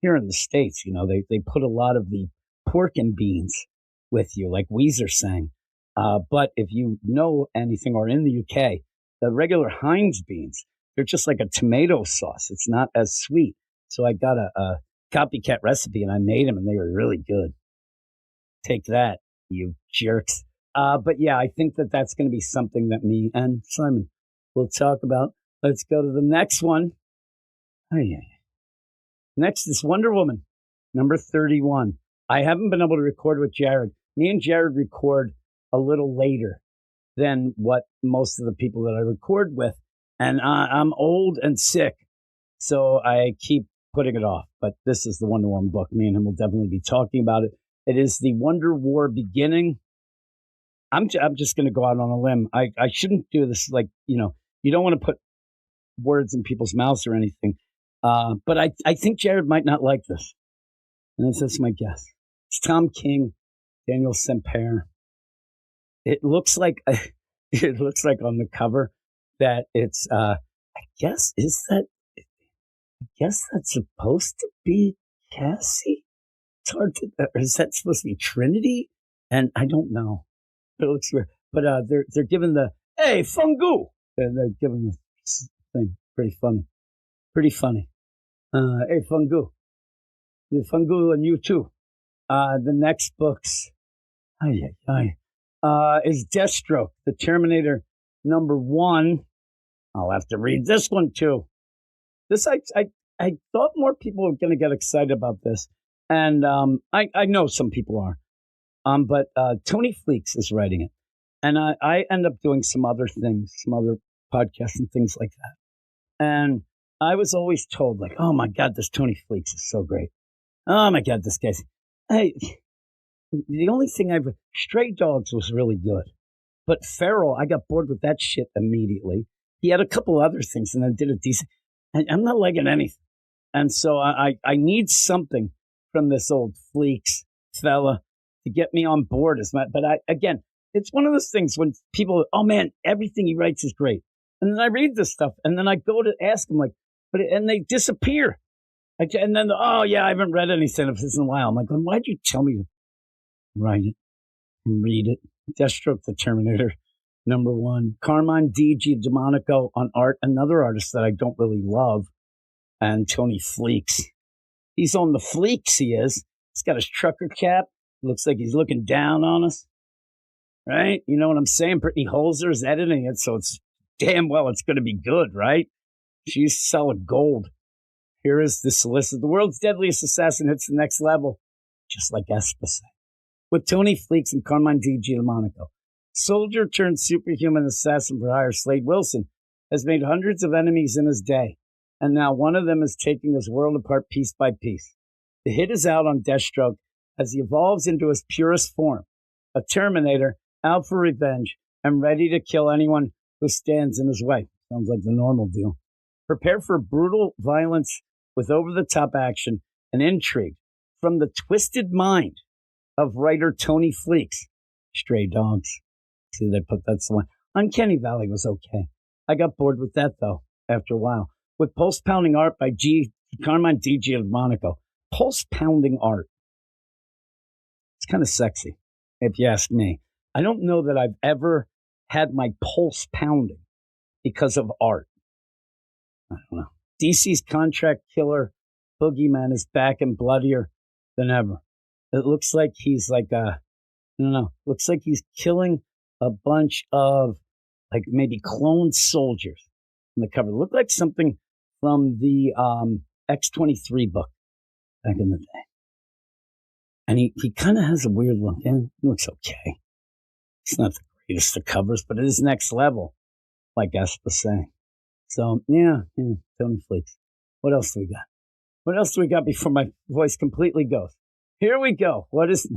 Here in the States, they put a lot of the pork and beans with you, like Weezer sang. But if you know anything or in the UK, the regular Heinz beans, they're just like a tomato sauce. It's not as sweet. So I got a copycat recipe and I made them and they were really good. Take that, you jerks. But yeah, I think that that's going to be something that me and Simon will talk about. Let's go to the next one. Oh, yeah. Next is Wonder Woman, number 31. I haven't been able to record with Jared. Me and Jared record a little later than what most of the people that I record with. And I'm old and sick, so I keep putting it off. But this is the Wonder Woman book. Me and him will definitely be talking about it. It is the Wonder War beginning. I'm just going to go out on a limb. I shouldn't do this. You don't want to put words in people's mouths or anything. But I think Jared might not like this. And that's my guess. It's Tom King, Daniel Semper. It looks like on the cover that it's I guess that's supposed to be Cassie. It's hard to, or is that supposed to be Trinity? And I don't know. It looks weird. But they're giving the hey Fungu. They're giving the thing pretty funny. Hey Fungu. The Fungu and you too. The next books is Deathstroke, the Terminator number 1. I'll have to read this one too. This I thought more people were going to get excited about this, and I know some people are. But Tony Fleeks is writing it. And I end up doing some other things, some other podcasts and things like that. And I was always told, like, oh my God, this Tony Fleeks is so great. Oh my God, this guy's. Hey, the only thing Stray Dogs was really good. But Feral, I got bored with that shit immediately. He had a couple other things and then did a decent. I'm not liking anything. And so I need something from this old Fleeks fella to get me on board. But again, it's one of those things when people, oh man, everything he writes is great. And then I read this stuff and then I go to ask them, like, and they disappear. And then, oh yeah, I haven't read anything of this in a while. I'm like, well, why'd you tell me to write it and read it? Deathstroke the Terminator, #1. Carmine D.G. DeMonico on art, another artist that I don't really love. And Tony Fleeks. He's on the Fleeks, he is. He's got his trucker cap. Looks like he's looking down on us. Right? You know what I'm saying? Brittany Holzer is editing it, so it's damn well it's going to be good, right? She's solid gold. Here is the solicit. The world's deadliest assassin hits the next level, just like Esposito. With Tony Fleeks and Carmine D.G. DeMonico. Soldier turned superhuman assassin for hire Slade Wilson has made hundreds of enemies in his day, and now one of them is taking his world apart piece by piece. The hit is out on Deathstroke as he evolves into his purest form, a Terminator out for revenge and ready to kill anyone who stands in his way. Sounds like the normal deal. Prepare for brutal violence with over-the-top action and intrigue from the twisted mind of writer Tony Fleeks. Stray Dogs. See, they put that's the one. Uncanny Valley was okay. I got bored with that, though, after a while. With pulse-pounding art by Carmine D.G. Monaco. Pulse-pounding art. It's kind of sexy, if you ask me. I don't know that I've ever had my pulse pounding because of art. I don't know. DC's contract killer, Boogeyman, is back and bloodier than ever. It looks like he's like looks like he's killing a bunch of like maybe clone soldiers on the cover. It looked like something from the X-23 book back in the day. And he kind of has a weird look. Yeah, it looks okay. It's not the greatest of covers, but it is next level, like Esposito. So, yeah, Tony Fleeks. What else do we got? What else do we got before my voice completely goes? Here we go. What is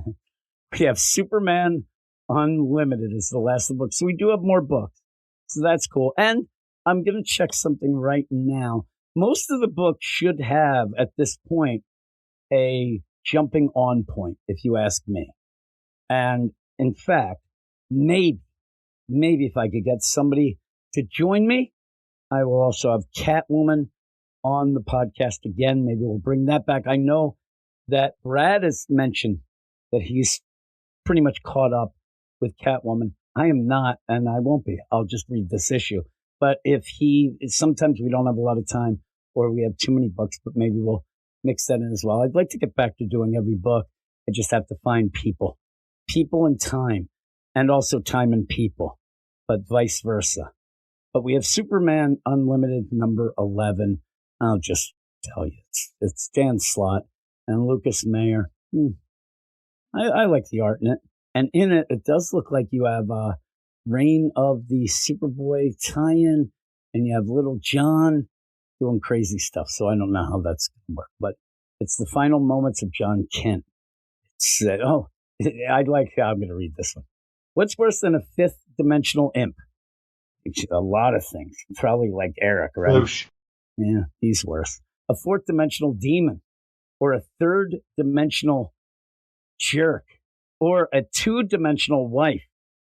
we have Superman Unlimited is the last of the books. So we do have more books. So that's cool. And I'm going to check something right now. Most of the books should have, at this point, a jumping on point, if you ask me. And in fact, maybe if I could get somebody to join me, I will also have Catwoman on the podcast again. Maybe we'll bring that back. I know that Brad has mentioned that he's pretty much caught up with Catwoman. I am not, and I won't be. I'll just read this issue. But sometimes we don't have a lot of time or we have too many books, but maybe we'll mix that in as well. I'd like to get back to doing every book. I just have to find people and time, and also time and people, but vice versa. But we have Superman Unlimited #11. I'll just tell you, it's Dan Slott and Lucas Mayer. I like the art in it. And in it, it does look like you have Reign of the Superboy tie-in, and you have Little John doing crazy stuff. So I don't know how that's going to work. But it's the final moments of John Kent. It's, I'd like, I'm going to read this one. What's worse than a fifth dimensional imp? A lot of things. Probably like Eric, right? Oosh. Yeah, he's worse. A fourth dimensional demon, or a third dimensional jerk, or a two-dimensional wife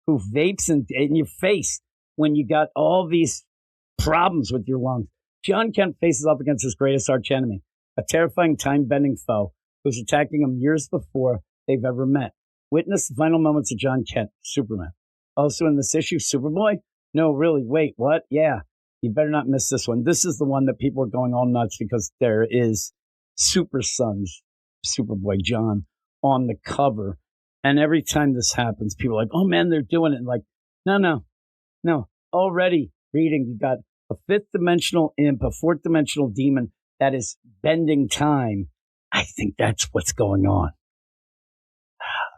who vapes in your face when you got all these problems with your lungs. John Kent faces off against his greatest archenemy, a terrifying time-bending foe who's attacking him years before they've ever met. Witness the final moments of John Kent, Superman. Also in this issue, Superboy? No, really, wait, what? Yeah, you better not miss this one. This is the one that people are going all nuts because there is Super Sons, Superboy John, on the cover. And every time this happens, people are like, oh man, they're doing it. And like, no. Already reading, you got a fifth dimensional imp, a fourth dimensional demon that is bending time. I think that's what's going on.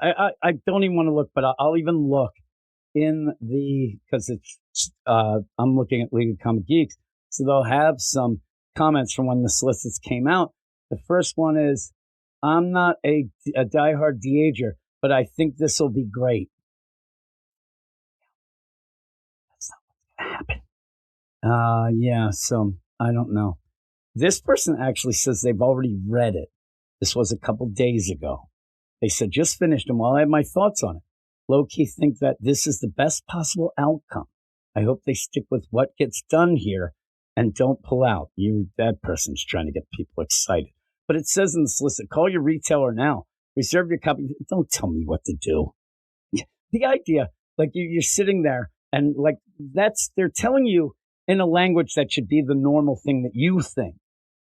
I don't even want to look, but I'll even look in because it's I'm looking at League of Comic Geeks, so they'll have some comments from when the solicits came out. The first one is, I'm not a diehard de-ager, but I think this will be great. That's not what's going to happen. Yeah, so I don't know. This person actually says they've already read it. This was a couple days ago. They said, just finished, and while I have my thoughts on it, low-key think that this is the best possible outcome. I hope they stick with what gets done here and don't pull out. That person's trying to get people excited. But it says in the solicit, call your retailer now. Reserve your copy. Don't tell me what to do. The idea, like you're sitting there and like they're telling you in a language that should be the normal thing that you think.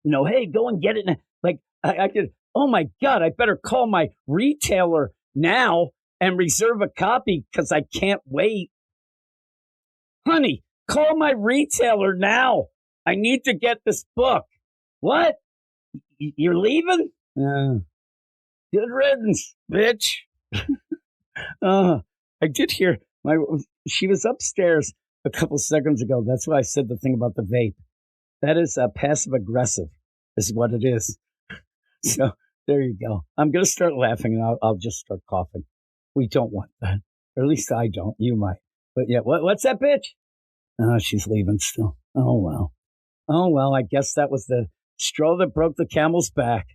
Hey, go and get it. Like I could, oh my God, I better call my retailer now and reserve a copy because I can't wait. Honey, call my retailer now. I need to get this book. What? You're leaving? Good riddance, bitch. I did hear she was upstairs a couple seconds ago. That's why I said the thing about the vape. That is passive aggressive, is what it is. So there you go. I'm going to start laughing and I'll just start coughing. We don't want that. Or at least I don't. You might. But yeah, what's that bitch? Oh, she's leaving still. Oh, well. Oh, well, I guess that was the straw that broke the camel's back,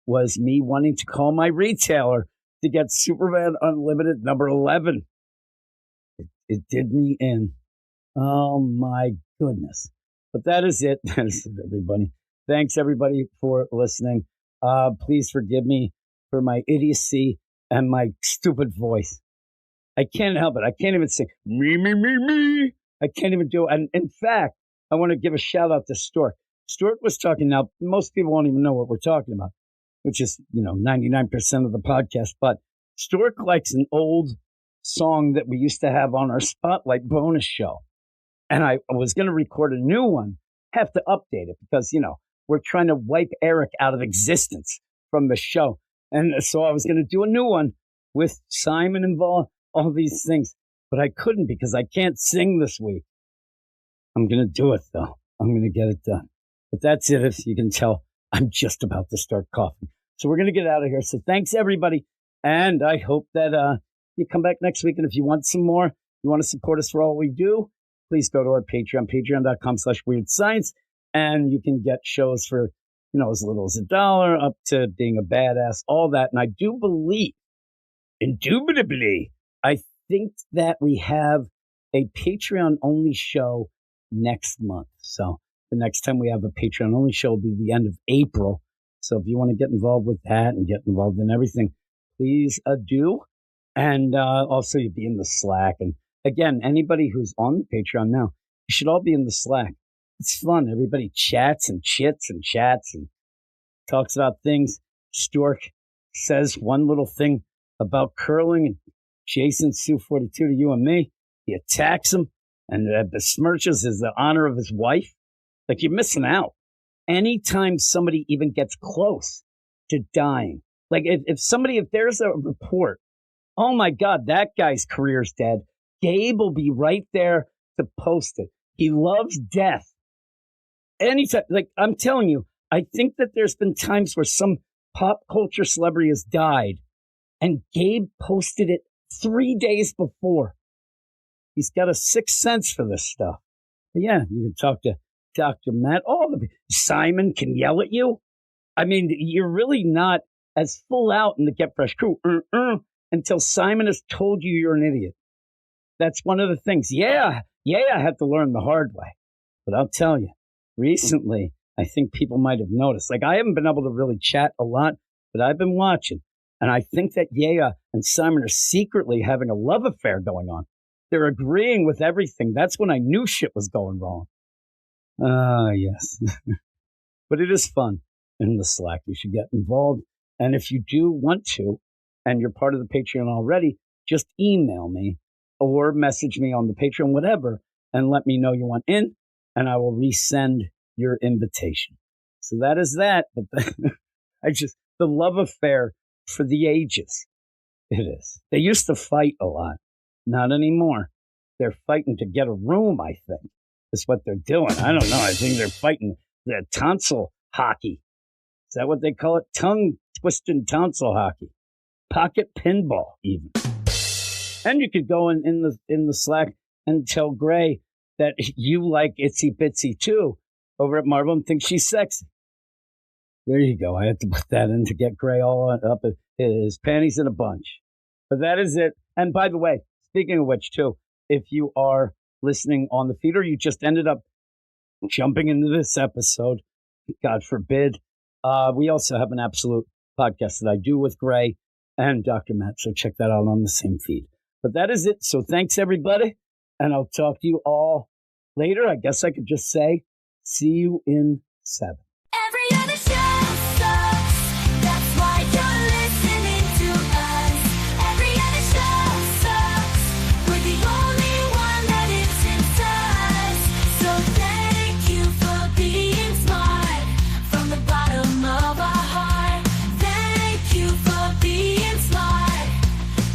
was me wanting to call my retailer to get Superman Unlimited number 11. It did me in. Oh, my goodness. But that is it. That is it, everybody. Thanks, everybody, for listening. Please forgive me for my idiocy and my stupid voice. I can't help it. I can't even sing me. I can't even do it. And in fact, I want to give a shout out to Stork. Stork was talking now. Most people won't even know what we're talking about, which is, 99% of the podcast. But Stork likes an old song that we used to have on our Spotlight bonus show. And I was going to record a new one, have to update it because, we're trying to wipe Eric out of existence from the show. And so I was going to do a new one with Simon involved, all these things. But I couldn't because I can't sing this week. I'm going to do it, though. I'm going to get it done. But that's it. If you can tell, I'm just about to start coughing. So we're going to get out of here. So thanks, everybody. And I hope that you come back next week. And if you want some more, you want to support us for all we do, please go to our Patreon, patreon.com/weirdscience. And you can get shows for, as little as $1 up to being a badass, all that. And I do believe, indubitably, I think that we have a Patreon-only show next month. So the next time we have a Patreon-only show will be the end of April. So if you want to get involved with that and get involved in everything, please do. And also you'll be in the Slack. And again, anybody who's on the Patreon now, you should all be in the Slack. It's fun. Everybody chats and chits and chats and talks about things. Stork says one little thing about curling and Jason Sue 42 to you and me. He attacks him and besmirches the honor of his wife. Like, you're missing out. Anytime somebody even gets close to dying, like if there's a report, oh my God, that guy's career's dead, Gabe will be right there to post it. He loves death. Anytime, like I'm telling you, I think that there's been times where some pop culture celebrity has died and Gabe posted it 3 days before. He's got a sixth sense for this stuff. But yeah, you can talk to Dr. Matt. Simon can yell at you. I mean, you're really not as full out in the Get Fresh crew until Simon has told you you're an idiot. That's one of the things. Yeah, I had to learn the hard way. But I'll tell you, recently, I think people might have noticed. Like, I haven't been able to really chat a lot, but I've been watching. And I think that Yaya and Simon are secretly having a love affair going on. They're agreeing with everything. That's when I knew shit was going wrong. Yes. But it is fun in the Slack. You should get involved. And if you do want to, and you're part of the Patreon already, just email me or message me on the Patreon, whatever, and let me know you want in, and I will resend your invitation. So that is that. But the love affair for the ages. It is. They used to fight a lot. Not anymore. They're fighting to get a room, I think. That's what they're doing. I don't know. I think they're fighting the tonsil hockey. Is that what they call it? Tongue twisting tonsil hockey. Pocket pinball, even. And you could go in the Slack and tell Gray that you like Itsy Bitsy too over at Marvel and think she's sexy. There you go. I had to put that in to get Gray all up his panties in a bunch. But that is it. And by the way, speaking of which, too, if you are listening on the feed or you just ended up jumping into this episode, God forbid, we also have an absolute podcast that I do with Gray and Dr. Matt. So check that out on the same feed. But that is it. So thanks, everybody. And I'll talk to you all later. I guess I could just say, see you in 7. Every other show sucks. That's why you're listening to us. Every other show sucks. We're the only one that isn't us. So thank you for being smart. From the bottom of our heart. Thank you for being smart.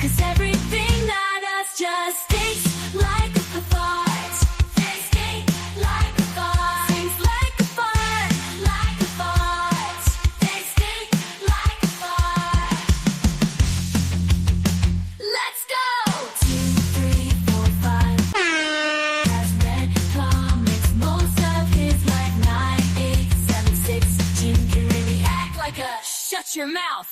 'Cause everything that us just thinks like a fart. They stink like a fart. Things like a fart, like a fart. They stink like a fart. Let's go! 2, 3, 4, 5. Has read comics, most of his life. 9, 8, 7, 6. Jim can really act like a shut your mouth